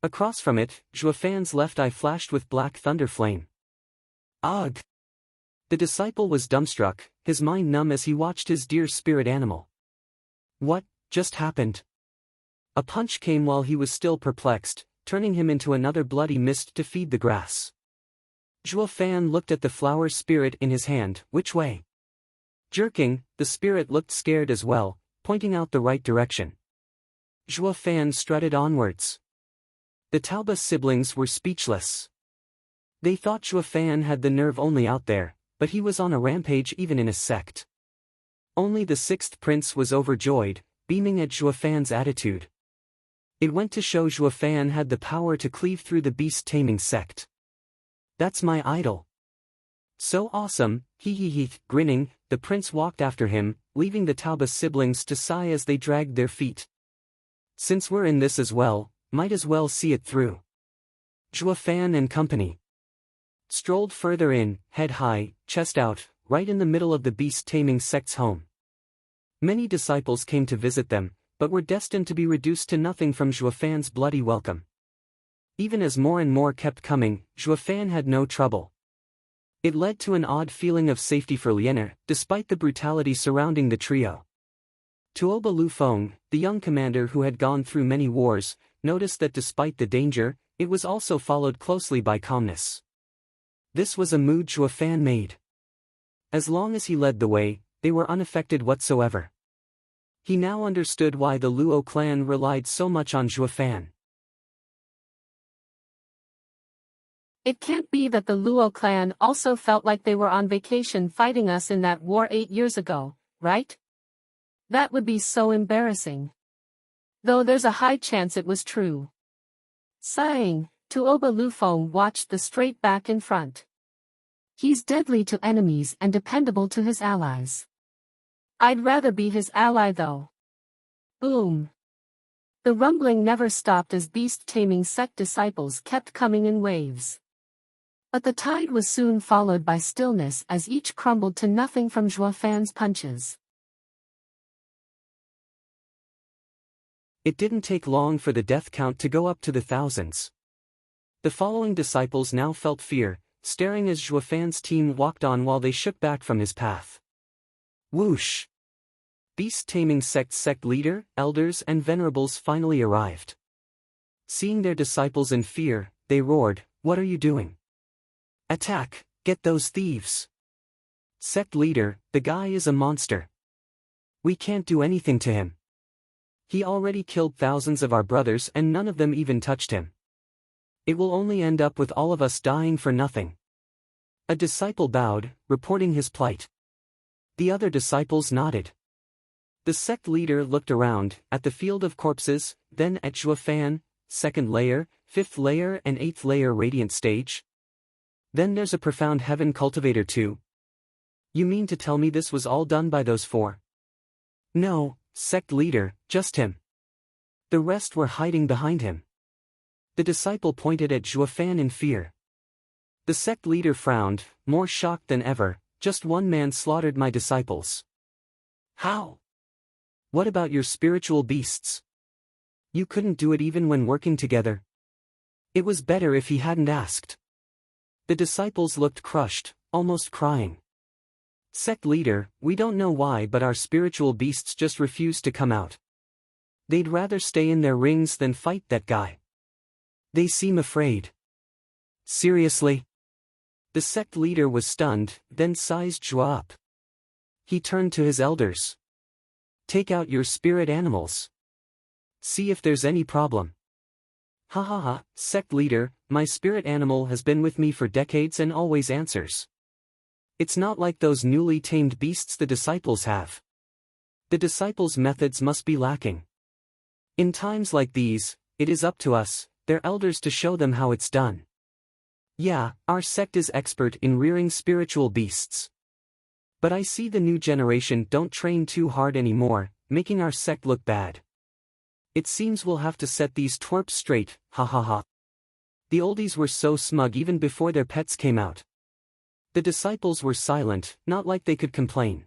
Across from it, Zhuofan's left eye flashed with black thunder flame. Ugh! The disciple was dumbstruck, his mind numb as he watched his dear spirit animal. What just happened? A punch came while he was still perplexed, turning him into another bloody mist to feed the grass. Zhuofan looked at the flower spirit in his hand. Which way? Jerking, the spirit looked scared as well, pointing out the right direction. Zhuofan strutted onwards. The Taoba siblings were speechless. They thought Zhuofan had the nerve only out there, but he was on a rampage even in a sect. Only the 6th prince was overjoyed, beaming at Zhuofan's attitude. It went to show Zhuofan had the power to cleave through the beast-taming sect. That's my idol. So awesome, he. Grinning, the prince walked after him, leaving the Taoba siblings to sigh as they dragged their feet. Since we're in this as well, might as well see it through. Zhuofan and company strolled further in, head high, chest out, right in the middle of the beast-taming sect's home. Many disciples came to visit them, but were destined to be reduced to nothing from Zhuofan's bloody welcome. Even as more and more kept coming, Zhuofan had no trouble. It led to an odd feeling of safety for Lianer, despite the brutality surrounding the trio. Tuoba Lufeng, the young commander who had gone through many wars, noticed that despite the danger, it was also followed closely by calmness. This was a mood Zhuofan made. As long as he led the way, they were unaffected whatsoever. He now understood why the Luo clan relied so much on Zhuofan. It can't be that the Luo clan also felt like they were on vacation fighting us in that war 8 years ago, right? That would be so embarrassing. Though there's a high chance it was true. Sighing, Tuoba Lufeng watched the straight back in front. He's deadly to enemies and dependable to his allies. I'd rather be his ally though. Boom. The rumbling never stopped as beast-taming sect disciples kept coming in waves. But the tide was soon followed by stillness as each crumbled to nothing from Zhuofan's punches. It didn't take long for the death count to go up to the thousands. The following disciples now felt fear, staring as Zhuofan's team walked on while they shook back from his path. Whoosh! Beast-taming sect leader, elders and venerables finally arrived. Seeing their disciples in fear, they roared, "What are you doing? Attack, get those thieves!" Sect leader, the guy is a monster. We can't do anything to him. He already killed thousands of our brothers and none of them even touched him. It will only end up with all of us dying for nothing. A disciple bowed, reporting his plight. The other disciples nodded. The sect leader looked around, at the field of corpses, then at Zhuofan, 2nd layer, 5th layer and 8th layer radiant stage. Then there's a profound heaven cultivator too. You mean to tell me this was all done by those 4? No, sect leader, just him. The rest were hiding behind him. The disciple pointed at Zhuofan in fear. The sect leader frowned, more shocked than ever. Just one man slaughtered my disciples. How? What about your spiritual beasts? You couldn't do it even when working together. It was better if he hadn't asked. The disciples looked crushed, almost crying. Sect leader, we don't know why, but our spiritual beasts just refuse to come out. They'd rather stay in their rings than fight that guy. They seem afraid. Seriously? The sect leader was stunned, then sized Zhua up. He turned to his elders. Take out your spirit animals. See if there's any problem. Ha ha ha, sect leader, my spirit animal has been with me for decades and always answers. It's not like those newly tamed beasts the disciples have. The disciples' methods must be lacking. In times like these, it is up to us, their elders, to show them how it's done. Yeah, our sect is expert in rearing spiritual beasts. But I see the new generation don't train too hard anymore, making our sect look bad. It seems we'll have to set these twerps straight, ha ha ha. The oldies were so smug even before their pets came out. The disciples were silent, not like they could complain.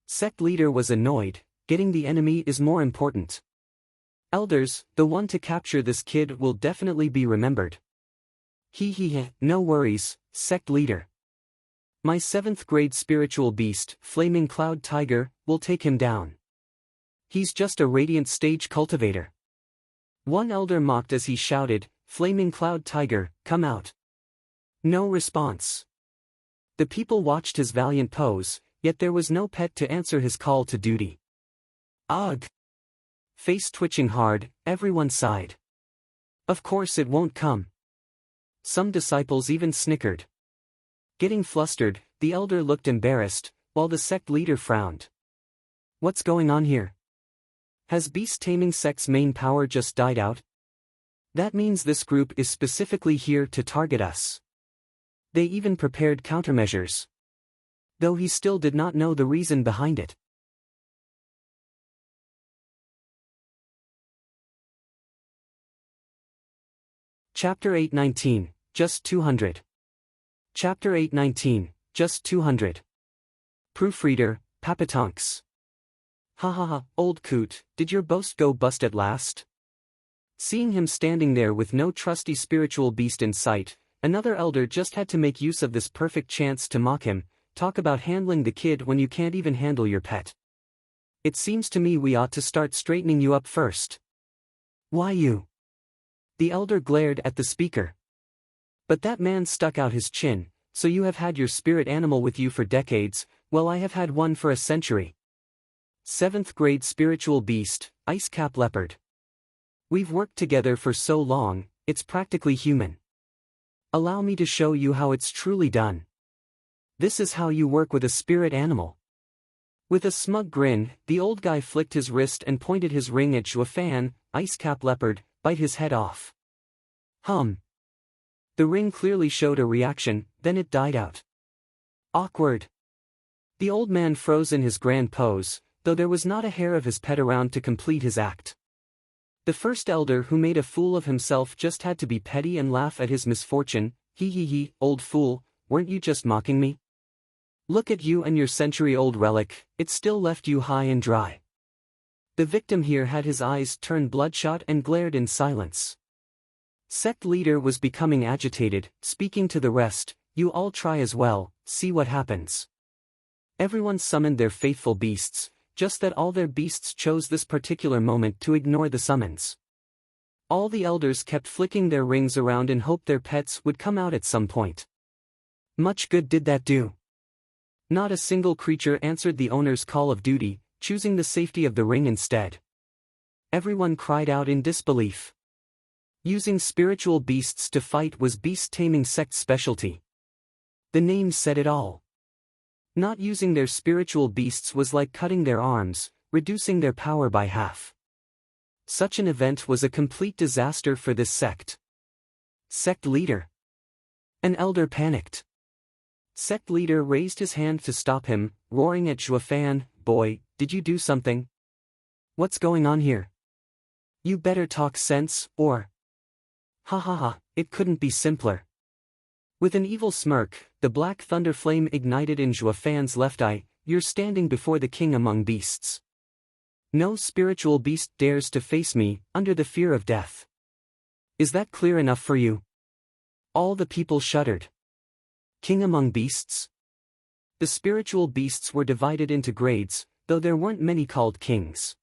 Sect leader was annoyed, getting the enemy is more important. Elders, the one to capture this kid will definitely be remembered. He, no worries, sect leader. My 7th grade spiritual beast, Flaming Cloud Tiger, will take him down. He's just a radiant stage cultivator. One elder mocked as he shouted, Flaming Cloud Tiger, come out. No response. The people watched his valiant pose, yet there was no pet to answer his call to duty. Ugh! Face twitching hard, everyone sighed. Of course it won't come. Some disciples even snickered. Getting flustered, the elder looked embarrassed, while the sect leader frowned. What's going on here? Has beast-taming sect's main power just died out? That means this group is specifically here to target us. They even prepared countermeasures. Though he still did not know the reason behind it. Chapter 819, Just 200. Chapter 819, Just 200. Proofreader, Papatonks. Ha ha ha, old coot, did your boast go bust at last? Seeing him standing there with no trusty spiritual beast in sight, another elder just had to make use of this perfect chance to mock him. Talk about handling the kid when you can't even handle your pet. It seems to me we ought to start straightening you up first. Why you? The elder glared at the speaker. But that man stuck out his chin. So you have had your spirit animal with you for decades, well I have had one for a century. 7th grade spiritual beast, ice cap leopard. We've worked together for so long, it's practically human. Allow me to show you how it's truly done. This is how you work with a spirit animal. With a smug grin, the old guy flicked his wrist and pointed his ring at Fan, ice cap leopard, bite his head off. The ring clearly showed a reaction, then it died out. Awkward. The old man froze in his grand pose, though there was not a hair of his pet around to complete his act. The first elder who made a fool of himself just had to be petty and laugh at his misfortune. He, old fool, weren't you just mocking me? Look at you and your century-old relic, it still left you high and dry. The victim here had his eyes turned bloodshot and glared in silence. Sect leader was becoming agitated, speaking to the rest, you all try as well, see what happens. Everyone summoned their faithful beasts, just that all their beasts chose this particular moment to ignore the summons. All the elders kept flicking their rings around in hope their pets would come out at some point. Much good did that do. Not a single creature answered the owner's call of duty, choosing the safety of the ring instead. Everyone cried out in disbelief. Using spiritual beasts to fight was beast-taming sect's specialty. The name said it all. Not using their spiritual beasts was like cutting their arms, reducing their power by half. Such an event was a complete disaster for this sect. Sect leader. An elder panicked. Sect leader raised his hand to stop him, roaring at Fan, boy, did you do something? What's going on here? You better talk sense, or... Ha ha ha, it couldn't be simpler. With an evil smirk, the black thunder flame ignited in Fan's left eye. You're standing before the king among beasts. No spiritual beast dares to face me, under the fear of death. Is that clear enough for you? All the people shuddered. King among beasts? The spiritual beasts were divided into grades, though there weren't many called kings.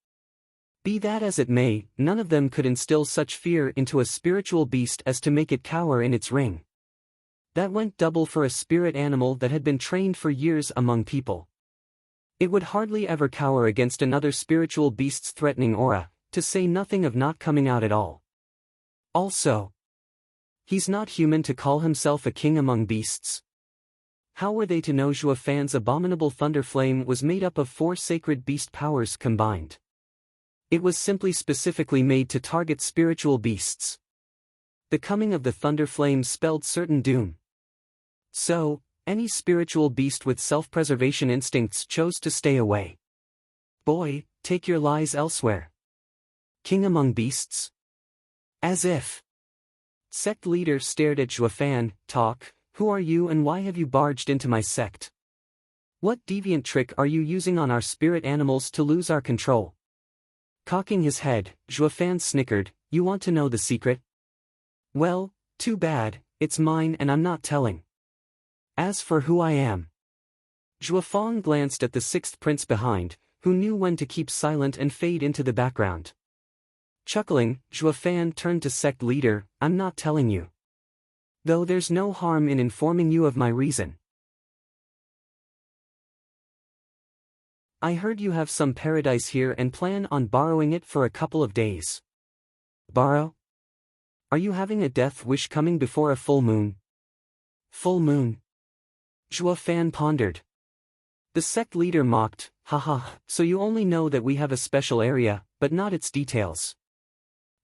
Be that as it may, none of them could instill such fear into a spiritual beast as to make it cower in its ring. That went double for a spirit animal that had been trained for years among people. It would hardly ever cower against another spiritual beast's threatening aura, to say nothing of not coming out at all. Also, he's not human to call himself a king among beasts. How were they to know Fan's abominable thunder flame was made up of 4 sacred beast powers combined? It was simply specifically made to target spiritual beasts. The coming of the thunder flame spelled certain doom. So, any spiritual beast with self-preservation instincts chose to stay away. Boy, take your lies elsewhere. King among beasts? As if. Sect leader stared at Fan, talk, who are you and why have you barged into my sect? What deviant trick are you using on our spirit animals to lose our control? Cocking his head, Fan snickered, you want to know the secret? Well, too bad, it's mine and I'm not telling. As for who I am. Fan glanced at the 6th prince behind, who knew when to keep silent and fade into the background. Chuckling, Fan turned to sect leader, I'm not telling you. Though there's no harm in informing you of my reason. I heard you have some paradise here and plan on borrowing it for a couple of days. Borrow? Are you having a death wish coming before a full moon? Full moon? Fan pondered. The sect leader mocked, haha, so you only know that we have a special area, but not its details.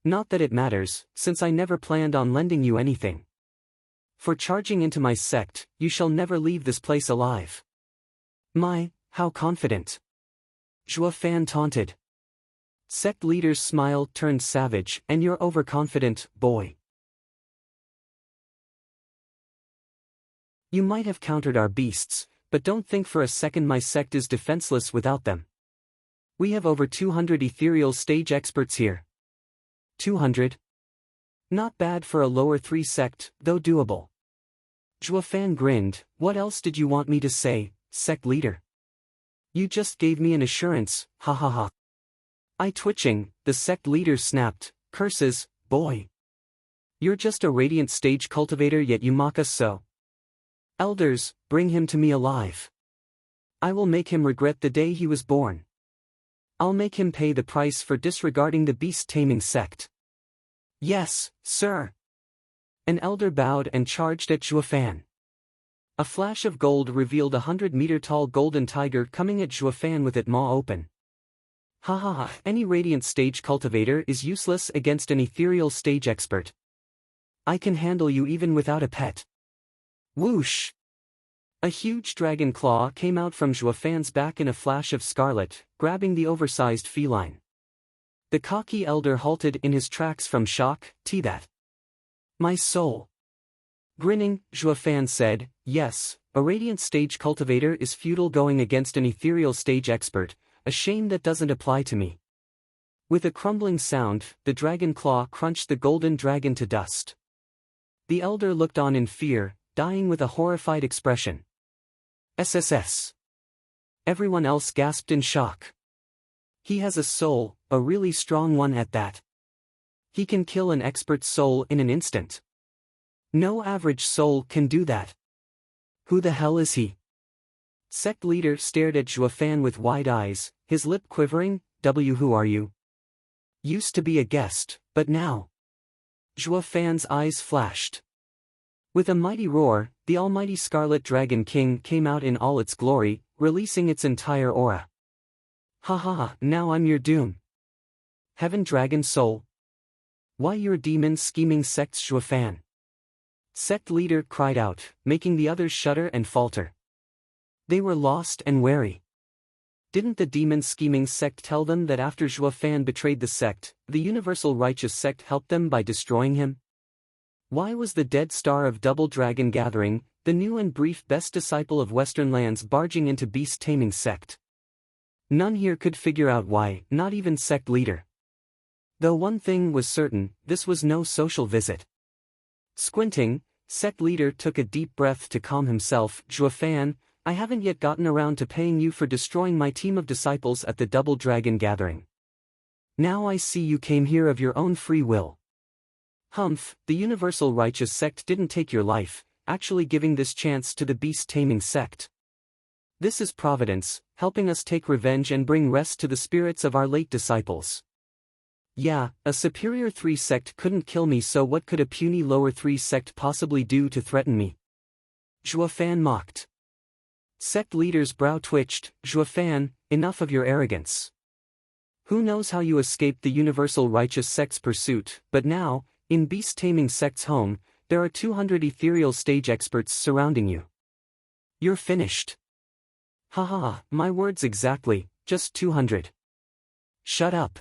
Not that it matters, since I never planned on lending you anything. For charging into my sect, you shall never leave this place alive. My, how confident. Fan taunted. Sect leader's smile turned savage, and you're overconfident, boy. You might have countered our beasts, but don't think for a second my sect is defenseless without them. We have over 200 ethereal stage experts here. 200? Not bad for a lower 3 sect, though doable. Zhuofan grinned. What else did you want me to say, sect leader? You just gave me an assurance, ha ha ha. Eye twitching, the sect leader snapped, curses, boy. You're just a radiant stage cultivator yet you mock us so. Elders, bring him to me alive. I will make him regret the day he was born. I'll make him pay the price for disregarding the beast-taming sect. Yes, sir. An elder bowed and charged at Zhuofan. A flash of gold revealed a 100-meter-tall golden tiger coming at Zhuofan with its maw open. Ha ha ha, any radiant stage cultivator is useless against an ethereal stage expert. I can handle you even without a pet. Whoosh! A huge dragon claw came out from Zhuofan's back in a flash of scarlet, grabbing the oversized feline. The cocky elder halted in his tracks from shock. That. My soul. Grinning, Zhuofan said, yes, a radiant stage cultivator is futile going against an ethereal stage expert, a shame that doesn't apply to me. With a crumbling sound, the dragon claw crunched the golden dragon to dust. The elder looked on in fear, dying with a horrified expression. SSS. Everyone else gasped in shock. He has a soul, a really strong one at that. He can kill an expert's soul in an instant. No average soul can do that. Who the hell is he? Sect leader stared at Zhuofan with wide eyes, his lip quivering. Who are you? Used to be a guest, but now. Zhuofan's eyes flashed. With a mighty roar, the almighty Scarlet Dragon King came out in all its glory, releasing its entire aura. Ha ha ha, now I'm your doom. Heaven Dragon Soul. Why your demon scheming sects Zhuofan? Sect leader cried out, making the others shudder and falter. They were lost and wary. Didn't the demon scheming sect tell them that after Zhuofan betrayed the sect, the universal righteous sect helped them by destroying him? Why was the dead star of Double Dragon Gathering, the new and brief best disciple of Western lands barging into beast-taming sect? None here could figure out why, not even sect leader. Though one thing was certain, this was no social visit. Squinting, sect leader took a deep breath to calm himself. Zhuofan, I haven't yet gotten around to paying you for destroying my team of disciples at the Double Dragon Gathering. Now I see you came here of your own free will. Humph, the universal righteous sect didn't take your life, actually giving this chance to the beast-taming sect. This is providence, helping us take revenge and bring rest to the spirits of our late disciples. Yeah, a superior 3 sect couldn't kill me, so what could a puny lower 3 sect possibly do to threaten me? Zhuofan mocked. Sect leader's brow twitched. Zhuofan, enough of your arrogance. Who knows how you escaped the universal righteous sect's pursuit, but now, in beast-taming sect's home, there are 200 ethereal stage experts surrounding you. You're finished. Ha ha ha, my words exactly, just 200. Shut up.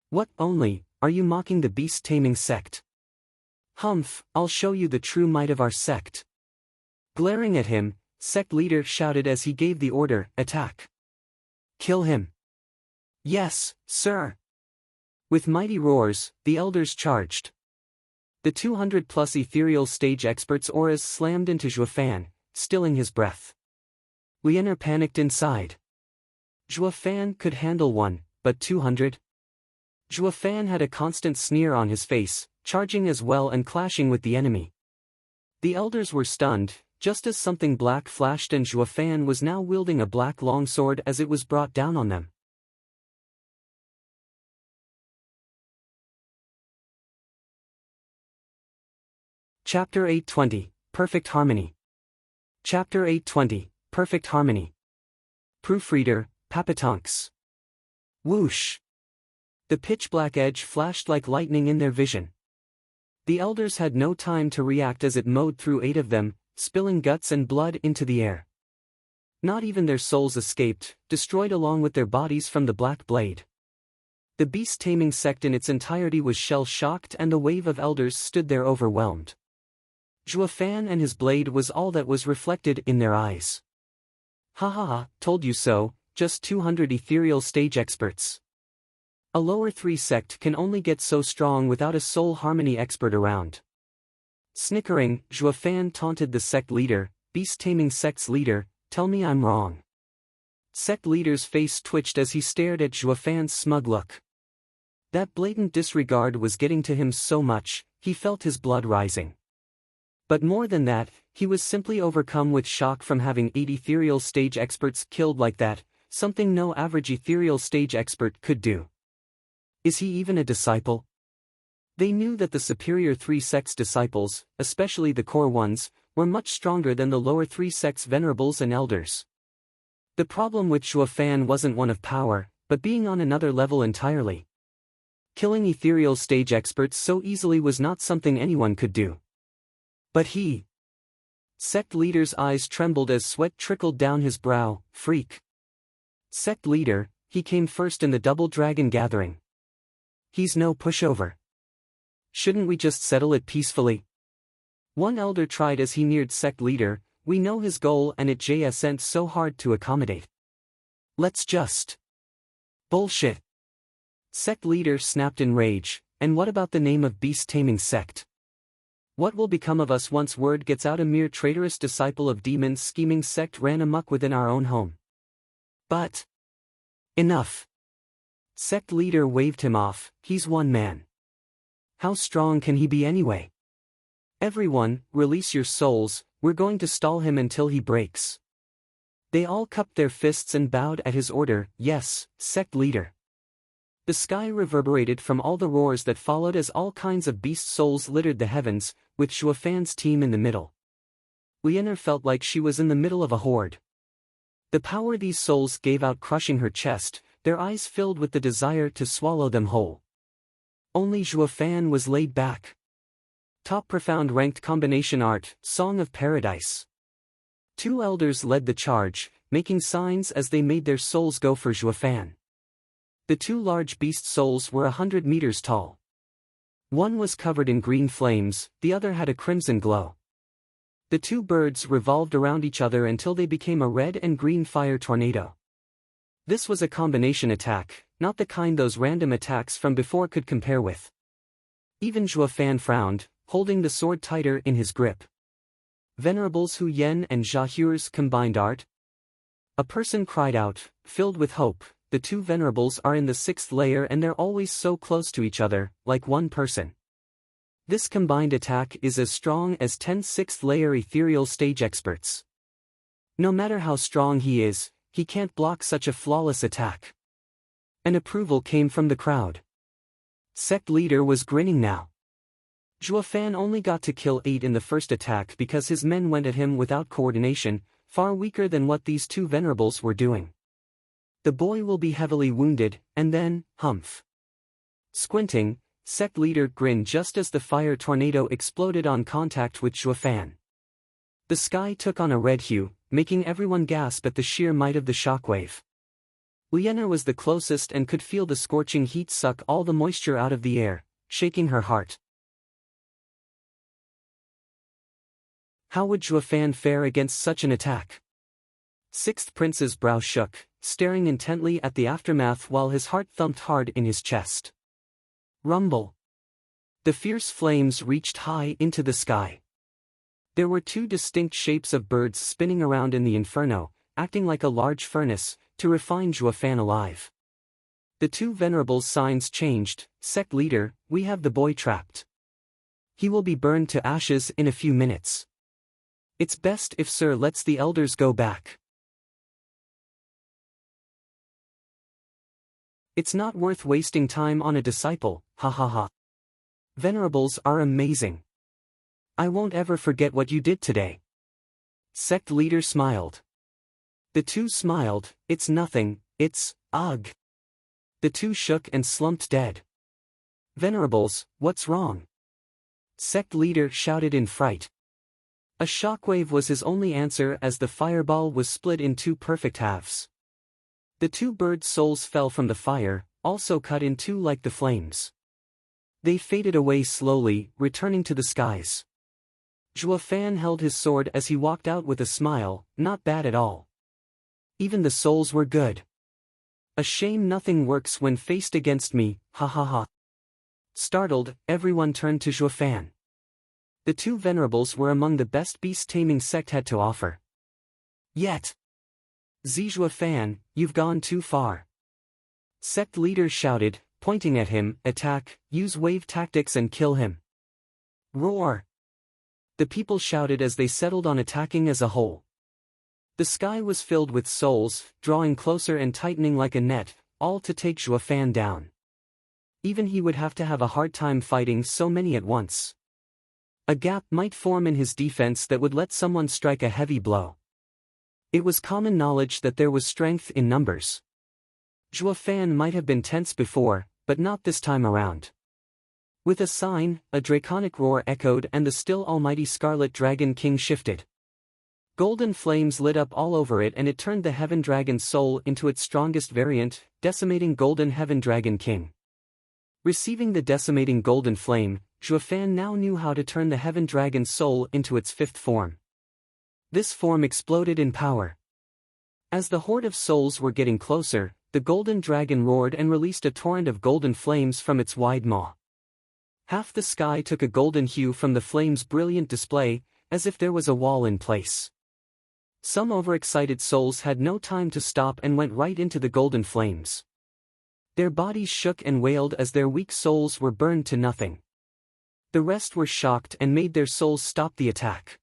What, only, are you mocking the beast-taming sect? Humph, I'll show you the true might of our sect. Glaring at him, sect leader shouted as he gave the order, attack. Kill him. Yes, sir. With mighty roars, the elders charged. The 200-plus ethereal stage experts' auras slammed into Zhuofan, stilling his breath. Lianer panicked inside. Zhuofan could handle one, but 200? Zhuofan had a constant sneer on his face, charging as well and clashing with the enemy. The elders were stunned, just as something black flashed and Zhuofan was now wielding a black longsword as it was brought down on them. Chapter 820, Perfect Harmony. Chapter 820, Perfect Harmony. Proofreader, Papatonks. Whoosh. The pitch-black edge flashed like lightning in their vision. The elders had no time to react as it mowed through 8 of them, spilling guts and blood into the air. Not even their souls escaped, destroyed along with their bodies from the black blade. The beast-taming sect in its entirety was shell-shocked and the wave of elders stood there overwhelmed. Zhuofan and his blade was all that was reflected in their eyes. Ha ha ha, told you so, just 200 ethereal stage experts. A lower 3 sect can only get so strong without a soul harmony expert around. Snickering, Zhuofan taunted the sect leader, beast-taming sect's leader, tell me I'm wrong. Sect leader's face twitched as he stared at Zhuofan's smug look. That blatant disregard was getting to him so much, he felt his blood rising. But more than that, he was simply overcome with shock from having 8 ethereal stage experts killed like that, something no average ethereal stage expert could do. Is he even a disciple? They knew that the superior 3 sects disciples, especially the core ones, were much stronger than the lower 3 sects venerables and elders. The problem with Zhuofan wasn't one of power, but being on another level entirely. Killing ethereal stage experts so easily was not something anyone could do. But he. Sect leader's eyes trembled as sweat trickled down his brow. Freak. Sect leader, he came first in the Double Dragon gathering. He's no pushover. Shouldn't we just settle it peacefully? One elder tried as he neared sect leader, we know his goal and it jsn't so hard to accommodate. Let's just. Bullshit. Sect leader snapped in rage, and what about the name of beast-taming sect? What will become of us once word gets out a mere traitorous disciple of demons scheming sect ran amok within our own home? But. Enough. Sect leader waved him off, he's one man. How strong can he be anyway? Everyone, release your souls, we're going to stall him until he breaks. They all cupped their fists and bowed at his order, yes, sect leader. The sky reverberated from all the roars that followed as all kinds of beast souls littered the heavens, with Zhuofan's team in the middle. Lianer felt like she was in the middle of a horde. The power these souls gave out crushing her chest, their eyes filled with the desire to swallow them whole. Only Zhuofan was laid back. Top profound ranked combination art, Song of Paradise. 2 elders led the charge, making signs as they made their souls go for Zhuofan. The 2 large beast souls were 100 meters tall. One was covered in green flames, the other had a crimson glow. The 2 birds revolved around each other until they became a red and green fire tornado. This was a combination attack, not the kind those random attacks from before could compare with. Even Zhuofan frowned, holding the sword tighter in his grip. Venerables Hu Yen and Zhahure's combined art? A person cried out, filled with hope. The 2 venerables are in the 6th layer and they're always so close to each other, like one person. This combined attack is as strong as 10 6th layer ethereal stage experts. No matter how strong he is, he can't block such a flawless attack. An approval came from the crowd. Sect leader was grinning now. Zhuofan only got to kill 8 in the first attack because his men went at him without coordination, far weaker than what these 2 venerables were doing. The boy will be heavily wounded, and then, humph. Squinting, sect leader grinned just as the fire tornado exploded on contact with Zhuofan. The sky took on a red hue, making everyone gasp at the sheer might of the shockwave. Lianer was the closest and could feel the scorching heat suck all the moisture out of the air, shaking her heart. How would Zhuofan fare against such an attack? 6th Prince's brow shook, staring intently at the aftermath while his heart thumped hard in his chest. Rumble. The fierce flames reached high into the sky. There were 2 distinct shapes of birds spinning around in the inferno, acting like a large furnace, to refine Zhuofan alive. The 2 venerables' signs changed, sect leader, we have the boy trapped. He will be burned to ashes in a few minutes. It's best if Sir lets the elders go back. It's not worth wasting time on a disciple, ha ha ha. Venerables are amazing. I won't ever forget what you did today. Sect leader smiled. The 2 smiled, it's nothing, it's, ugh. The 2 shook and slumped dead. Venerables, what's wrong? Sect leader shouted in fright. A shockwave was his only answer as the fireball was split in 2 perfect halves. The 2 bird souls fell from the fire, also cut in 2 like the flames. They faded away slowly, returning to the skies. Zhuofan held his sword as he walked out with a smile, not bad at all. Even the souls were good. A shame nothing works when faced against me, ha ha ha. Startled, everyone turned to Zhuofan. The two venerables were among the best beast-taming sect had to offer. Yet, Zhuofan, you've gone too far. Sect leader shouted, pointing at him, attack, use wave tactics and kill him. Roar! The people shouted as they settled on attacking as a whole. The sky was filled with souls, drawing closer and tightening like a net, all to take Zhuofan down. Even he would have to have a hard time fighting so many at once. A gap might form in his defense that would let someone strike a heavy blow. It was common knowledge that there was strength in numbers. Zhuofan might have been tense before, but not this time around. With a sign, a draconic roar echoed and the still almighty Scarlet Dragon King shifted. Golden flames lit up all over it and it turned the Heaven Dragon's soul into its strongest variant, decimating Golden Heaven Dragon King. Receiving the decimating golden flame, Zhuofan now knew how to turn the Heaven Dragon's soul into its fifth form. This form exploded in power. As the horde of souls were getting closer, the golden dragon roared and released a torrent of golden flames from its wide maw. Half the sky took a golden hue from the flame's brilliant display, as if there was a wall in place. Some overexcited souls had no time to stop and went right into the golden flames. Their bodies shook and wailed as their weak souls were burned to nothing. The rest were shocked and made their souls stop the attack.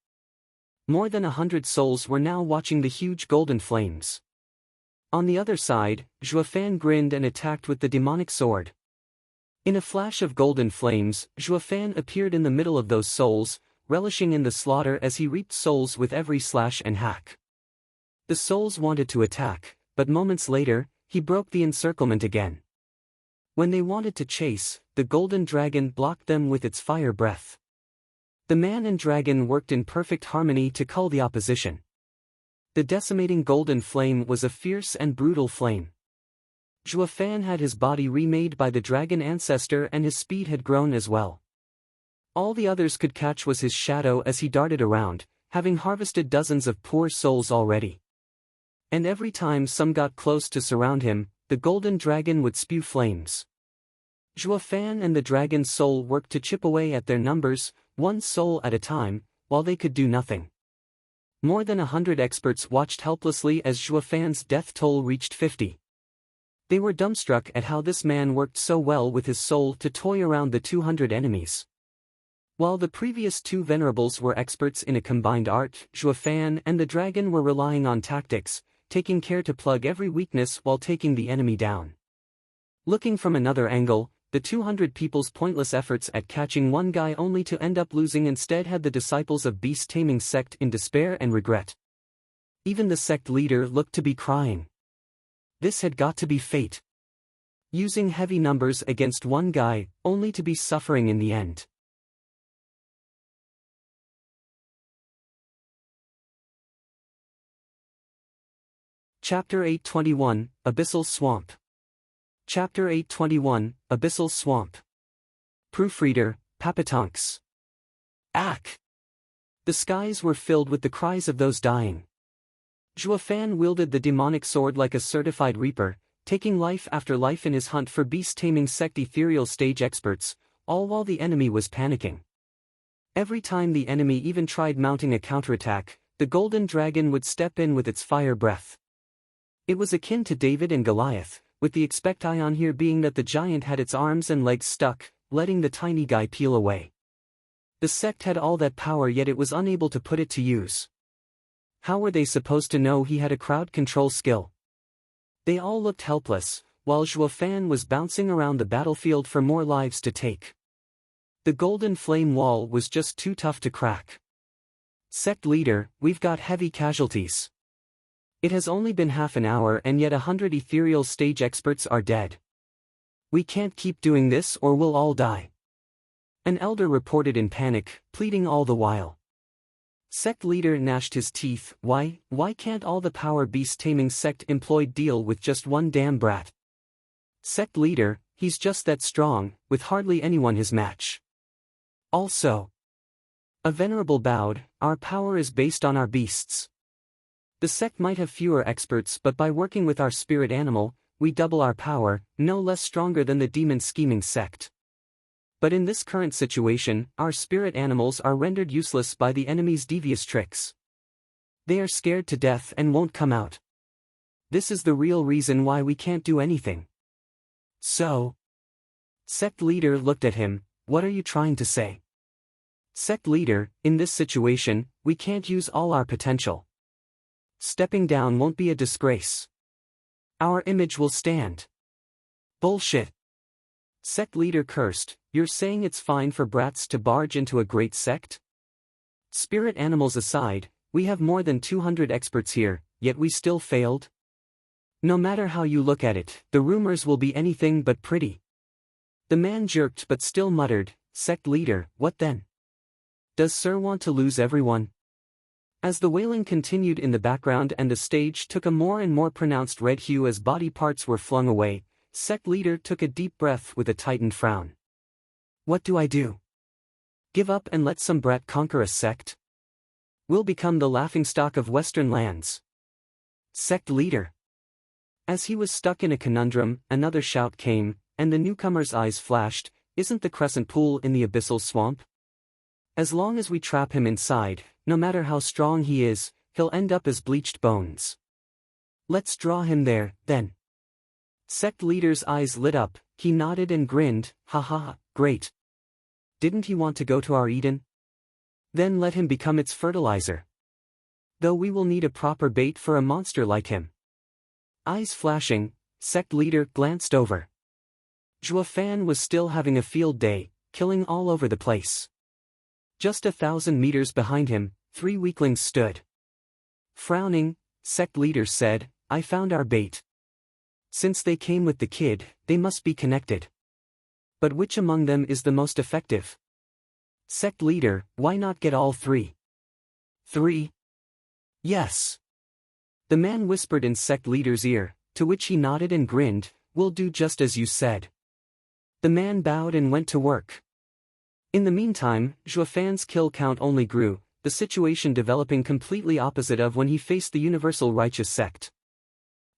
More than 100 souls were now watching the huge golden flames. On the other side, Zhuofan grinned and attacked with the demonic sword. In a flash of golden flames, Zhuofan appeared in the middle of those souls, relishing in the slaughter as he reaped souls with every slash and hack. The souls wanted to attack, but moments later, he broke the encirclement again. When they wanted to chase, the golden dragon blocked them with its fire breath. The man and dragon worked in perfect harmony to cull the opposition. The decimating golden flame was a fierce and brutal flame. Zhuofan had his body remade by the dragon ancestor and his speed had grown as well. All the others could catch was his shadow as he darted around, having harvested dozens of poor souls already. And every time some got close to surround him, the golden dragon would spew flames. Zhuofan and the dragon's soul worked to chip away at their numbers, one soul at a time, while they could do nothing. More than 100 experts watched helplessly as Zhuofan's death toll reached 50. They were dumbstruck at how this man worked so well with his soul to toy around the 200 enemies. While the previous two venerables were experts in a combined art, Zhuofan and the dragon were relying on tactics, taking care to plug every weakness while taking the enemy down. Looking from another angle, the 200 people's pointless efforts at catching one guy only to end up losing instead had the disciples of beast-taming sect in despair and regret. Even the sect leader looked to be crying. This had got to be fate. Using heavy numbers against one guy, only to be suffering in the end. Chapter 821, Abyssal Swamp. Chapter 821, Abyssal Swamp. Proofreader, Papatonks. Ack! The skies were filled with the cries of those dying. Zhuofan wielded the demonic sword like a certified reaper, taking life after life in his hunt for beast-taming sect ethereal stage experts, all while the enemy was panicking. Every time the enemy even tried mounting a counterattack, the golden dragon would step in with its fire breath. It was akin to David and Goliath, with the expectation here being that the giant had its arms and legs stuck, letting the tiny guy peel away. The sect had all that power yet it was unable to put it to use. How were they supposed to know he had a crowd control skill? They all looked helpless, while Zhuofan was bouncing around the battlefield for more lives to take. The golden flame wall was just too tough to crack. Sect leader, we've got heavy casualties. It has only been half an hour and yet 100 ethereal stage experts are dead. We can't keep doing this or we'll all die. An elder reported in panic, pleading all the while. Sect leader gnashed his teeth, why can't all the power beast-taming sect employed deal with just one damn brat? Sect leader, he's just that strong, with hardly anyone his match. Also. A venerable bowed, our power is based on our beasts. The sect might have fewer experts but by working with our spirit animal, we double our power, no less stronger than the demon scheming sect. But in this current situation, our spirit animals are rendered useless by the enemy's devious tricks. They are scared to death and won't come out. This is the real reason why we can't do anything. So, sect leader looked at him. What are you trying to say? Sect leader, in this situation, we can't use all our potential. Stepping down won't be a disgrace. Our image will stand. Bullshit. Sect leader cursed. You're saying it's fine for brats to barge into a great sect? Spirit animals aside, we have more than 200 experts here, yet we still failed? No matter how you look at it, the rumors will be anything but pretty. The man jerked but still muttered, Sect leader, what then? Does Sir want to lose everyone? As the wailing continued in the background and the stage took a more and more pronounced red hue as body parts were flung away, sect leader took a deep breath with a tightened frown. What do I do? Give up and let some brat conquer a sect? We'll become the laughingstock of Western lands. Sect leader. As he was stuck in a conundrum, another shout came, and the newcomer's eyes flashed, isn't the crescent pool in the abyssal swamp? As long as we trap him inside, no matter how strong he is, he'll end up as bleached bones. Let's draw him there, then. Sect leader's eyes lit up, he nodded and grinned, haha, great. Didn't he want to go to our Eden? Then let him become its fertilizer. Though we will need a proper bait for a monster like him. Eyes flashing, sect leader glanced over. Zhuofan was still having a field day, killing all over the place. Just 1,000 meters behind him, 3 weaklings stood. Frowning, sect leader said, I found our bait. Since they came with the kid, they must be connected. But which among them is the most effective? Sect leader, why not get all 3? 3? Yes. The man whispered in sect leader's ear, to which he nodded and grinned, we'll do just as you said. The man bowed and went to work. In the meantime, Zhuofan's kill count only grew, the situation developing completely opposite of when he faced the universal righteous sect.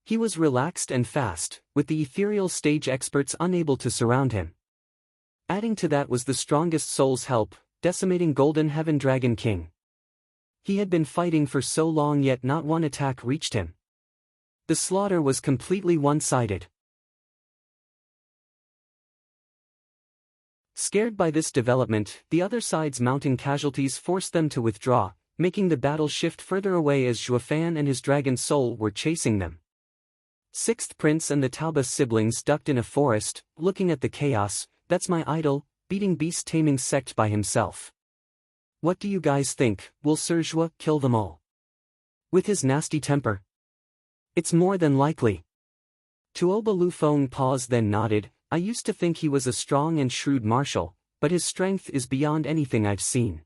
He was relaxed and fast, with the ethereal stage experts unable to surround him. Adding to that was the strongest soul's help, decimating Golden Heaven Dragon King. He had been fighting for so long yet not one attack reached him. The slaughter was completely one-sided. Scared by this development, the other side's mounting casualties forced them to withdraw, making the battle shift further away as Zhuofan and his dragon soul were chasing them. Sixth Prince and the Taubas siblings ducked in a forest, looking at the chaos. That's my idol, beating beast-taming sect by himself. What do you guys think, will Sir Zhuo kill them all? With his nasty temper? It's more than likely. Tuoba Lufeng paused then nodded, I used to think he was a strong and shrewd marshal, but his strength is beyond anything I've seen.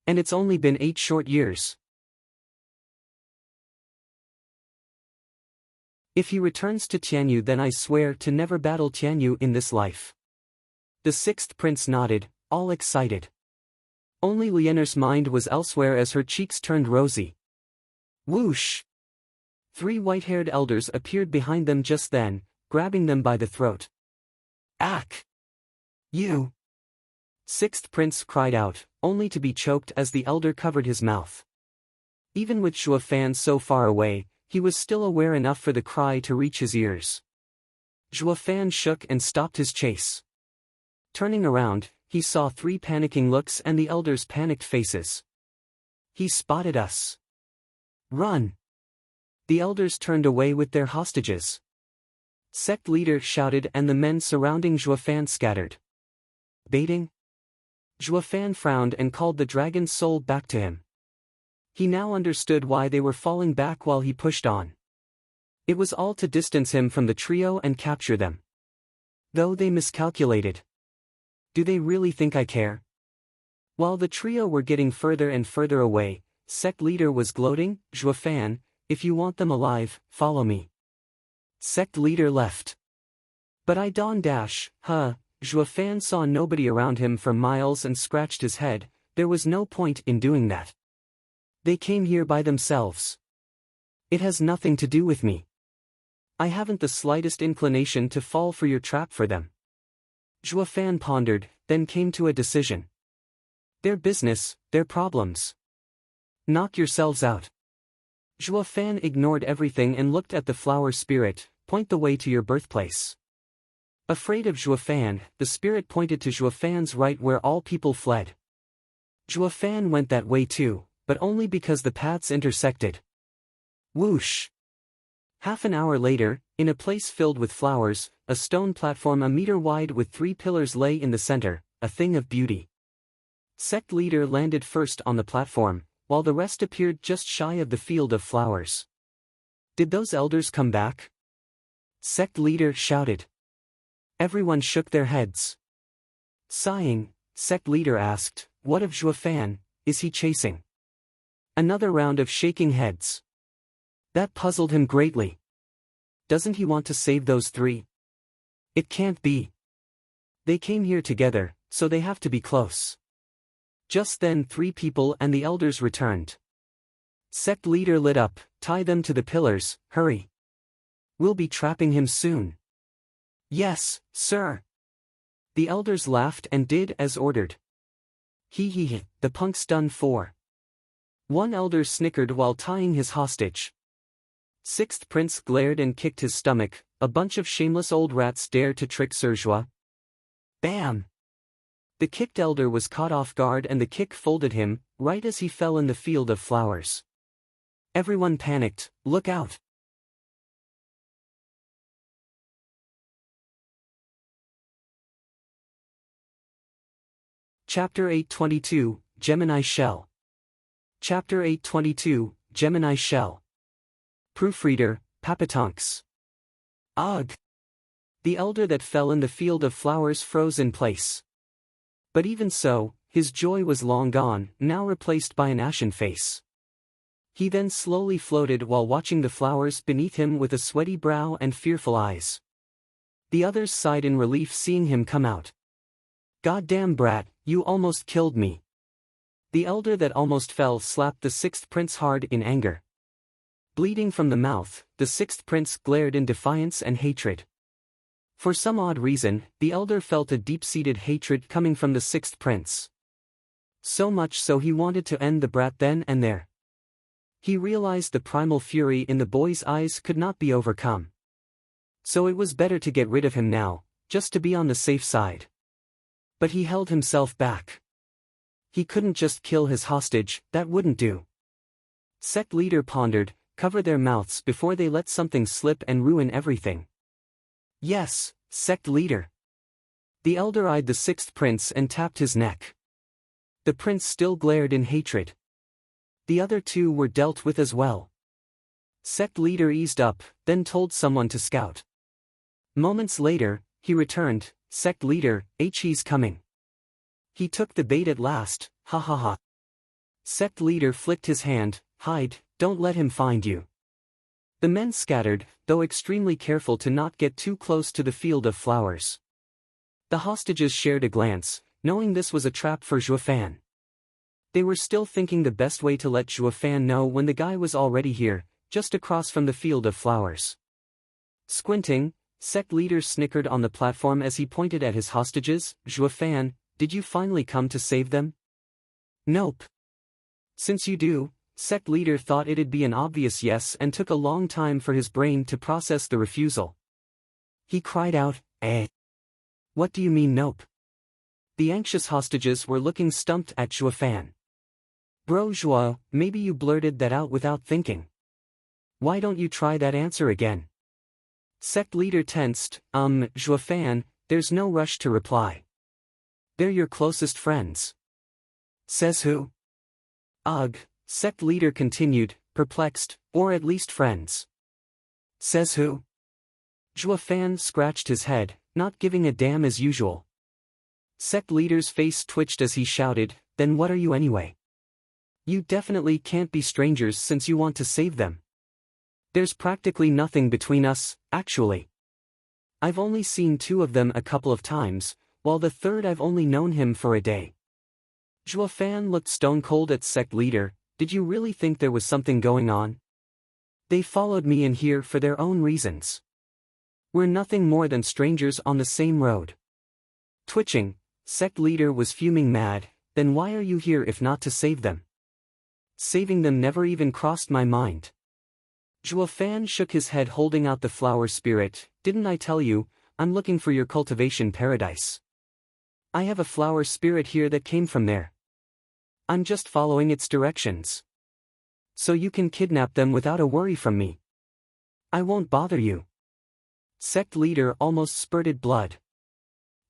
And it's only been 8 short years. If he returns to Tianyu then I swear to never battle Tianyu in this life. The sixth prince nodded, all excited. Only Lianer's mind was elsewhere as her cheeks turned rosy. Whoosh! 3 white-haired elders appeared behind them just then, grabbing them by the throat. Ack! You! Sixth prince cried out, only to be choked as the elder covered his mouth. Even with Zhuofan so far away, he was still aware enough for the cry to reach his ears. Zhuofan shook and stopped his chase. Turning around, he saw 3 panicking looks and the elders' panicked faces. He spotted us. Run! The elders turned away with their hostages. Sect leader shouted and the men surrounding Zhuofan scattered. Baiting? Zhuofan frowned and called the dragon's soul back to him. He now understood why they were falling back while he pushed on. It was all to distance him from the trio and capture them. Though they miscalculated. Do they really think I care? While the trio were getting further and further away, sect leader was gloating, Zhuofan, if you want them alive, follow me. Sect leader left. But I don't dash, huh? Zhuofan saw nobody around him for miles and scratched his head, there was no point in doing that. They came here by themselves. It has nothing to do with me. I haven't the slightest inclination to fall for your trap for them. Zhuofan pondered, then came to a decision. Their business, their problems. Knock yourselves out. Zhuofan ignored everything and looked at the flower spirit. Point the way to your birthplace. Afraid of Zhuofan, the spirit pointed to Zhuofan's right where all people fled. Zhuofan went that way too, but only because the paths intersected. Whoosh! Half an hour later, in a place filled with flowers, a stone platform a meter wide with 3 pillars lay in the center, a thing of beauty. Sect leader landed first on the platform, while the rest appeared just shy of the field of flowers. Did those elders come back? Sect leader shouted. Everyone shook their heads. Sighing, sect leader asked, "What of Zhuofan, is he chasing?" Another round of shaking heads. That puzzled him greatly. Doesn't he want to save those 3? It can't be. They came here together, so they have to be close. Just then 3 people and the elders returned. Sect leader lit up, tie them to the pillars, hurry. We'll be trapping him soon. Yes, sir. The elders laughed and did as ordered. He, the punk's done for. One elder snickered while tying his hostage. 6th prince glared and kicked his stomach, a bunch of shameless old rats dare to trick Sir Zhua. Bam! The kicked elder was caught off guard and the kick folded him, right as he fell in the field of flowers. Everyone panicked, look out! Chapter 822, Gemini Shell. Chapter 822, Gemini Shell. Proofreader, Papatonks. Ugh! The elder that fell in the field of flowers froze in place. But even so, his joy was long gone, now replaced by an ashen face. He then slowly floated while watching the flowers beneath him with a sweaty brow and fearful eyes. The others sighed in relief seeing him come out. Goddamn brat, you almost killed me. The elder that almost fell slapped the 6th prince hard in anger. Bleeding from the mouth, the 6th prince glared in defiance and hatred. For some odd reason, the elder felt a deep-seated hatred coming from the 6th prince. So much so he wanted to end the brat then and there. He realized the primal fury in the boy's eyes could not be overcome. So it was better to get rid of him now, just to be on the safe side. But he held himself back. He couldn't just kill his hostage, that wouldn't do. Sect leader pondered, cover their mouths before they let something slip and ruin everything. Yes, sect leader. The elder eyed the 6th prince and tapped his neck. The prince still glared in hatred. The other 2 were dealt with as well. Sect leader eased up, then told someone to scout. Moments later, he returned, sect leader, he's coming. He took the bait at last, ha ha ha. Sect leader flicked his hand, hide, don't let him find you. The men scattered, though extremely careful to not get too close to the field of flowers. The hostages shared a glance, knowing this was a trap for Zhuofan. They were still thinking the best way to let Zhuofan know when the guy was already here, just across from the field of flowers. Squinting, sect leader snickered on the platform as he pointed at his hostages. Zhuofan, did you finally come to save them? Nope. Since you do, sect leader thought it'd be an obvious yes and took a long time for his brain to process the refusal. He cried out, eh? What do you mean nope? The anxious hostages were looking stumped at Zhuofan. Bro Zhuo, maybe you blurted that out without thinking. Why don't you try that answer again? Sect leader tensed, Zhuofan, there's no rush to reply. They're your closest friends. Says who? Ugh, sect leader continued, perplexed, or at least friends. Says who? Zhuofan scratched his head, not giving a damn as usual. Sect leader's face twitched as he shouted, then what are you anyway? You definitely can't be strangers since you want to save them. There's practically nothing between us, actually. I've only seen 2 of them a couple of times, while the 3rd I've only known him for a day. Zhuofan looked stone-cold at sect leader, did you really think there was something going on? They followed me in here for their own reasons. We're nothing more than strangers on the same road. Twitching, sect leader was fuming mad. Then why are you here if not to save them? Saving them never even crossed my mind. Zhuo Fan shook his head holding out the flower spirit. Didn't I tell you, I'm looking for your cultivation paradise. I have a flower spirit here that came from there. I'm just following its directions. So you can kidnap them without a worry from me. I won't bother you. Sect leader almost spurted blood.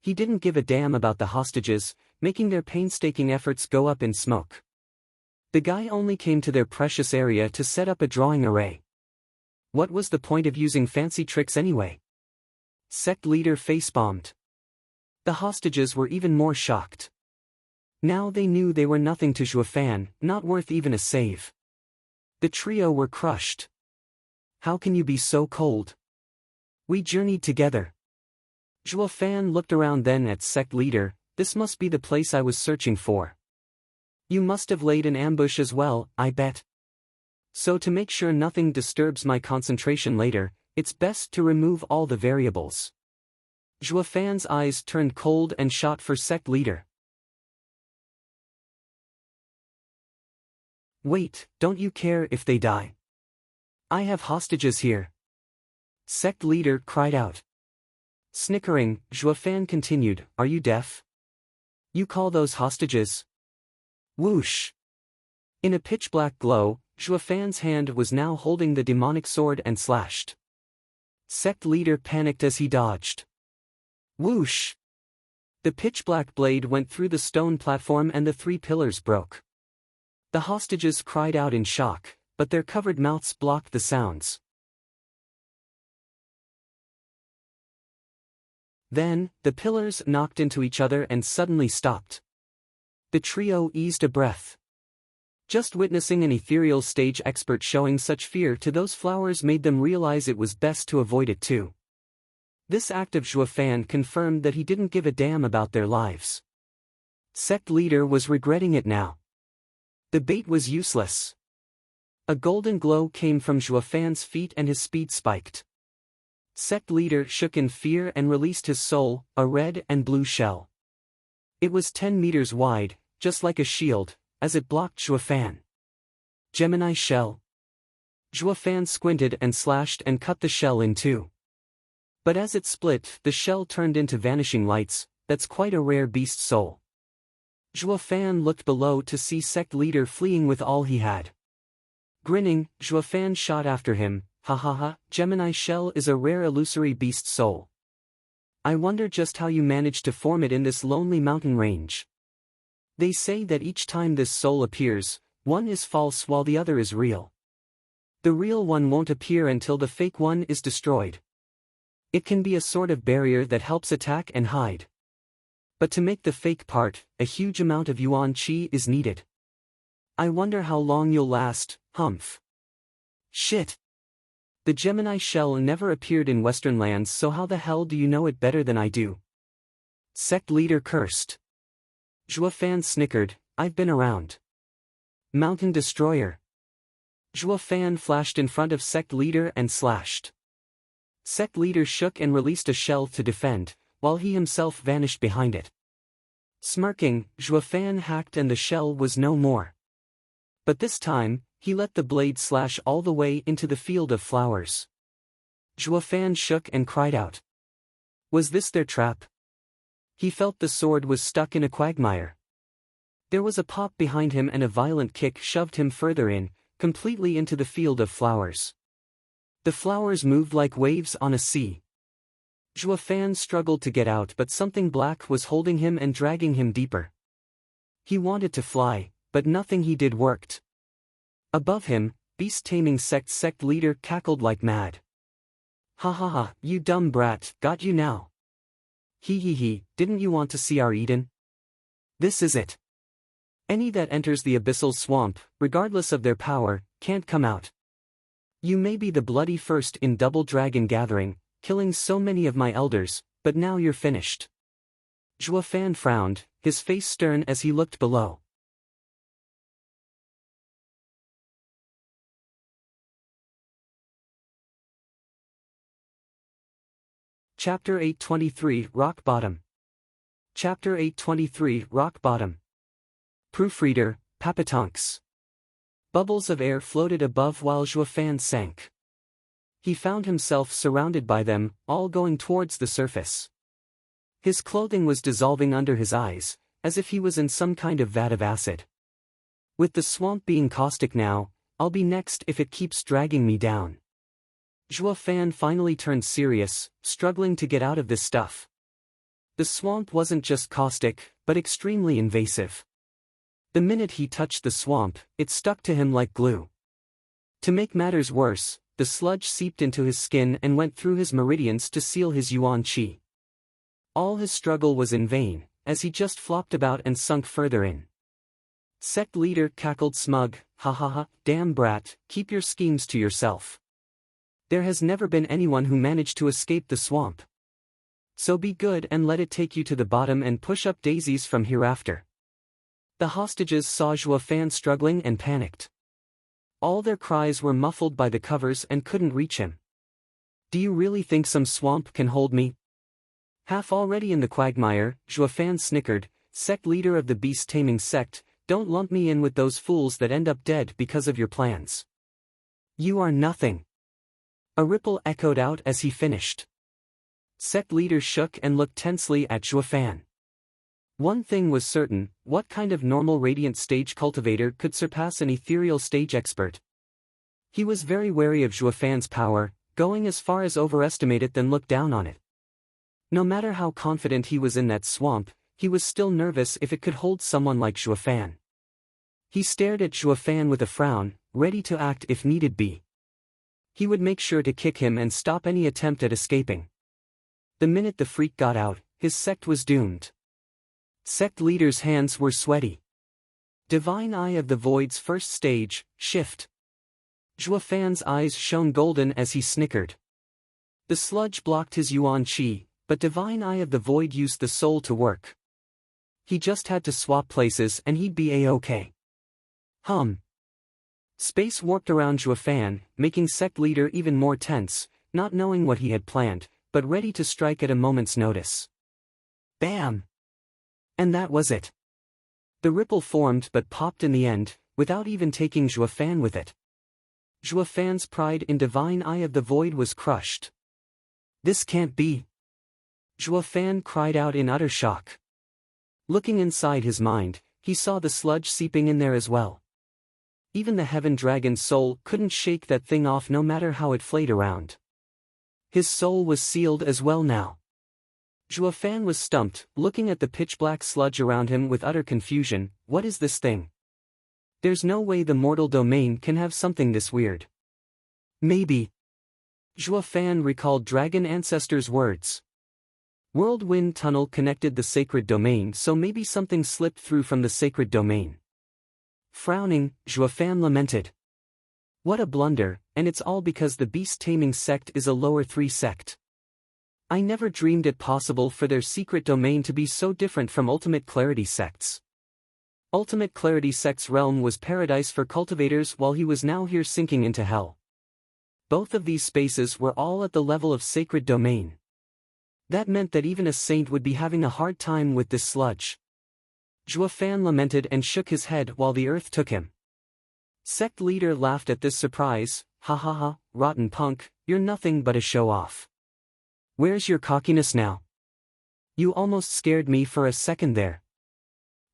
He didn't give a damn about the hostages, making their painstaking efforts go up in smoke. The guy only came to their precious area to set up a drawing array. What was the point of using fancy tricks anyway? Sect leader face-bombed. The hostages were even more shocked. Now they knew they were nothing to Zhuo Fan, not worth even a save. The trio were crushed. How can you be so cold? We journeyed together. Zhuo Fan looked around then at sect leader. This must be the place I was searching for. You must have laid an ambush as well, I bet. So to make sure nothing disturbs my concentration later, it's best to remove all the variables. Zhuo Fan's eyes turned cold and shot for sect leader. Wait, don't you care if they die? I have hostages here. Sect leader cried out. Snickering, Zhuo Fan continued, are you deaf? You call those hostages? Whoosh! In a pitch-black glow, Zhuo Fan's hand was now holding the demonic sword and slashed. Sect leader panicked as he dodged. Whoosh! The pitch-black blade went through the stone platform and the 3 pillars broke. The hostages cried out in shock, but their covered mouths blocked the sounds. Then, the pillars knocked into each other and suddenly stopped. The trio eased a breath. Just witnessing an ethereal stage expert showing such fear to those flowers made them realize it was best to avoid it too. This act of Zhuo Fan confirmed that he didn't give a damn about their lives. Sect leader was regretting it now. The bait was useless. A golden glow came from Zhuo Fan's feet and his speed spiked. Sect leader shook in fear and released his soul, a red and blue shell. It was 10 meters wide, just like a shield, as it blocked Zhuo Fan. Gemini shell. Zhuo Fan squinted and slashed and cut the shell in two. But as it split, the shell turned into vanishing lights. That's quite a rare beast soul. Zhuo Fan looked below to see sect leader fleeing with all he had. Grinning, Zhuo Fan shot after him. Ha ha ha, Gemini shell is a rare illusory beast soul. I wonder just how you managed to form it in this lonely mountain range. They say that each time this soul appears, one is false while the other is real. The real one won't appear until the fake one is destroyed. It can be a sort of barrier that helps attack and hide. But to make the fake part, a huge amount of yuan qi is needed. I wonder how long you'll last, humph. Shit. The Gemini shell never appeared in Western lands, so how the hell do you know it better than I do? Sect leader cursed. Zhuo Fan snickered, I've been around. Mountain destroyer. Zhuo Fan flashed in front of sect leader and slashed. Sect leader shook and released a shell to defend, while he himself vanished behind it. Smirking, Zhuo Fan hacked and the shell was no more. But this time, he let the blade slash all the way into the field of flowers. Zhuo Fan shook and cried out. Was this their trap? He felt the sword was stuck in a quagmire. There was a pop behind him and a violent kick shoved him further in, completely into the field of flowers. The flowers moved like waves on a sea. Zhuo Fan struggled to get out, but something black was holding him and dragging him deeper. He wanted to fly, but nothing he did worked. Above him, beast-taming sect leader cackled like mad. Ha ha ha, you dumb brat, got you now. He, didn't you want to see our Eden? This is it. Any that enters the abyssal swamp, regardless of their power, can't come out. You may be the bloody first in Double Dragon Gathering, killing so many of my elders, but now you're finished. Zhuo Fan frowned, his face stern as he looked below. Chapter 823 Rock Bottom. Chapter 823 Rock Bottom. Proofreader, Papatonks. Bubbles of air floated above while Juefan sank. He found himself surrounded by them, all going towards the surface. His clothing was dissolving under his eyes, as if he was in some kind of vat of acid. With the swamp being caustic now, I'll be next if it keeps dragging me down. Juefan finally turned serious, struggling to get out of this stuff. The swamp wasn't just caustic, but extremely invasive. The minute he touched the swamp, it stuck to him like glue. To make matters worse, the sludge seeped into his skin and went through his meridians to seal his yuan qi. All his struggle was in vain, as he just flopped about and sunk further in. Sect leader cackled smug, "Ha ha ha, damn brat, keep your schemes to yourself. There has never been anyone who managed to escape the swamp. So be good and let it take you to the bottom and push up daisies from hereafter." The hostages saw Juefan struggling and panicked. All their cries were muffled by the covers and couldn't reach him. "Do you really think some swamp can hold me?" Half already in the quagmire, Juefan snickered, "Sect leader of the beast-taming sect, don't lump me in with those fools that end up dead because of your plans. You are nothing." A ripple echoed out as he finished. Sect leader shook and looked tensely at Juefan. One thing was certain, what kind of normal radiant stage cultivator could surpass an ethereal stage expert? He was very wary of Juefan's power, going as far as overestimate it than look down on it. No matter how confident he was in that swamp, he was still nervous if it could hold someone like Juefan. He stared at Juefan with a frown, ready to act if needed be. He would make sure to kick him and stop any attempt at escaping. The minute the freak got out, his sect was doomed. Sect leader's hands were sweaty. Divine Eye of the Void's first stage, shift. Juefan's eyes shone golden as he snickered. The sludge blocked his yuan qi, but Divine Eye of the Void used the soul to work. He just had to swap places and he'd be a-okay. Space warped around Juefan, making sect leader even more tense, not knowing what he had planned, but ready to strike at a moment's notice. Bam! And that was it. The ripple formed but popped in the end, without even taking Juefan with it. Juefan's pride in Divine Eye of the Void was crushed. This can't be. Juefan cried out in utter shock. Looking inside his mind, he saw the sludge seeping in there as well. Even the Heaven Dragon's soul couldn't shake that thing off no matter how it flayed around. His soul was sealed as well now. Juefan was stumped, looking at the pitch-black sludge around him with utter confusion. What is this thing? There's no way the mortal domain can have something this weird. Maybe. Juefan recalled Dragon Ancestor's words. Whirlwind Tunnel connected the sacred domain, so maybe something slipped through from the sacred domain. Frowning, Juefan lamented. What a blunder, and it's all because the beast-taming sect is a lower 3 sect. I never dreamed it possible for their secret domain to be so different from Ultimate Clarity sects. Ultimate Clarity sect's realm was paradise for cultivators while he was now here sinking into hell. Both of these spaces were all at the level of sacred domain. That meant that even a saint would be having a hard time with this sludge. Juefan lamented and shook his head while the earth took him. Sect leader laughed at this surprise. Ha ha ha, rotten punk, you're nothing but a show-off. Where's your cockiness now? You almost scared me for a second there.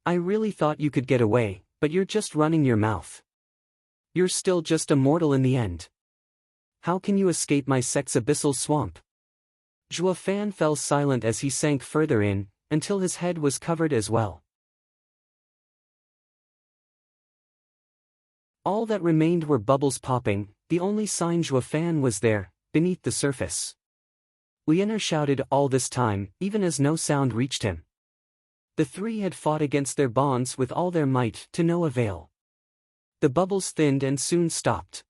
I really thought you could get away, but you're just running your mouth. You're still just a mortal in the end. How can you escape my sect's abyssal swamp? Juefan fell silent as he sank further in, until his head was covered as well. All that remained were bubbles popping, the only sign Juefan was there, beneath the surface. Lianer shouted all this time, even as no sound reached him. The three had fought against their bonds with all their might, to no avail. The bubbles thinned and soon stopped.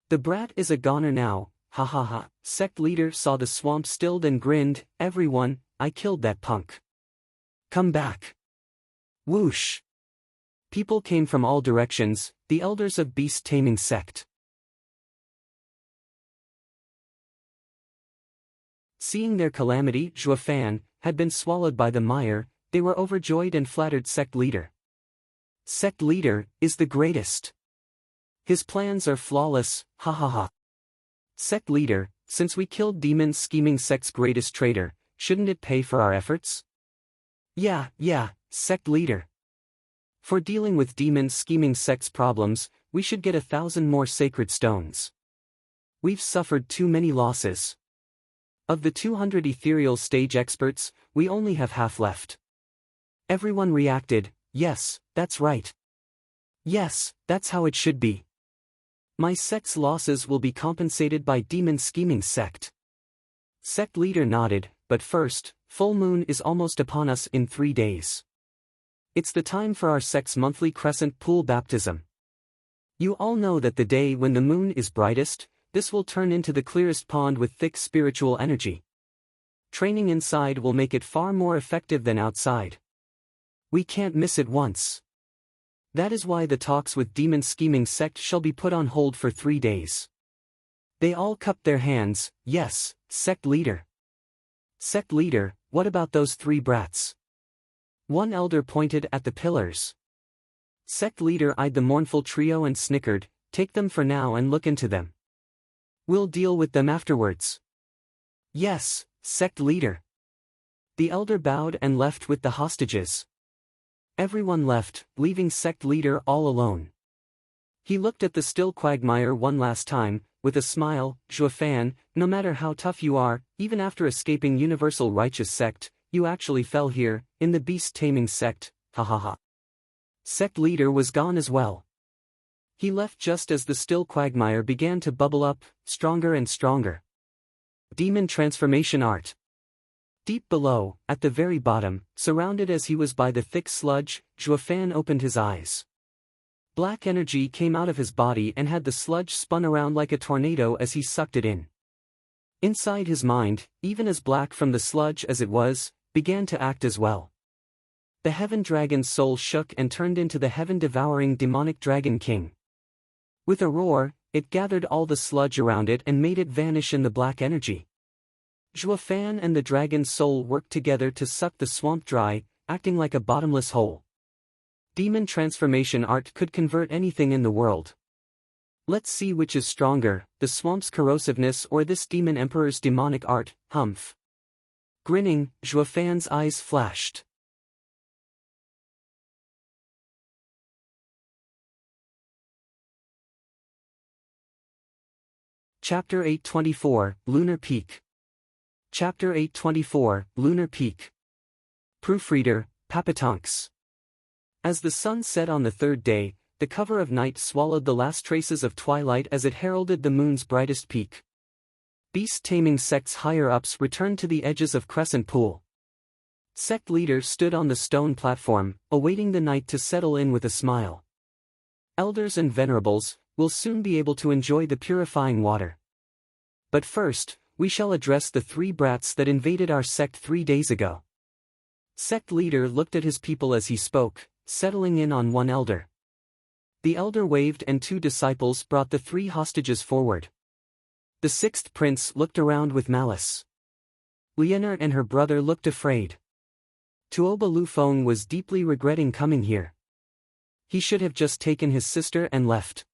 The brat is a goner now, ha ha ha. Sect leader saw the swamp stilled and grinned. Everyone, I killed that punk. Come back. Whoosh. People came from all directions, the elders of beast-taming sect. Seeing their calamity, Zhuofan, had been swallowed by the mire, they were overjoyed and flattered sect leader. Sect leader is the greatest. His plans are flawless, ha ha ha. Sect leader, since we killed demon scheming sect's greatest traitor, shouldn't it pay for our efforts? Yeah, sect leader. For dealing with demon scheming sect's problems, we should get 1,000 more sacred stones. We've suffered too many losses. Of the 200 ethereal stage experts, we only have half left. Everyone reacted, yes, that's right. Yes, that's how it should be. My sect's losses will be compensated by demon scheming sect. Sect leader nodded, but first, full moon is almost upon us in 3 days. It's the time for our sect's monthly crescent pool baptism. You all know that the day when the moon is brightest, this will turn into the clearest pond with thick spiritual energy. Training inside will make it far more effective than outside. We can't miss it once. That is why the talks with demon scheming sect shall be put on hold for 3 days. They all cupped their hands. Yes, sect leader. Sect leader, what about those 3 brats? One elder pointed at the pillars. Sect leader eyed the mournful trio and snickered, take them for now and look into them. We'll deal with them afterwards. Yes, sect leader. The elder bowed and left with the hostages. Everyone left, leaving sect leader all alone. He looked at the still quagmire one last time, with a smile. Zhuofan, no matter how tough you are, even after escaping universal righteous sect, you actually fell here, in the beast-taming sect, ha ha ha. Sect leader was gone as well. He left just as the still quagmire began to bubble up, stronger and stronger. Demon transformation art. Deep below, at the very bottom, surrounded as he was by the thick sludge, Zhuofan opened his eyes. Black energy came out of his body and had the sludge spun around like a tornado as he sucked it in. Inside his mind, even as black from the sludge as it was, began to act as well. The heaven dragon's soul shook and turned into the heaven-devouring demonic dragon king. With a roar, it gathered all the sludge around it and made it vanish in the black energy. Zhuofan and the dragon's soul worked together to suck the swamp dry, acting like a bottomless hole. Demon transformation art could convert anything in the world. Let's see which is stronger, the swamp's corrosiveness or this demon emperor's demonic art, humph. Grinning, Zhuofan's eyes flashed. Chapter 824, Lunar Peak. Chapter 824, Lunar Peak. Proofreader, Papatonks. As the sun set on the 3rd day, the cover of night swallowed the last traces of twilight as it heralded the moon's brightest peak. Beast-taming sect's higher-ups returned to the edges of Crescent Pool. Sect leader stood on the stone platform, awaiting the night to settle in with a smile. Elders and venerables will soon be able to enjoy the purifying water. But first, we shall address the 3 brats that invaded our sect 3 days ago. Sect leader looked at his people as he spoke, settling in on one elder. The elder waved and 2 disciples brought the 3 hostages forward. The 6th prince looked around with malice. Lienert and her brother looked afraid. Tuoba Lufeng was deeply regretting coming here. He should have just taken his sister and left.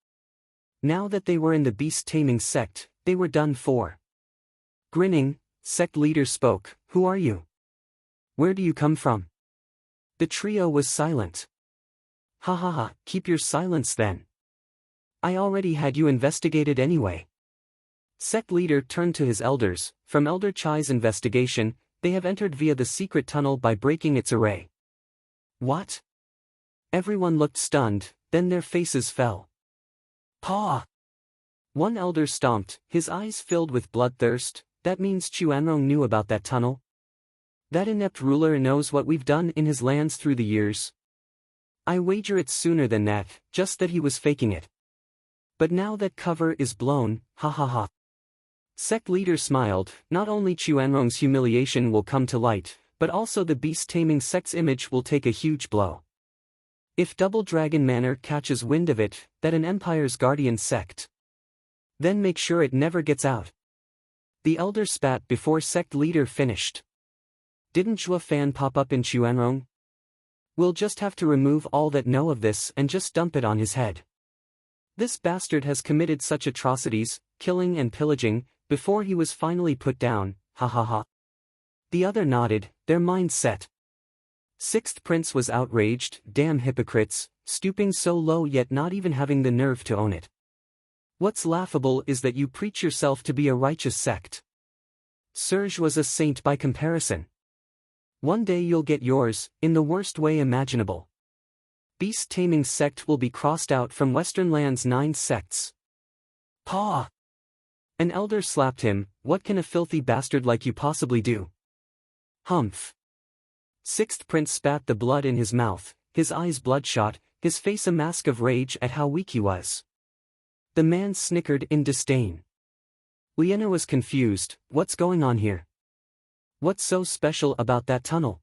Now that they were in the beast-taming sect, they were done for. Grinning, sect leader spoke, "Who are you? Where do you come from?" The trio was silent. Ha ha ha, keep your silence then. I already had you investigated anyway. Sect leader turned to his elders. From Elder Chai's investigation, they have entered via the secret tunnel by breaking its array. What? Everyone looked stunned, then their faces fell. Paw! One elder stomped, his eyes filled with bloodthirst. That means Chuanrong knew about that tunnel? That inept ruler knows what we've done in his lands through the years. I wager it's sooner than that, just that he was faking it. But now that cover is blown, ha ha ha. Sect leader smiled. Not only Chuanrong's humiliation will come to light, but also the beast-taming sect's image will take a huge blow. If Double Dragon Manor catches wind of it, that an empire's guardian sect, then make sure it never gets out. The elder spat before sect leader finished. Didn't Zhua Fan pop up in Chuanrong? We'll just have to remove all that know of this and just dump it on his head. This bastard has committed such atrocities, killing and pillaging, before he was finally put down, ha ha ha. The other nodded, their minds set. Sixth Prince was outraged, damn hypocrites, stooping so low yet not even having the nerve to own it. What's laughable is that you preach yourself to be a righteous sect. Serge was a saint by comparison. One day you'll get yours, in the worst way imaginable. Beast Taming Sect will be crossed out from Western Land's 9 sects. Paw! An elder slapped him, what can a filthy bastard like you possibly do? Humph. Sixth Prince spat the blood in his mouth, his eyes bloodshot, his face a mask of rage at how weak he was. The man snickered in disdain. Liena was confused, what's going on here? What's so special about that tunnel?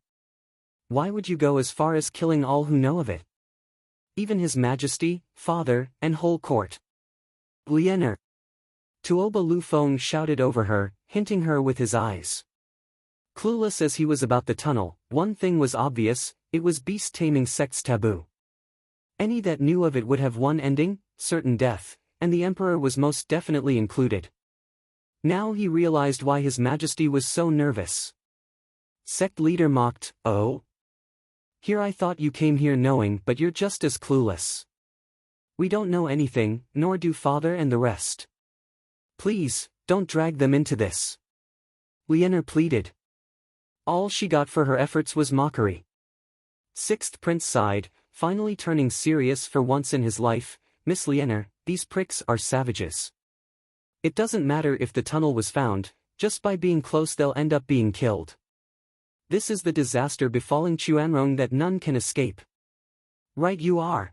Why would you go as far as killing all who know of it? Even His Majesty, Father, and whole court. Liena. Tuoba Lufeng shouted over her, hinting her with his eyes. Clueless as he was about the tunnel, one thing was obvious, it was beast taming sect's taboo. Any that knew of it would have one ending, certain death, and the Emperor was most definitely included. Now he realized why His Majesty was so nervous. Sect leader mocked, oh? Here I thought you came here knowing, but you're just as clueless. We don't know anything, nor do Father and the rest. Please, don't drag them into this. Liena pleaded. All she got for her efforts was mockery. Sixth Prince sighed, finally turning serious for once in his life. Miss Liena, these pricks are savages. It doesn't matter if the tunnel was found, just by being close they'll end up being killed. This is the disaster befalling Chuanrong that none can escape. Right you are.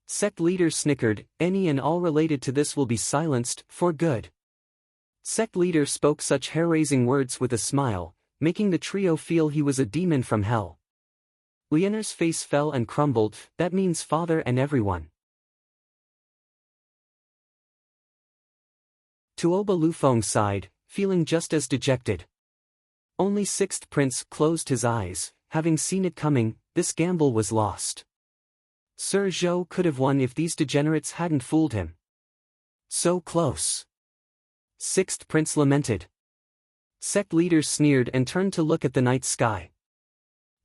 Sect leader snickered, any and all related to this will be silenced, for good. Sect leader spoke such hair-raising words with a smile, making the trio feel he was a demon from hell. Liena's face fell and crumbled, that means Father and everyone. Tuoba Lufeng sighed, feeling just as dejected. Only Sixth Prince closed his eyes, having seen it coming, this gamble was lost. Sir Zhou could have won if these degenerates hadn't fooled him. So close. Sixth Prince lamented. Sect leaders sneered and turned to look at the night sky.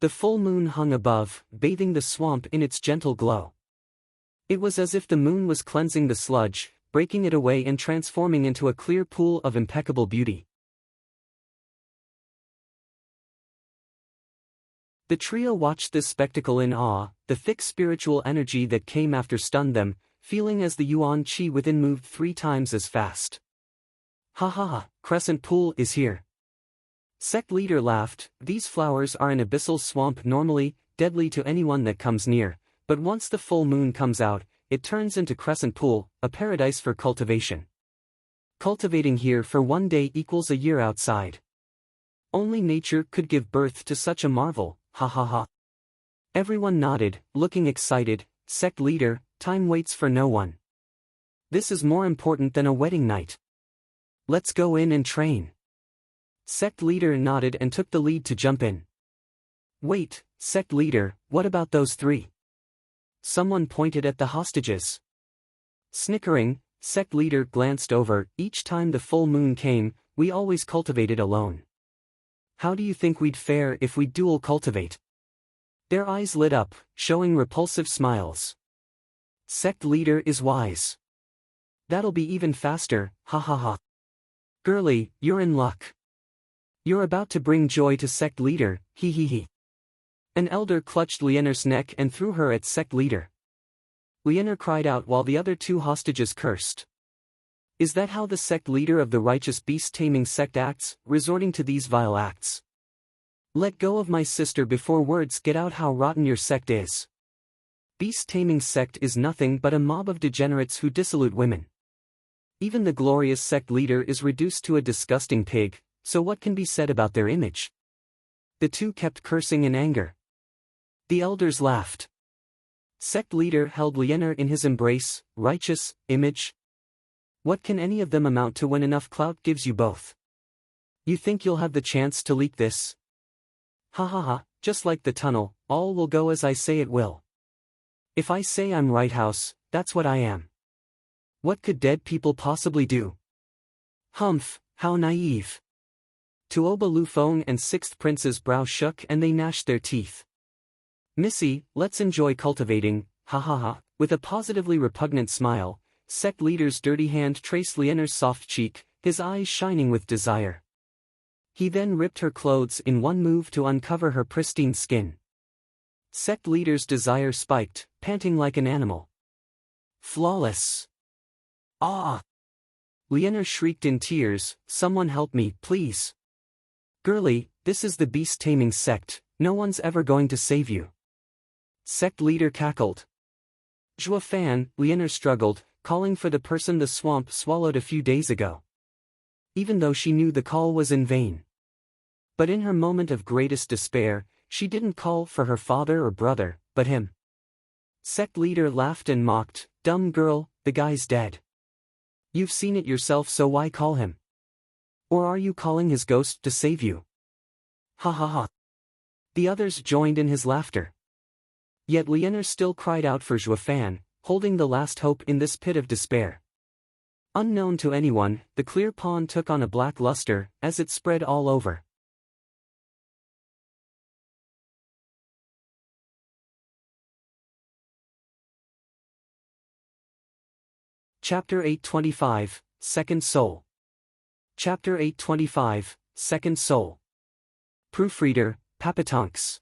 The full moon hung above, bathing the swamp in its gentle glow. It was as if the moon was cleansing the sludge, breaking it away and transforming into a clear pool of impeccable beauty. The trio watched this spectacle in awe, the thick spiritual energy that came after stunned them, feeling as the yuan qi within moved 3 times as fast. Ha ha ha, Crescent Pool is here. Sect leader laughed, these flowers are an abyssal swamp normally, deadly to anyone that comes near, but once the full moon comes out, it turns into Crescent Pool, a paradise for cultivation. Cultivating here for one day equals a year outside. Only nature could give birth to such a marvel, ha ha ha. Everyone nodded, looking excited. Sect leader, time waits for no one. This is more important than a wedding night. Let's go in and train. Sect leader nodded and took the lead to jump in. Wait, sect leader, what about those 3? Someone pointed at the hostages. Snickering, sect leader glanced over, each time the full moon came, we always cultivated alone. How do you think we'd fare if we dual cultivate? Their eyes lit up, showing repulsive smiles. Sect leader is wise. That'll be even faster, ha ha ha. Girly, you're in luck. You're about to bring joy to sect leader, hee hee hee. An elder clutched Liener's neck and threw her at sect leader. Liener cried out while the other 2 hostages cursed. Is that how the sect leader of the righteous beast-taming sect acts, resorting to these vile acts? Let go of my sister before words get out how rotten your sect is. Beast-taming sect is nothing but a mob of degenerates who dissolute women. Even the glorious sect leader is reduced to a disgusting pig, so what can be said about their image? The 2 kept cursing in anger. The elders laughed. Sect leader held Liener in his embrace, righteous, image. What can any of them amount to when enough clout gives you both? You think you'll have the chance to leak this? Ha ha ha, just like the tunnel, all will go as I say it will. If I say I'm right, house, that's what I am. What could dead people possibly do? Humph, how naive. Tuoba Lufeng and Sixth Prince's brow shook and they gnashed their teeth. Missy, let's enjoy cultivating, ha ha ha. With a positively repugnant smile, sect leader's dirty hand traced Lianer's soft cheek, his eyes shining with desire. He then ripped her clothes in one move to uncover her pristine skin. Sect leader's desire spiked, panting like an animal. Flawless. Ah! Lianer shrieked in tears, someone help me, please. Girlie, this is the beast-taming sect, no one's ever going to save you. Sect leader cackled. Zhuofan, Lianer struggled, calling for the person the swamp swallowed a few days ago. Even though she knew the call was in vain. But in her moment of greatest despair, she didn't call for her father or brother, but him. Sect leader laughed and mocked, dumb girl, the guy's dead. You've seen it yourself, so why call him? Or are you calling his ghost to save you? Ha ha ha. The others joined in his laughter. Yet Lianer still cried out for Zhuofan, holding the last hope in this pit of despair. Unknown to anyone, the clear pond took on a black luster, as it spread all over. Chapter 825, Second Soul. Chapter 825, Second Soul. Proofreader, Papatonks.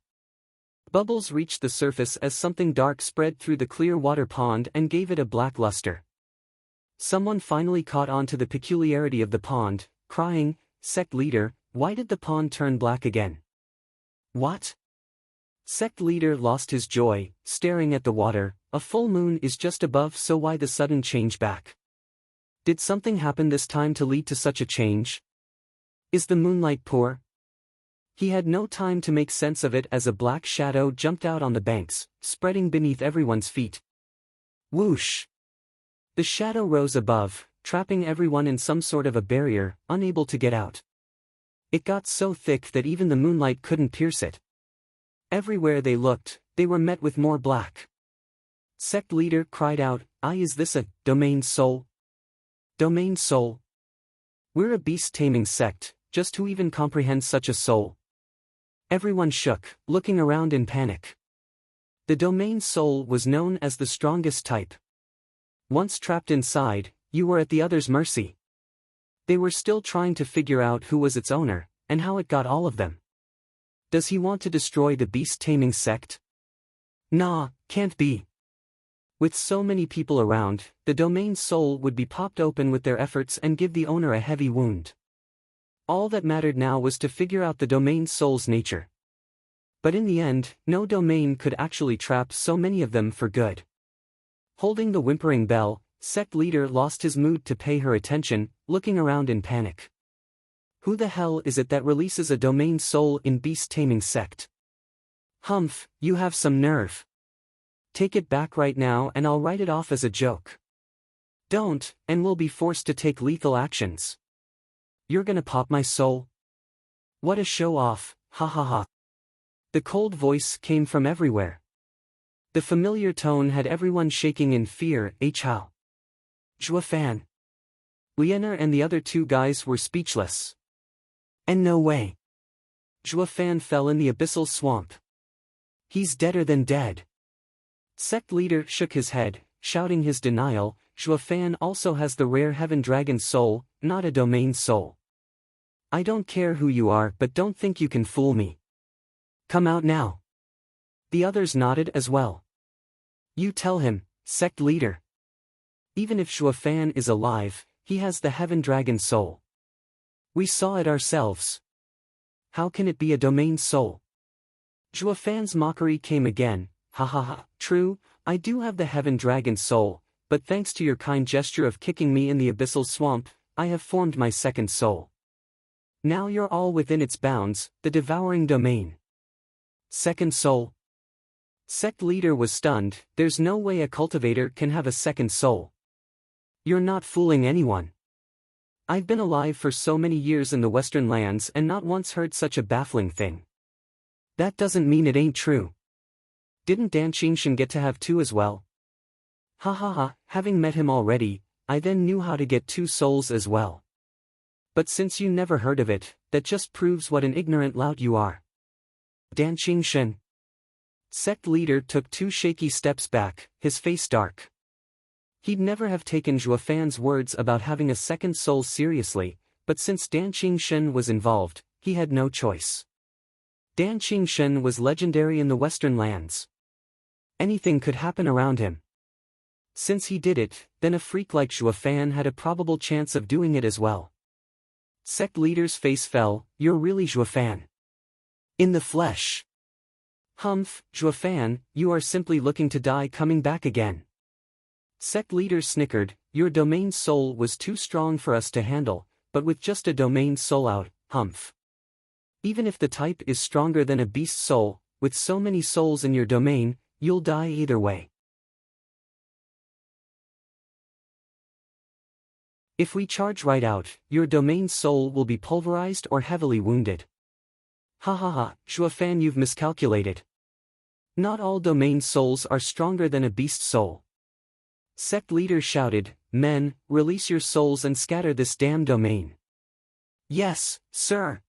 Bubbles reached the surface as something dark spread through the clear water pond and gave it a black luster. Someone finally caught on to the peculiarity of the pond, crying, Sect leader, why did the pond turn black again? What? Sect leader lost his joy, staring at the water. A full moon is just above, so why the sudden change back? Did something happen this time to lead to such a change? Is the moonlight poor? He had no time to make sense of it as a black shadow jumped out on the banks, spreading beneath everyone's feet. Whoosh! The shadow rose above, trapping everyone in some sort of a barrier, unable to get out. It got so thick that even the moonlight couldn't pierce it. Everywhere they looked, they were met with more black. Sect leader cried out, is this a domain soul? Domain soul? We're a beast-taming sect, just who even comprehends such a soul? Everyone shook, looking around in panic. The domain soul was known as the strongest type. Once trapped inside, you were at the other's mercy. They were still trying to figure out who was its owner, and how it got all of them. Does he want to destroy the beast-taming sect? Nah, can't be. With so many people around, the domain soul would be popped open with their efforts and give the owner a heavy wound. All that mattered now was to figure out the domain soul's nature. But in the end, no domain could actually trap so many of them for good. Holding the whimpering bell, sect leader lost his mood to pay her attention, looking around in panic. Who the hell is it that releases a domain soul in beast-taming sect? Humph, you have some nerve. Take it back right now and I'll write it off as a joke. Don't, and we'll be forced to take lethal actions. You're gonna pop my soul? What a show-off, ha ha ha. The cold voice came from everywhere. The familiar tone had everyone shaking in fear. How? Zhuofan. Lianer and the other two guys were speechless. And no way. Zhuofan fell in the abyssal swamp. He's deader than dead. Sect leader shook his head, shouting his denial. Zhuofan also has the rare heaven dragon soul, not a domain soul. I don't care who you are, but don't think you can fool me. Come out now. The others nodded as well. You tell him, sect leader. Even if Zhuofan is alive, he has the heaven dragon soul. We saw it ourselves. How can it be a domain soul? Zhuofan's mockery came again. Ha ha ha, true, I do have the heaven dragon soul, but thanks to your kind gesture of kicking me in the abyssal swamp, I have formed my second soul. Now you're all within its bounds, the devouring domain. Second soul. Sect leader was stunned. There's no way a cultivator can have a second soul. You're not fooling anyone. I've been alive for so many years in the Western lands and not once heard such a baffling thing. That doesn't mean it ain't true. Didn't Dan Qingshan get to have two as well? Ha ha ha, having met him already, I then knew how to get two souls as well. But since you never heard of it, that just proves what an ignorant lout you are. Dan Qingshan. Sect leader took 2 shaky steps back, his face dark. He'd never have taken Zhuo Fan's words about having a second soul seriously, but since Dan Qingshan was involved, he had no choice. Dan Qingshan was legendary in the Western lands. Anything could happen around him. Since he did it, then a freak like Zhuo Fan had a probable chance of doing it as well. Sect leader's face fell. You're really Zhuo Fan. In the flesh. Humph, Zhuo Fan, you are simply looking to die coming back again. Sect leader snickered. Your domain soul was too strong for us to handle, but with just a domain soul out, humph. Even if the type is stronger than a beast soul, with so many souls in your domain, you'll die either way. If we charge right out, your domain soul will be pulverized or heavily wounded. Ha ha ha, Zhuo Fan, you've miscalculated. Not all domain souls are stronger than a beast soul. Sect leader shouted, men, release your souls and scatter this damn domain. Yes, sir.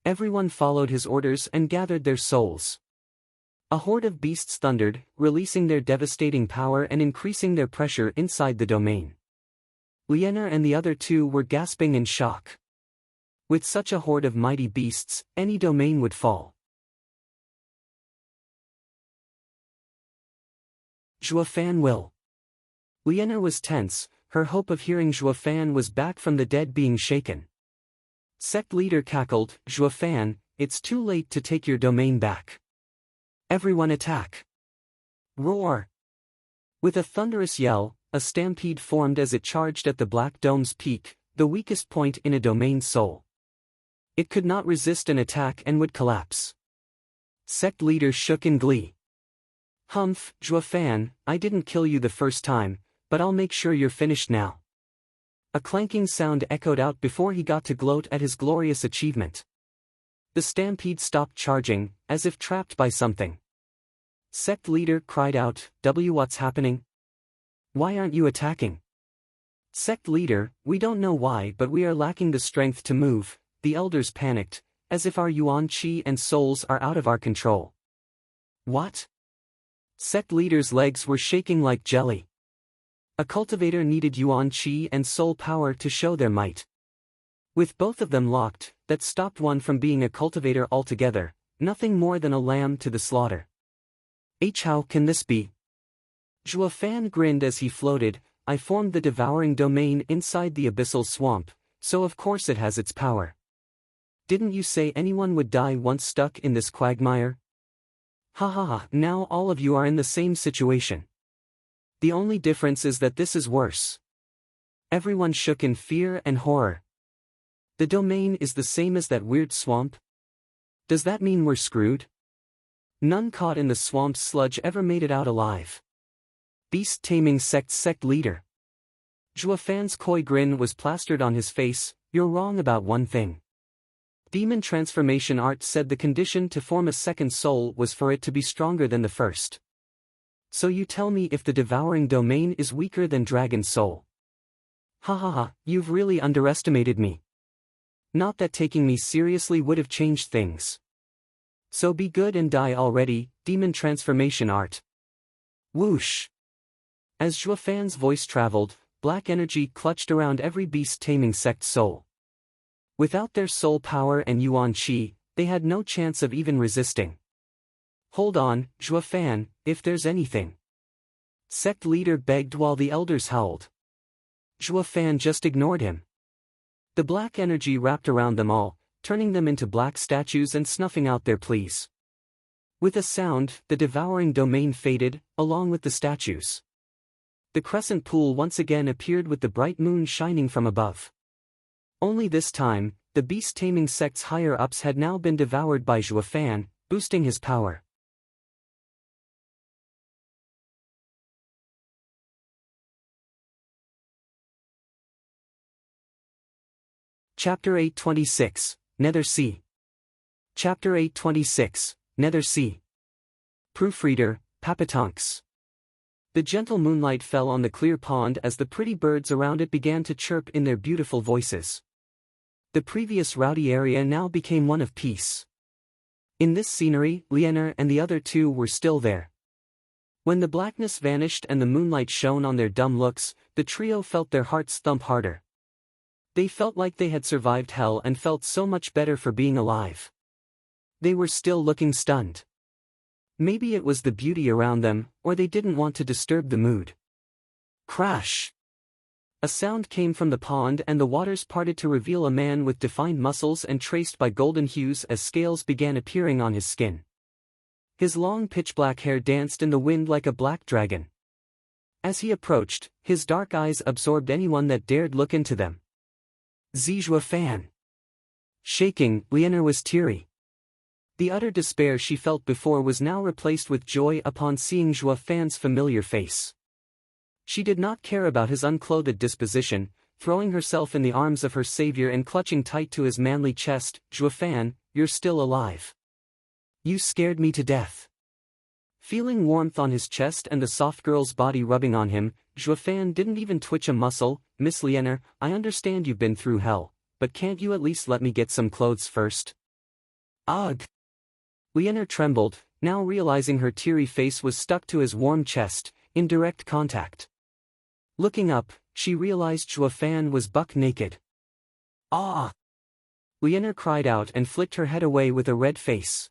Everyone followed his orders and gathered their souls. A horde of beasts thundered, releasing their devastating power and increasing their pressure inside the domain. Lianer and the other two were gasping in shock. With such a horde of mighty beasts, any domain would fall. Zhuo Fan will. Lianer was tense, her hope of hearing Zhuo Fan was back from the dead being shaken. Sect leader cackled, Zhuo Fan, it's too late to take your domain back. Everyone attack. Roar. With a thunderous yell, a stampede formed as it charged at the Black Dome's peak, the weakest point in a domain soul. It could not resist an attack and would collapse. Sect leader shook in glee. Humph, Zhuo Fan, I didn't kill you the first time, but I'll make sure you're finished now. A clanking sound echoed out before he got to gloat at his glorious achievement. The stampede stopped charging, as if trapped by something. Sect leader cried out, what's happening? Why aren't you attacking? Sect leader, we don't know why, but we are lacking the strength to move. The elders panicked, as if our yuan qi and souls are out of our control. What? Sect leader's legs were shaking like jelly. A cultivator needed yuan qi and soul power to show their might. With both of them locked, that stopped one from being a cultivator altogether, nothing more than a lamb to the slaughter. How can this be? Zhuo Fan grinned as he floated, I formed the devouring domain inside the abyssal swamp, so of course it has its power. Didn't you say anyone would die once stuck in this quagmire? Ha ha ha, now all of you are in the same situation. The only difference is that this is worse. Everyone shook in fear and horror. The domain is the same as that weird swamp? Does that mean we're screwed? None caught in the swamp's sludge ever made it out alive. Beast taming sect leader. Zhuo Fan's coy grin was plastered on his face. You're wrong about one thing. Demon transformation art said the condition to form a second soul was for it to be stronger than the first. So you tell me if the devouring domain is weaker than dragon soul. Ha ha ha, you've really underestimated me. Not that taking me seriously would have changed things. So be good and die already, demon transformation art. Whoosh. As Zhuo Fan's voice traveled, black energy clutched around every beast-taming sect soul. Without their soul power and yuan qi, they had no chance of even resisting. Hold on, Zhuo Fan, if there's anything. Sect leader begged while the elders howled. Zhuo Fan just ignored him. The black energy wrapped around them all, turning them into black statues and snuffing out their pleas. With a sound, the devouring domain faded, along with the statues. The crescent pool once again appeared with the bright moon shining from above. Only this time, the beast-taming sect's higher-ups had now been devoured by Zhuo Fan, boosting his power. Chapter 826, Nether Sea. Chapter 826, Nether Sea. Proofreader, Papatonks. The gentle moonlight fell on the clear pond as the pretty birds around it began to chirp in their beautiful voices. The previous rowdy area now became one of peace. In this scenery, Lienor and the other two were still there. When the blackness vanished and the moonlight shone on their dumb looks, the trio felt their hearts thump harder. They felt like they had survived hell and felt so much better for being alive. They were still looking stunned. Maybe it was the beauty around them, or they didn't want to disturb the mood. Crash! A sound came from the pond and the waters parted to reveal a man with defined muscles and traced by golden hues as scales began appearing on his skin. His long pitch-black hair danced in the wind like a black dragon. As he approached, his dark eyes absorbed anyone that dared look into them. Zijua Fan. Shaking, Lienor was teary. The utter despair she felt before was now replaced with joy upon seeing Zhua Fan's familiar face. She did not care about his unclothed disposition, throwing herself in the arms of her savior and clutching tight to his manly chest. Zhua Fan, you're still alive. You scared me to death. Feeling warmth on his chest and the soft girl's body rubbing on him, Zhua Fan didn't even twitch a muscle. Miss Lienor, I understand you've been through hell, but can't you at least let me get some clothes first? Ugh! Lienor trembled, now realizing her teary face was stuck to his warm chest, in direct contact. Looking up, she realized Zhua Fan was buck naked. Ah! Lienor cried out and flicked her head away with a red face.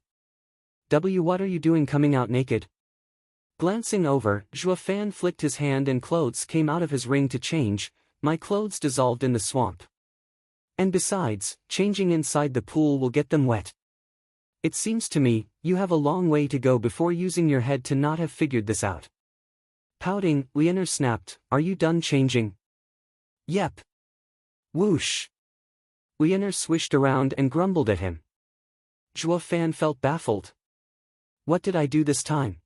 What are you doing coming out naked? Glancing over, Zhua Fan flicked his hand and clothes came out of his ring to change. My clothes dissolved in the swamp. And besides, changing inside the pool will get them wet. It seems to me, you have a long way to go before using your head to not have figured this out. Pouting, Lienor snapped, are you done changing? Yep. Whoosh. Lienor swished around and grumbled at him. Zhua Fan felt baffled. What did I do this time?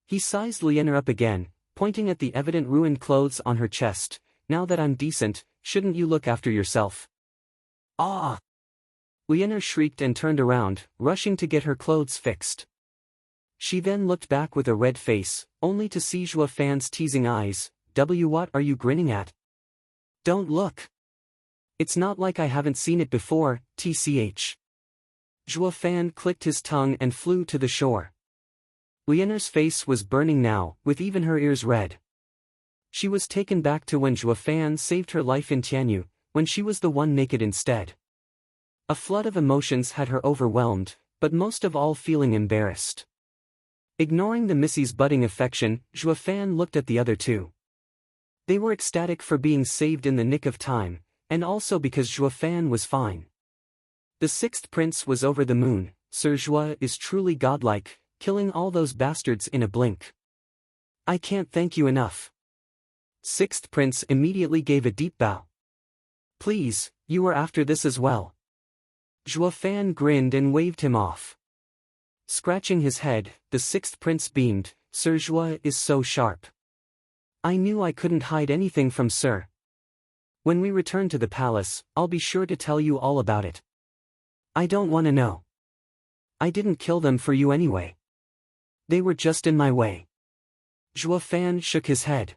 He sized Lienor up again, pointing at the evident ruined clothes on her chest. Now that I'm decent, shouldn't you look after yourself? Ah! Lienor shrieked and turned around, rushing to get her clothes fixed. She then looked back with a red face, only to see Zhua Fan's teasing eyes. What are you grinning at? Don't look. It's not like I haven't seen it before, tch. Zhua Fan clicked his tongue and flew to the shore. Lienor's face was burning now, with even her ears red. She was taken back to when Zhua Fan saved her life in Tianyu, when she was the one naked instead. A flood of emotions had her overwhelmed, but most of all feeling embarrassed. Ignoring the Missy's budding affection, Zhua Fan looked at the other two. They were ecstatic for being saved in the nick of time, and also because Zhua Fan was fine. The sixth prince was over the moon. Sir Zhua is truly godlike, killing all those bastards in a blink. I can't thank you enough. Sixth prince immediately gave a deep bow. Please, you were after this as well. Zhua Fan grinned and waved him off. Scratching his head, the sixth prince beamed. Sir Zhua is so sharp. I knew I couldn't hide anything from Sir. When we return to the palace, I'll be sure to tell you all about it. I don't want to know. I didn't kill them for you anyway. They were just in my way. Zhua Fan shook his head.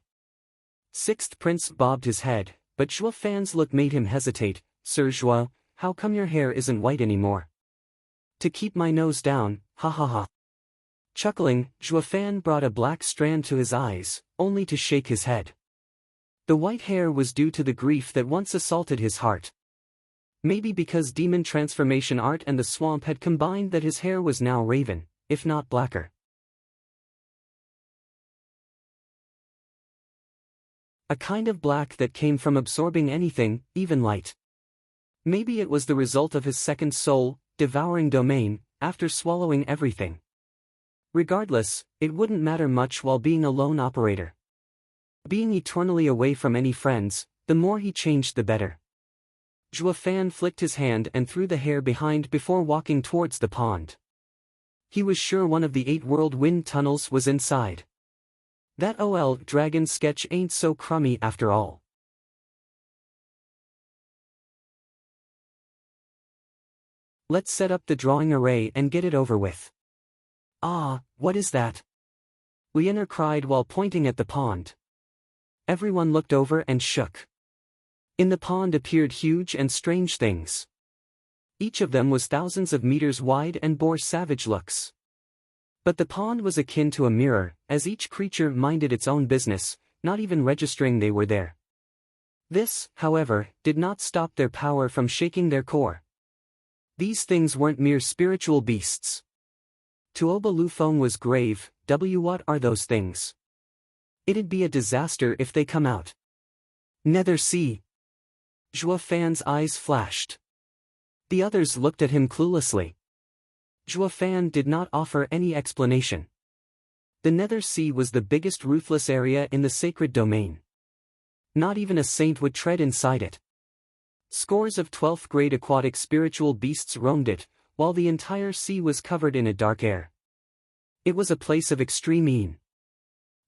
Sixth prince bobbed his head, but Zhua Fan's look made him hesitate. Sir Zhua, how come your hair isn't white anymore? To keep my nose down, ha ha ha. Chuckling, Zhua Fan brought a black strand to his eyes, only to shake his head. The white hair was due to the grief that once assaulted his heart. Maybe because demon transformation art and the swamp had combined that his hair was now raven, if not blacker. A kind of black that came from absorbing anything, even light. Maybe it was the result of his second soul, devouring domain, after swallowing everything. Regardless, it wouldn't matter much while being a lone operator. Being eternally away from any friends, the more he changed the better. Zhua Fan flicked his hand and threw the hair behind before walking towards the pond. He was sure one of the 8 world wind tunnels was inside. That OL dragon sketch ain't so crummy after all. Let's set up the drawing array and get it over with. Ah, what is that? Leonor cried while pointing at the pond. Everyone looked over and shook. In the pond appeared huge and strange things. Each of them was thousands of meters wide and bore savage looks. But the pond was akin to a mirror, as each creature minded its own business, not even registering they were there. This, however, did not stop their power from shaking their core. These things weren't mere spiritual beasts. Tuoba Lufeng was grave. What are those things? It'd be a disaster if they come out. Nether Sea. Zhua Fan's eyes flashed. The others looked at him cluelessly. Zhua Fan did not offer any explanation. The Nether Sea was the biggest ruthless area in the sacred domain. Not even a saint would tread inside it. Scores of 12th grade aquatic spiritual beasts roamed it, while the entire sea was covered in a dark air. It was a place of extreme ease.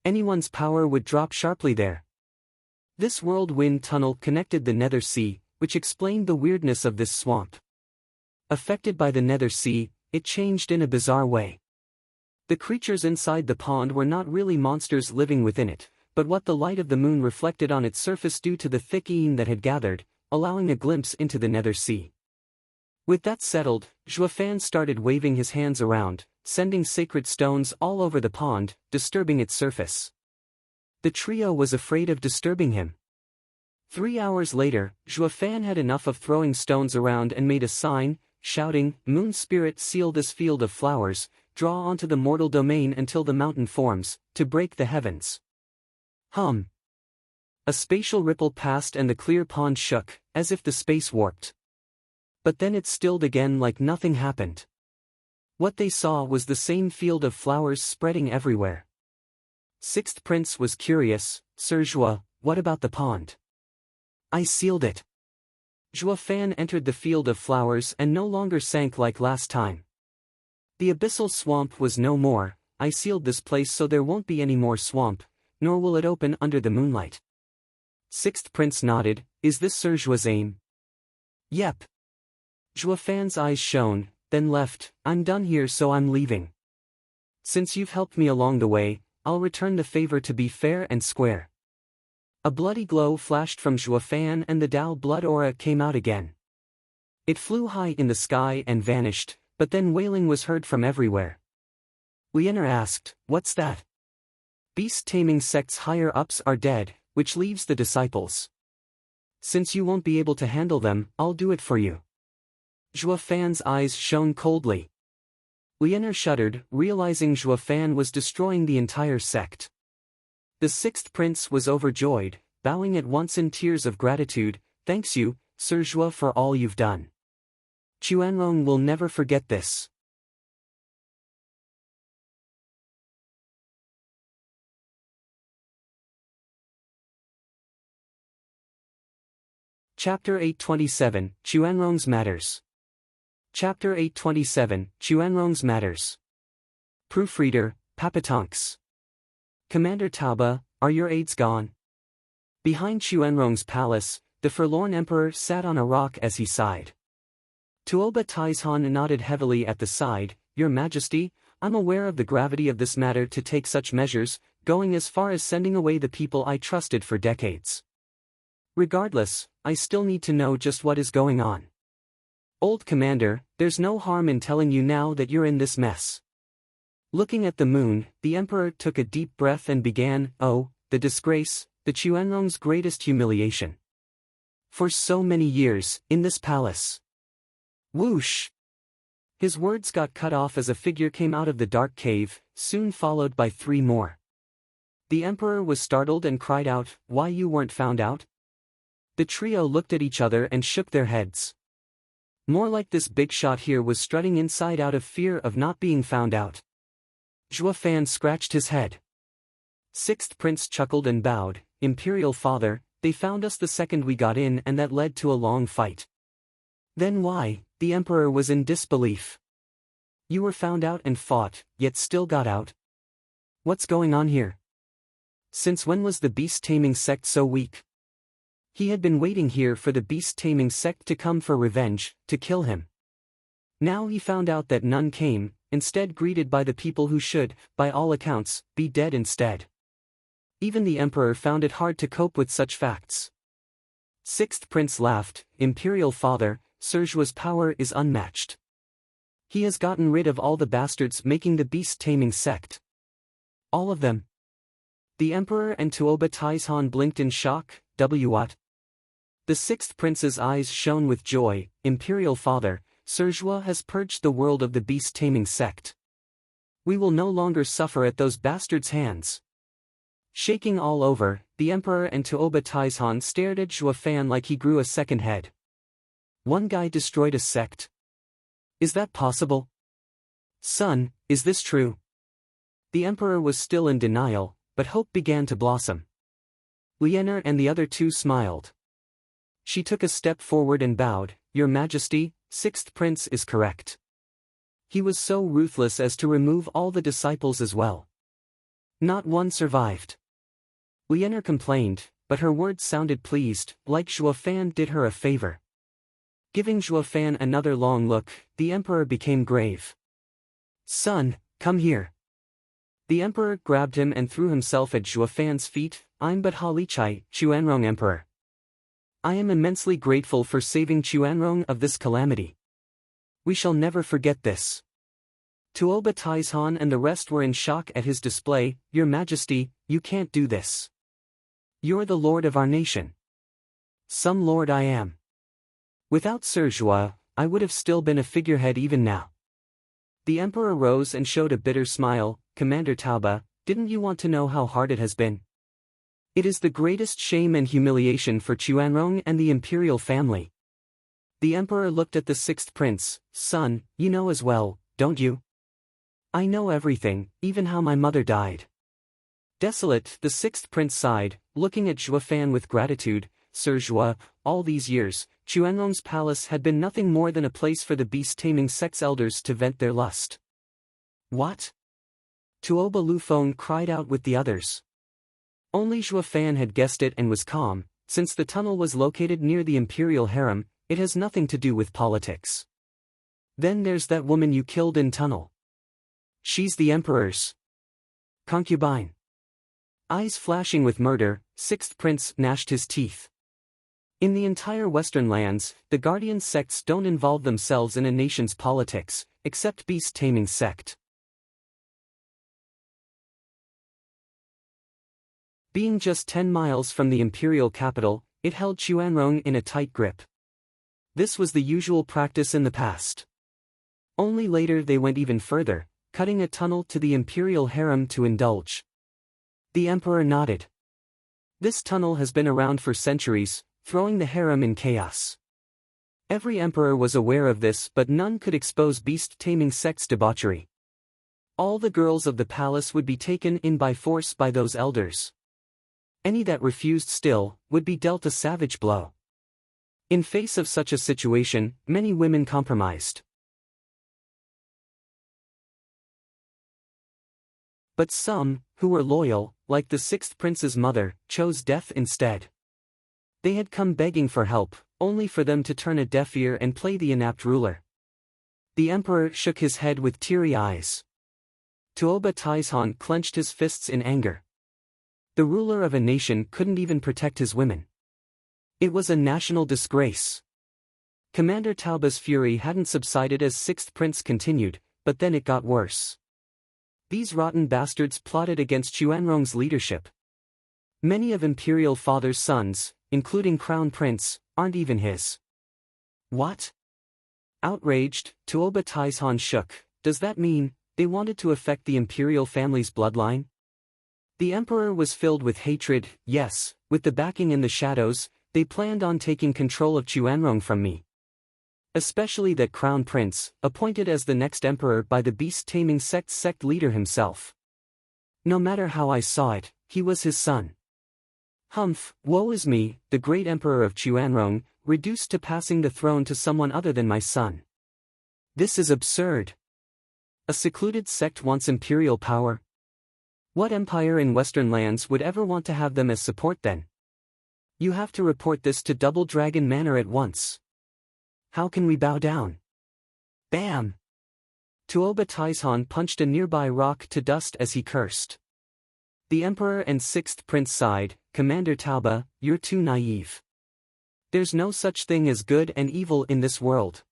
Anyone's power would drop sharply there. This whirlwind tunnel connected the Nether Sea, which explained the weirdness of this swamp. Affected by the Nether Sea, it changed in a bizarre way. The creatures inside the pond were not really monsters living within it, but what the light of the moon reflected on its surface due to the thick ease that had gathered, allowing a glimpse into the Nether Sea. With that settled, Zhua Fan started waving his hands around, sending sacred stones all over the pond, disturbing its surface. The trio was afraid of disturbing him. 3 hours later, Zhua Fan had enough of throwing stones around and made a sign, shouting, "Moon Spirit, seal this field of flowers, draw onto the mortal domain until the mountain forms, to break the heavens." Hum. A spatial ripple passed and the clear pond shook, as if the space warped. But then it stilled again like nothing happened. What they saw was the same field of flowers spreading everywhere. Sixth Prince was curious. "Sir Zhua, what about the pond?" "I sealed it." Zhua Fan entered the field of flowers and no longer sank like last time. "The abyssal swamp was no more. I sealed this place so there won't be any more swamp, nor will it open under the moonlight." Sixth Prince nodded. "Is this Sir Zhua's aim?" "Yep." Zhua Fan's eyes shone, then left. "I'm done here, so I'm leaving. Since you've helped me along the way, I'll return the favor to be fair and square." A bloody glow flashed from Zhua Fan and the Dao blood aura came out again. It flew high in the sky and vanished, but then wailing was heard from everywhere. Leonor asked, "What's that?" "Beast-taming sect's higher-ups are dead, which leaves the disciples. Since you won't be able to handle them, I'll do it for you." Zhua Fan's eyes shone coldly. Leonor shuddered, realizing Zhua Fan was destroying the entire sect. The sixth prince was overjoyed, bowing at once in tears of gratitude. "Thanks you, Sir Zhua, for all you've done. Chuanrong will never forget this." Chapter 827, Chuanrong's Matters. Chapter 827, Chuanrong's Matters. Proofreader, Papatonks. Commander Tauba, are your aides gone? Behind Chuanrong's palace, the forlorn emperor sat on a rock as he sighed. Tuoba Taizhan nodded heavily at the side. "Your Majesty, I'm aware of the gravity of this matter to take such measures, going as far as sending away the people I trusted for decades. Regardless, I still need to know just what is going on. Old Commander, there's no harm in telling you now that you're in this mess." Looking at the moon, the emperor took a deep breath and began, "Oh, the disgrace, the Chuanrong's greatest humiliation. For so many years, in this palace." Whoosh! His words got cut off as a figure came out of the dark cave, soon followed by 3 more. The emperor was startled and cried out, "Why, you weren't found out?" The trio looked at each other and shook their heads. More like this big shot here was strutting inside out of fear of not being found out. Zhua Fan scratched his head. Sixth Prince chuckled and bowed. "Imperial Father, they found us the second we got in and that led to a long fight." "Then why?" The emperor was in disbelief. "You were found out and fought, yet still got out. What's going on here? Since when was the beast-taming sect so weak?" He had been waiting here for the beast-taming sect to come for revenge, to kill him. Now he found out that none came, instead greeted by the people who should, by all accounts, be dead instead. Even the emperor found it hard to cope with such facts. Sixth prince laughed, Imperial father, Serjua's power is unmatched. He has gotten rid of all the bastards making the beast-taming sect. All of them. The emperor and Tuoba Taizhan blinked in shock. What? The sixth prince's eyes shone with joy. Imperial father, Serjua has purged the world of the beast-taming sect. We will no longer suffer at those bastards' hands. Shaking all over, the emperor and Tuoba Taizhan stared at Zhuofan like he grew a second head. One guy destroyed a sect? Is that possible? Son, is this true? The emperor was still in denial, but hope began to blossom. Lianer and the other two smiled. She took a step forward and bowed. Your Majesty, sixth prince is correct. He was so ruthless as to remove all the disciples as well. Not one survived. Lianer complained, but her words sounded pleased, like Zhuofan did her a favor. Giving Zhuofan another long look, the emperor became grave. Son, come here. The emperor grabbed him and threw himself at Zhuofan's feet. I'm but Halichai, Chuanrong emperor. I am immensely grateful for saving Chuanrong of this calamity. We shall never forget this. Tuoba Taizhan and the rest were in shock at his display. Your Majesty, you can't do this. You're the lord of our nation. Some lord I am. Without Serjua, I would have still been a figurehead even now. The emperor rose and showed a bitter smile. Commander Tauba, didn't you want to know how hard it has been? It is the greatest shame and humiliation for Chuanrong and the imperial family. The emperor looked at the sixth prince. Son, you know as well, don't you? I know everything, even how my mother died. Desolate, the sixth prince sighed, looking at Zhuofan with gratitude. Serjua, all these years, Chuanrong's palace had been nothing more than a place for the beast-taming sect's elders to vent their lust. What? Tuoba Lufeng cried out with the others. Only Zhuofan had guessed it and was calm. Since the tunnel was located near the imperial harem, it has nothing to do with politics. Then there's that woman you killed in tunnel. She's the emperor's concubine. Eyes flashing with murder, sixth prince gnashed his teeth. In the entire Western lands, the guardian sects don't involve themselves in a nation's politics, except beast-taming sect. Being just 10 miles from the imperial capital, it held Chuanrong in a tight grip. This was the usual practice in the past. Only later they went even further, cutting a tunnel to the imperial harem to indulge. The emperor nodded. This tunnel has been around for centuries, throwing the harem in chaos. Every emperor was aware of this, but none could expose beast-taming sect's debauchery. All the girls of the palace would be taken in by force by those elders. Any that refused still, would be dealt a savage blow. In face of such a situation, many women compromised. But some, who were loyal, like the sixth prince's mother, chose death instead. They had come begging for help, only for them to turn a deaf ear and play the inept ruler. The emperor shook his head with teary eyes. Tuoba Taizhan clenched his fists in anger. The ruler of a nation couldn't even protect his women. It was a national disgrace. Commander Tauba's fury hadn't subsided as sixth prince continued, but then it got worse. These rotten bastards plotted against Chuanrong's leadership. Many of Imperial Father's sons, including Crown Prince, aren't even his. What? Outraged, Tuoba Taizhan shook. Does that mean they wanted to affect the imperial family's bloodline? The emperor was filled with hatred. Yes, with the backing in the shadows, they planned on taking control of Chuanrong from me. Especially that Crown Prince, appointed as the next emperor by the beast-taming sect leader himself. No matter how I saw it, he was his son. Humph, woe is me, the great emperor of Chuanrong, reduced to passing the throne to someone other than my son. This is absurd. A secluded sect wants imperial power. What empire in Western lands would ever want to have them as support then? You have to report this to Double Dragon Manor at once. How can we bow down? Bam! Tuoba Taizhan punched a nearby rock to dust as he cursed. The Emperor and Sixth Prince sighed, Commander Tauba, you're too naive. There's no such thing as good and evil in this world.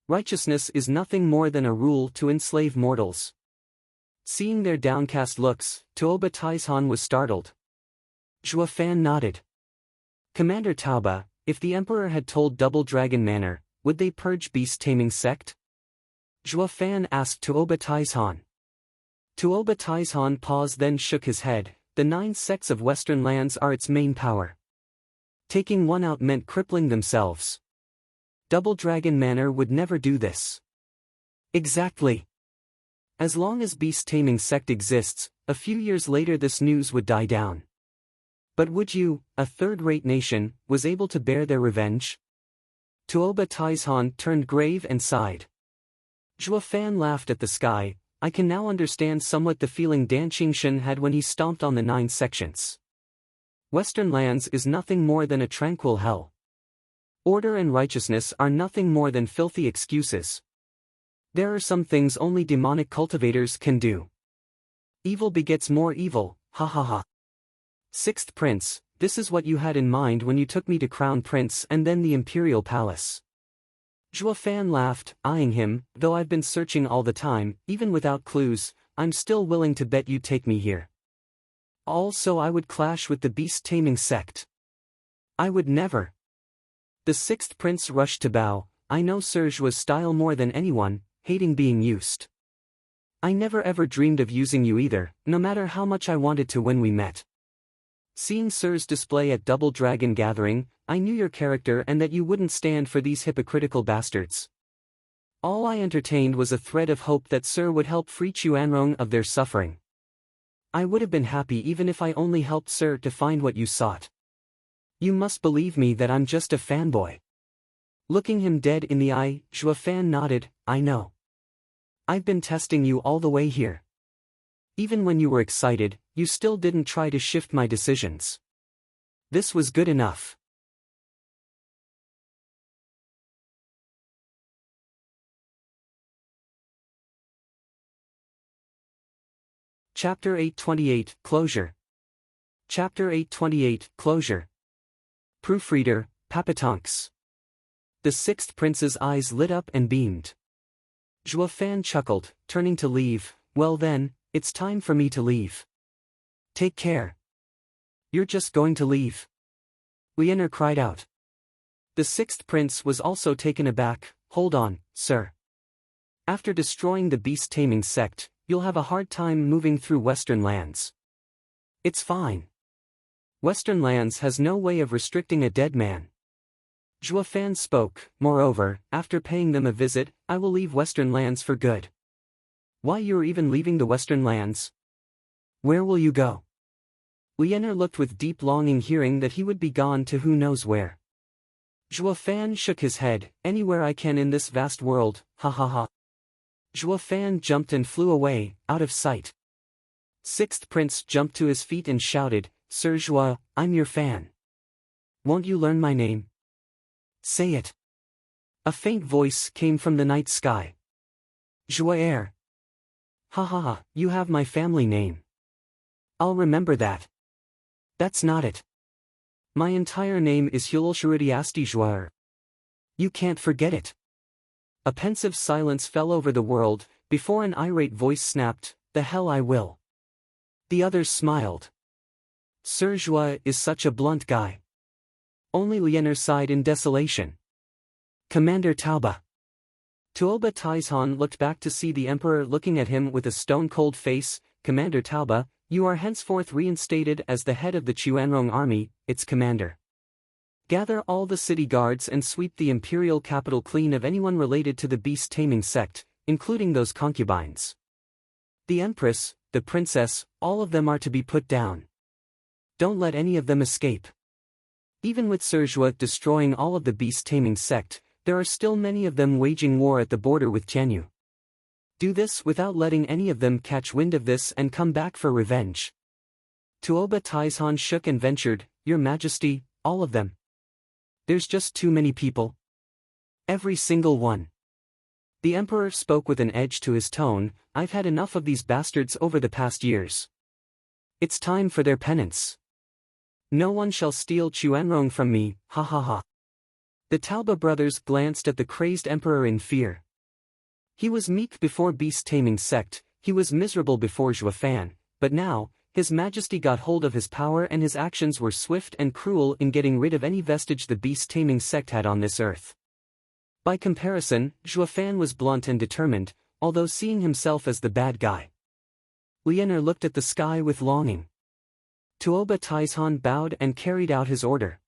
Righteousness is nothing more than a rule to enslave mortals. Seeing their downcast looks, Tuoba Taizhan was startled. Zhua Fan nodded. Commander Tauba, if the Emperor had told Double Dragon Manor, would they purge beast-taming sect? Zhua Fan asked Tuoba Taizhan. Tuoba Taizhan paused, then shook his head. The 9 sects of Western lands are its main power. Taking one out meant crippling themselves. Double Dragon Manor would never do this. Exactly. As long as beast-taming sect exists, a few years later this news would die down. But would you, a third-rate nation, was able to bear their revenge? Tuoba Taizhan turned grave and sighed. Zhua Fan laughed at the sky. I can now understand somewhat the feeling Dan Qingshan had when he stomped on the 9 sections. Western lands is nothing more than a tranquil hell. Order and righteousness are nothing more than filthy excuses. There are some things only demonic cultivators can do. Evil begets more evil, ha ha ha. Sixth Prince, this is what you had in mind when you took me to Crown Prince and then the Imperial Palace. Zhua Fan laughed, eyeing him. Though I've been searching all the time, even without clues, I'm still willing to bet you'd take me here. Also I would clash with the beast-taming sect. I would never. The Sixth Prince rushed to bow. I know Sir Zhua's style more than anyone, hating being used. I never ever dreamed of using you either, no matter how much I wanted to when we met. Seeing Sir's display at Double Dragon Gathering, I knew your character and that you wouldn't stand for these hypocritical bastards. All I entertained was a thread of hope that Sir would help free Chuanrong of their suffering. I would have been happy even if I only helped Sir to find what you sought. You must believe me that I'm just a fanboy. Looking him dead in the eye, Zhua Fan nodded, I know. I've been testing you all the way here. Even when you were excited, you still didn't try to shift my decisions. This was good enough. Chapter 828, Closure. Chapter 828, Closure. Proofreader, Papatonks. The Sixth Prince's eyes lit up and beamed. Zhua Fan chuckled, turning to leave. Well then, it's time for me to leave. Take care. You're just going to leave? Lianer cried out. The Sixth Prince was also taken aback. Hold on, sir. After destroying the beast-taming sect, you'll have a hard time moving through Western lands. It's fine. Western lands has no way of restricting a dead man. Zhua Fan spoke. Moreover, after paying them a visit, I will leave Western lands for good. Why you're even leaving the Western lands? Where will you go? Lianer looked with deep longing, hearing that he would be gone to who knows where. Zhua Fan shook his head. Anywhere I can in this vast world, ha ha ha. Zhua Fan jumped and flew away, out of sight. Sixth Prince jumped to his feet and shouted, Sir Zhua, I'm your fan. Won't you learn my name? Say it. A faint voice came from the night sky. Zhuaer. Ha ha ha, you have my family name. I'll remember that. That's not it. My entire name is Hululshuridiasti Zhuaer. You can't forget it. A pensive silence fell over the world, before an irate voice snapped, the hell I will. The others smiled. Sir Zhua is such a blunt guy. Only Lianer sighed in desolation. Commander Tauba. Tuoba Taizhan looked back to see the Emperor looking at him with a stone-cold face. Commander Tauba, you are henceforth reinstated as the head of the Chuanrong army, its commander. Gather all the city guards and sweep the imperial capital clean of anyone related to the beast-taming sect, including those concubines. The Empress, the Princess, all of them are to be put down. Don't let any of them escape. Even with Sir Zhua destroying all of the beast-taming sect, there are still many of them waging war at the border with Tianyu. Do this without letting any of them catch wind of this and come back for revenge. Tuoba Taizhan shook and ventured, Your Majesty, all of them. There's just too many people. Every single one. The emperor spoke with an edge to his tone. I've had enough of these bastards over the past years. It's time for their penance. No one shall steal Chuanrong from me, ha ha ha. The Taoba brothers glanced at the crazed emperor in fear. He was meek before beast-taming sect, he was miserable before Zhuofan, but now, His Majesty got hold of his power and his actions were swift and cruel in getting rid of any vestige the beast-taming sect had on this earth. By comparison, Zhuofan was blunt and determined, although seeing himself as the bad guy. Lianer looked at the sky with longing. Tuoba Taizhan bowed and carried out his order.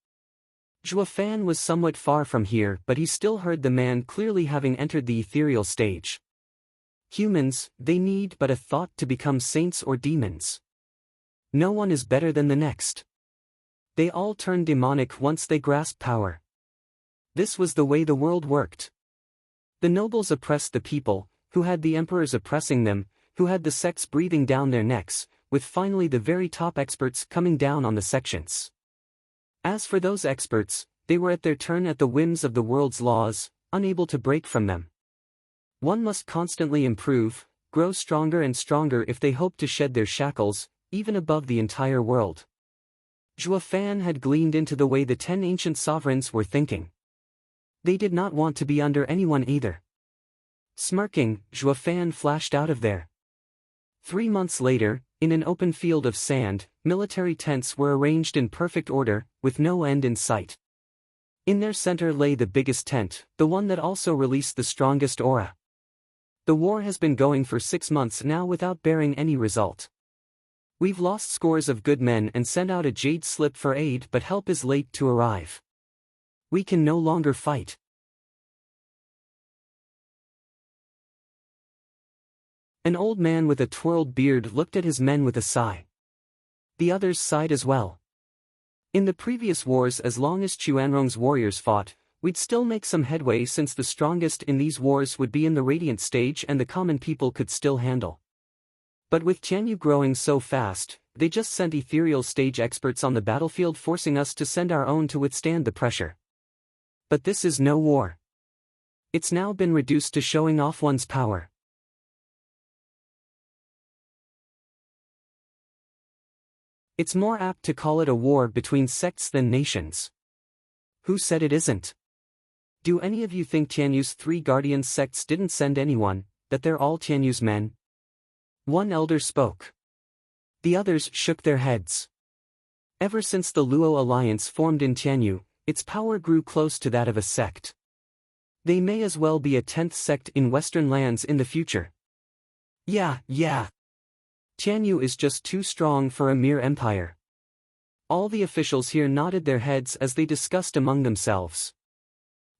Zhuofan was somewhat far from here, but he still heard the man clearly, having entered the ethereal stage. Humans, they need but a thought to become saints or demons. No one is better than the next. They all turn demonic once they grasp power. This was the way the world worked. The nobles oppressed the people, who had the emperors oppressing them, who had the sects breathing down their necks, with finally the very top experts coming down on the sections. As for those experts, they were at their turn at the whims of the world's laws, unable to break from them. One must constantly improve, grow stronger and stronger if they hope to shed their shackles, even above the entire world. Zhuofan had gleaned into the way the 10 ancient sovereigns were thinking. They did not want to be under anyone either. Smirking, Zhuofan flashed out of there. 3 months later, in an open field of sand, military tents were arranged in perfect order, with no end in sight. In their center lay the biggest tent, the one that also released the strongest aura. The war has been going for 6 months now without bearing any result. We've lost scores of good men and sent out a jade slip for aid, but help is late to arrive. We can no longer fight. An old man with a twirled beard looked at his men with a sigh. The others sighed as well. In the previous wars, as long as Chuanrong's warriors fought, we'd still make some headway, since the strongest in these wars would be in the radiant stage and the common people could still handle. But with Tianyu growing so fast, they just sent ethereal stage experts on the battlefield, forcing us to send our own to withstand the pressure. But this is no war. It's now been reduced to showing off one's power. It's more apt to call it a war between sects than nations. Who said it isn't? Do any of you think Tianyu's 3 guardian sects didn't send anyone, that they're all Tianyu's men? One elder spoke. The others shook their heads. Ever since the Luo alliance formed in Tianyu, its power grew close to that of a sect. They may as well be a 10th sect in Western lands in the future. Yeah. Tianyu is just too strong for a mere empire. All the officials here nodded their heads as they discussed among themselves.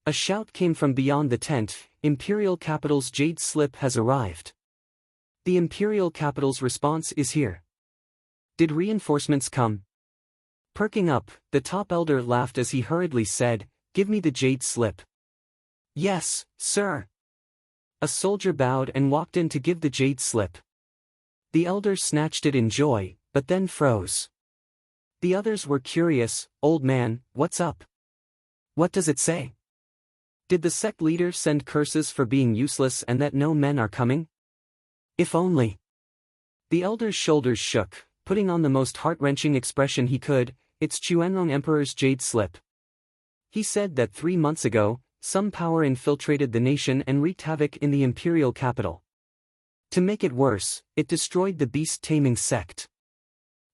A shout came from beyond the tent. Imperial Capital's jade slip has arrived. The Imperial Capital's response is here. Did reinforcements come? Perking up, the top elder laughed as he hurriedly said, "Give me the jade slip." "Yes, sir." A soldier bowed and walked in to give the jade slip. The elder snatched it in joy, but then froze. The others were curious. "Old man, what's up? What does it say? Did the sect leader send curses for being useless and that no men are coming? If only." The elder's shoulders shook, putting on the most heart-wrenching expression he could. "It's Chuanrong Emperor's jade slip. He said that 3 months ago, some power infiltrated the nation and wreaked havoc in the imperial capital. To make it worse, it destroyed the beast-taming sect.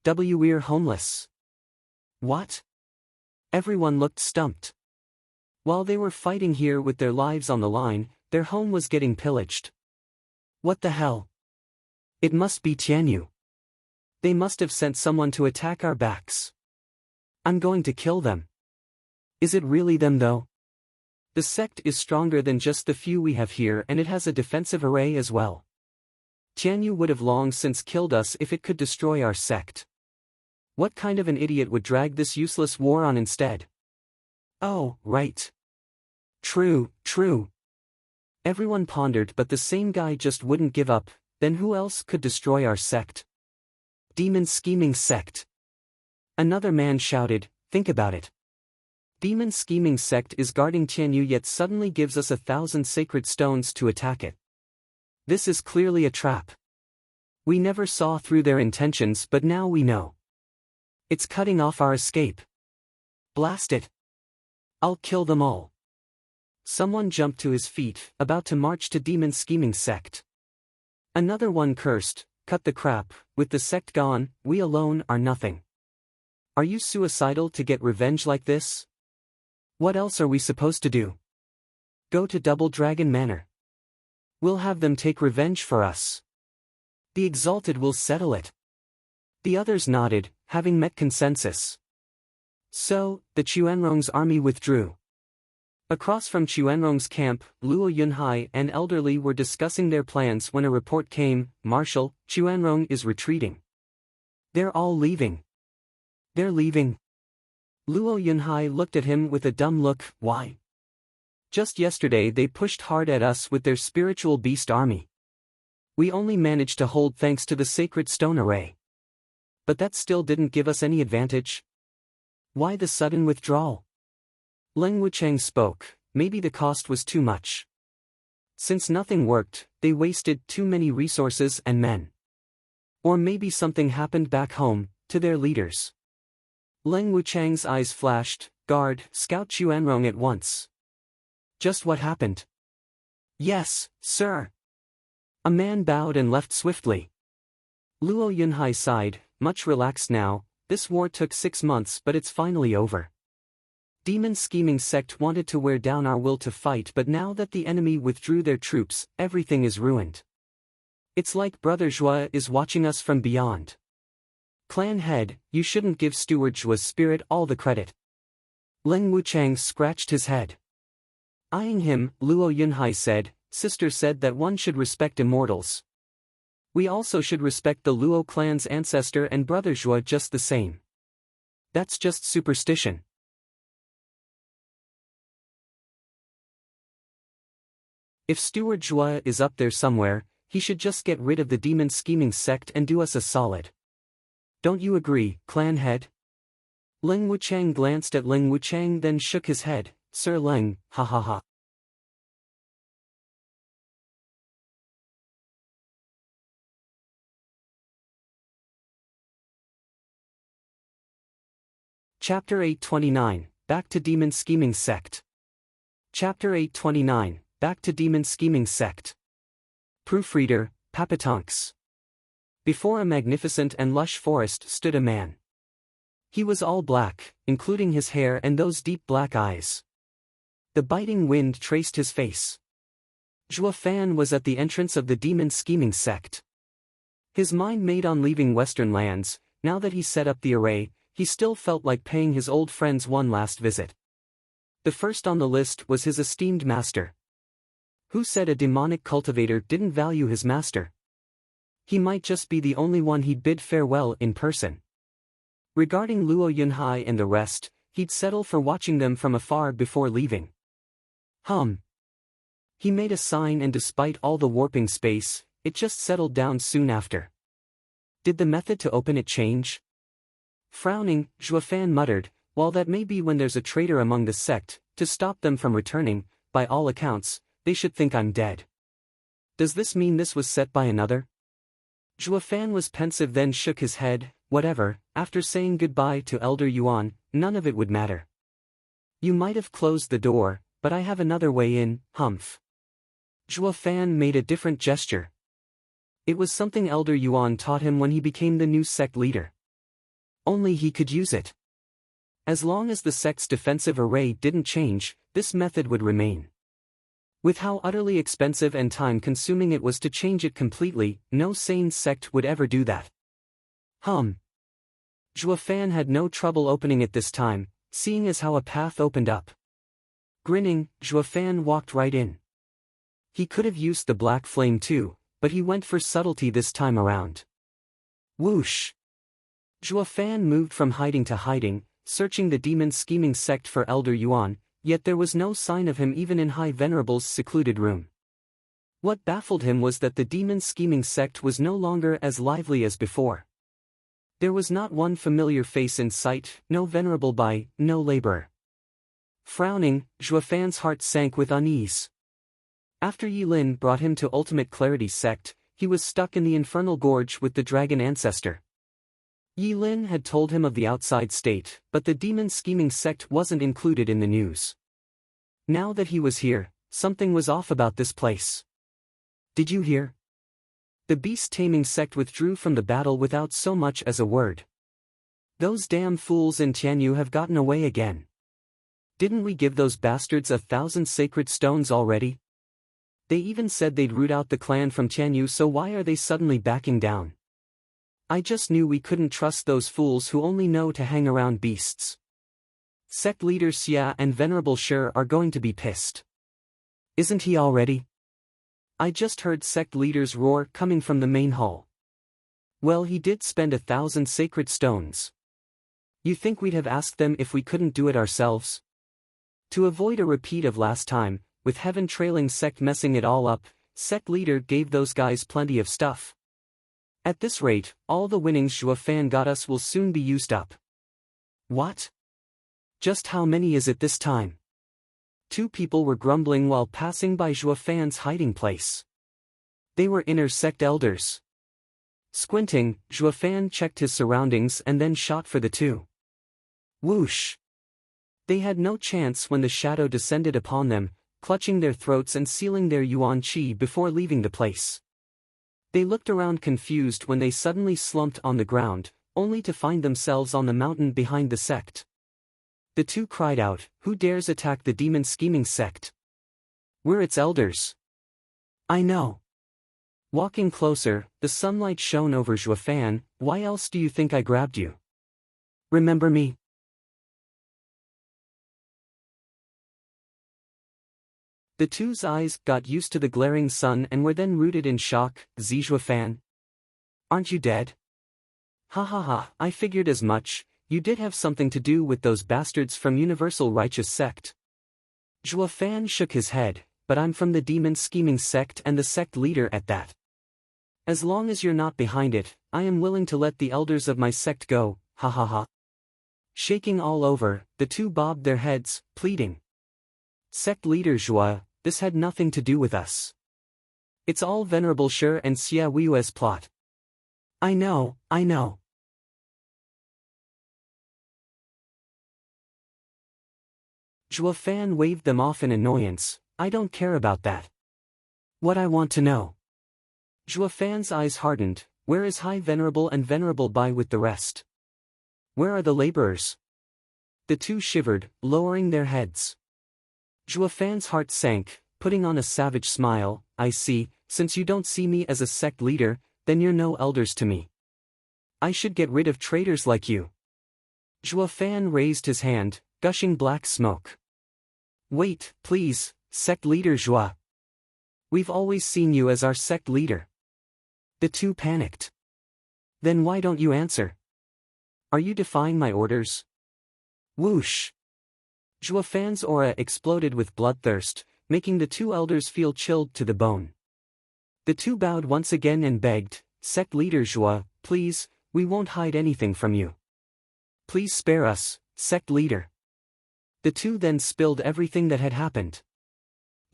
We're homeless." What? Everyone looked stumped. While they were fighting here with their lives on the line, their home was getting pillaged. What the hell? It must be Tianyu. They must have sent someone to attack our backs. I'm going to kill them. Is it really them though? The sect is stronger than just the few we have here, and it has a defensive array as well. Tianyu would have long since killed us if it could destroy our sect. What kind of an idiot would drag this useless war on instead? Oh, right. True. Everyone pondered, but the same guy just wouldn't give up. Then who else could destroy our sect? Demon scheming sect. Another man shouted, "Think about it. Demon scheming sect is guarding Tianyu yet suddenly gives us 1,000 sacred stones to attack it. This is clearly a trap. We never saw through their intentions but now we know. It's cutting off our escape. Blast it. I'll kill them all. Someone jumped to his feet, about to march to demon scheming sect. Another one cursed, cut the crap, with the sect gone, we alone are nothing. Are you suicidal to get revenge like this? What else are we supposed to do? Go to Double Dragon Manor. We'll have them take revenge for us. The Exalted will settle it. The others nodded, having met consensus. So, the Chuanrong's army withdrew. Across from Chuanrong's camp, Luo Yunhai and Elderly were discussing their plans when a report came, Marshal, Chuanrong is retreating. They're all leaving. They're leaving. Luo Yunhai looked at him with a dumb look, why? Just yesterday they pushed hard at us with their spiritual beast army. We only managed to hold thanks to the sacred stone array. But that still didn't give us any advantage. Why the sudden withdrawal? Leng Wucheng spoke, maybe the cost was too much. Since nothing worked, they wasted too many resources and men. Or maybe something happened back home, to their leaders. Leng Wucheng's eyes flashed, guard, scout Chuanrong at once. Just what happened? Yes, sir. A man bowed and left swiftly. Luo Yunhai sighed, much relaxed now, this war took 6 months but it's finally over. Demon scheming sect wanted to wear down our will to fight but now that the enemy withdrew their troops, everything is ruined. It's like Brother Zhua is watching us from beyond. Clan head, you shouldn't give Steward Zhua's spirit all the credit. Leng Wucheng scratched his head. Eyeing him, Luo Yunhai said, Sister said that one should respect immortals. We also should respect the Luo clan's ancestor and Brother Zhua just the same. That's just superstition. If Steward Zhua is up there somewhere, he should just get rid of the demon scheming sect and do us a solid. Don't you agree, clan head? Leng Wucheng glanced at Leng Wucheng then shook his head, Sir Leng, ha ha ha. Chapter 829, Back to Demon Scheming Sect. Chapter 829, Back to Demon Scheming Sect. Proofreader, Papatonks. Before a magnificent and lush forest stood a man. He was all black, including his hair and those deep black eyes. The biting wind traced his face. Zhua Fan was at the entrance of the demon scheming sect. His mind made on leaving Western lands, now that he set up the array, he still felt like paying his old friends one last visit. The first on the list was his esteemed master. Who said a demonic cultivator didn't value his master? He might just be the only one he'd bid farewell in person. Regarding Luo Yunhai and the rest, he'd settle for watching them from afar before leaving. He made a sign and despite all the warping space, it just settled down soon after. Did the method to open it change? Frowning, Zhua Fan muttered, while that may be when there's a traitor among the sect, to stop them from returning, by all accounts, they should think I'm dead. Does this mean this was set by another? Zhua Fan was pensive then shook his head, whatever, after saying goodbye to Elder Yuan, none of it would matter. You might have closed the door, but I have another way in, humph. Zhua Fan made a different gesture. It was something Elder Yuan taught him when he became the new sect leader. Only he could use it. As long as the sect's defensive array didn't change, this method would remain. With how utterly expensive and time-consuming it was to change it completely, no sane sect would ever do that. Zhua Fan had no trouble opening it this time, seeing as how a path opened up. Grinning, Zhua Fan walked right in. He could have used the black flame too, but he went for subtlety this time around. Whoosh! Zhua Fan moved from hiding to hiding, searching the demon scheming sect for Elder Yuan, yet there was no sign of him even in High Venerable's secluded room. What baffled him was that the demon scheming sect was no longer as lively as before. There was not one familiar face in sight, no venerable by, no laborer. Frowning, Zhuofan's heart sank with unease. After Yi Lin brought him to Ultimate Clarity sect, he was stuck in the infernal gorge with the dragon ancestor. Yi Lin had told him of the outside state, but the demon scheming sect wasn't included in the news. Now that he was here, something was off about this place. Did you hear? The beast-taming sect withdrew from the battle without so much as a word. Those damn fools in Tianyu have gotten away again. Didn't we give those bastards 1,000 sacred stones already? They even said they'd root out the clan from Tianyu, so why are they suddenly backing down? I just knew we couldn't trust those fools who only know to hang around beasts. Sect leader Xia and Venerable Shi are going to be pissed. Isn't he already? I just heard sect leader's roar coming from the main hall. Well, he did spend 1,000 sacred stones. You think we'd have asked them if we couldn't do it ourselves? To avoid a repeat of last time, with Heaven Trailing Sect messing it all up, sect leader gave those guys plenty of stuff. At this rate, all the winnings Zhuofan got us will soon be used up. What? Just how many is it this time? Two people were grumbling while passing by Zhuofan's hiding place. They were inner sect elders. Squinting, Zhuofan checked his surroundings and then shot for the two. Whoosh! They had no chance when the shadow descended upon them, clutching their throats and sealing their yuan qi before leaving the place. They looked around confused when they suddenly slumped on the ground, only to find themselves on the mountain behind the sect. The two cried out, "Who dares attack the demon scheming sect? We're its elders." I know. Walking closer, the sunlight shone over Zhuofan. Why else do you think I grabbed you? Remember me? The two's eyes got used to the glaring sun and were then rooted in shock. Zhuofan? Aren't you dead? Ha ha ha, I figured as much. You did have something to do with those bastards from Universal Righteous Sect. Zhuofan shook his head, but I'm from the demon scheming sect and the sect leader at that. As long as you're not behind it, I am willing to let the elders of my sect go, ha ha ha. Shaking all over, the two bobbed their heads, pleading. Sect leader Zhua, this had nothing to do with us. It's all Venerable Shi and Xia Wui's plot. I know, I know. Zhuofan waved them off in annoyance. I don't care about that. What I want to know. Zhuofan's eyes hardened. Where is High Venerable and Venerable Bai with the rest? Where are the laborers? The two shivered, lowering their heads. Zhuofan's heart sank, putting on a savage smile. I see, since you don't see me as a sect leader, then you're no elders to me. I should get rid of traitors like you. Zhuofan raised his hand, gushing black smoke. Wait, please, sect leader Zhua. We've always seen you as our sect leader. The two panicked. Then why don't you answer? Are you defying my orders? Whoosh! Zhuofan's aura exploded with bloodthirst, making the two elders feel chilled to the bone. The two bowed once again and begged, Sect leader Zhua, please, we won't hide anything from you. Please spare us, sect leader. The two then spilled everything that had happened.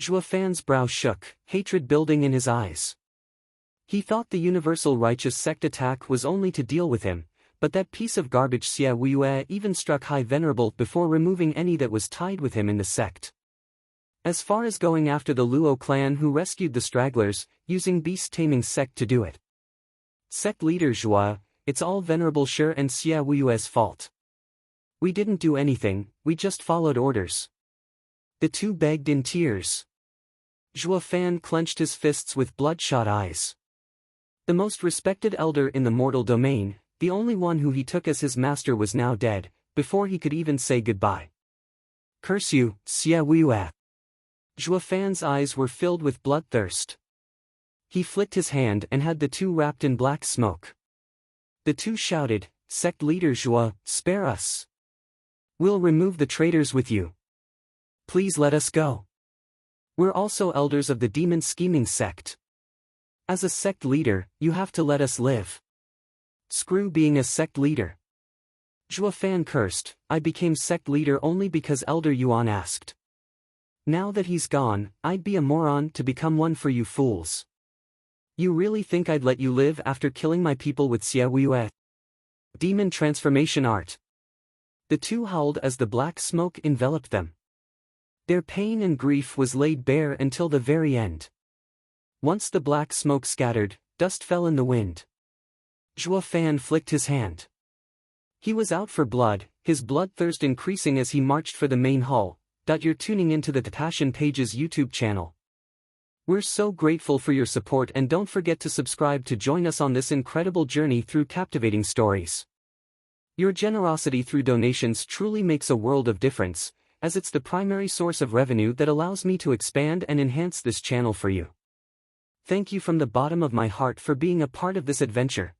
Zhuofan's brow shook, hatred building in his eyes. He thought the Universal Righteous Sect attack was only to deal with him, but that piece of garbage Xia Wuyue even struck High Venerable before removing any that was tied with him in the sect. As far as going after the Luo clan who rescued the stragglers, using beast-taming sect to do it. Sect leader Zhua, it's all Venerable Shi and Xia Wuyue's fault. We didn't do anything, we just followed orders. The two begged in tears. Zhuofan clenched his fists with bloodshot eyes. The most respected elder in the mortal domain, the only one who he took as his master, was now dead, before he could even say goodbye. Curse you, Xia Wuyue. Zhuofan's eyes were filled with bloodthirst. He flicked his hand and had the two wrapped in black smoke. The two shouted, Sect leader Zhua, spare us. We'll remove the traitors with you. Please let us go. We're also elders of the demon scheming sect. As a sect leader, you have to let us live. Screw being a sect leader. Fan cursed, I became sect leader only because Elder Yuan asked. Now that he's gone, I'd be a moron to become one for you fools. You really think I'd let you live after killing my people with Xiaoyue? Demon transformation art. The two howled as the black smoke enveloped them. Their pain and grief was laid bare until the very end. Once the black smoke scattered, dust fell in the wind. Fan flicked his hand. He was out for blood, his bloodthirst increasing as he marched for the main hall. You're tuning into the Tatashan Pages YouTube channel. We're so grateful for your support, and don't forget to subscribe to join us on this incredible journey through captivating stories. Your generosity through donations truly makes a world of difference, as it's the primary source of revenue that allows me to expand and enhance this channel for you. Thank you from the bottom of my heart for being a part of this adventure.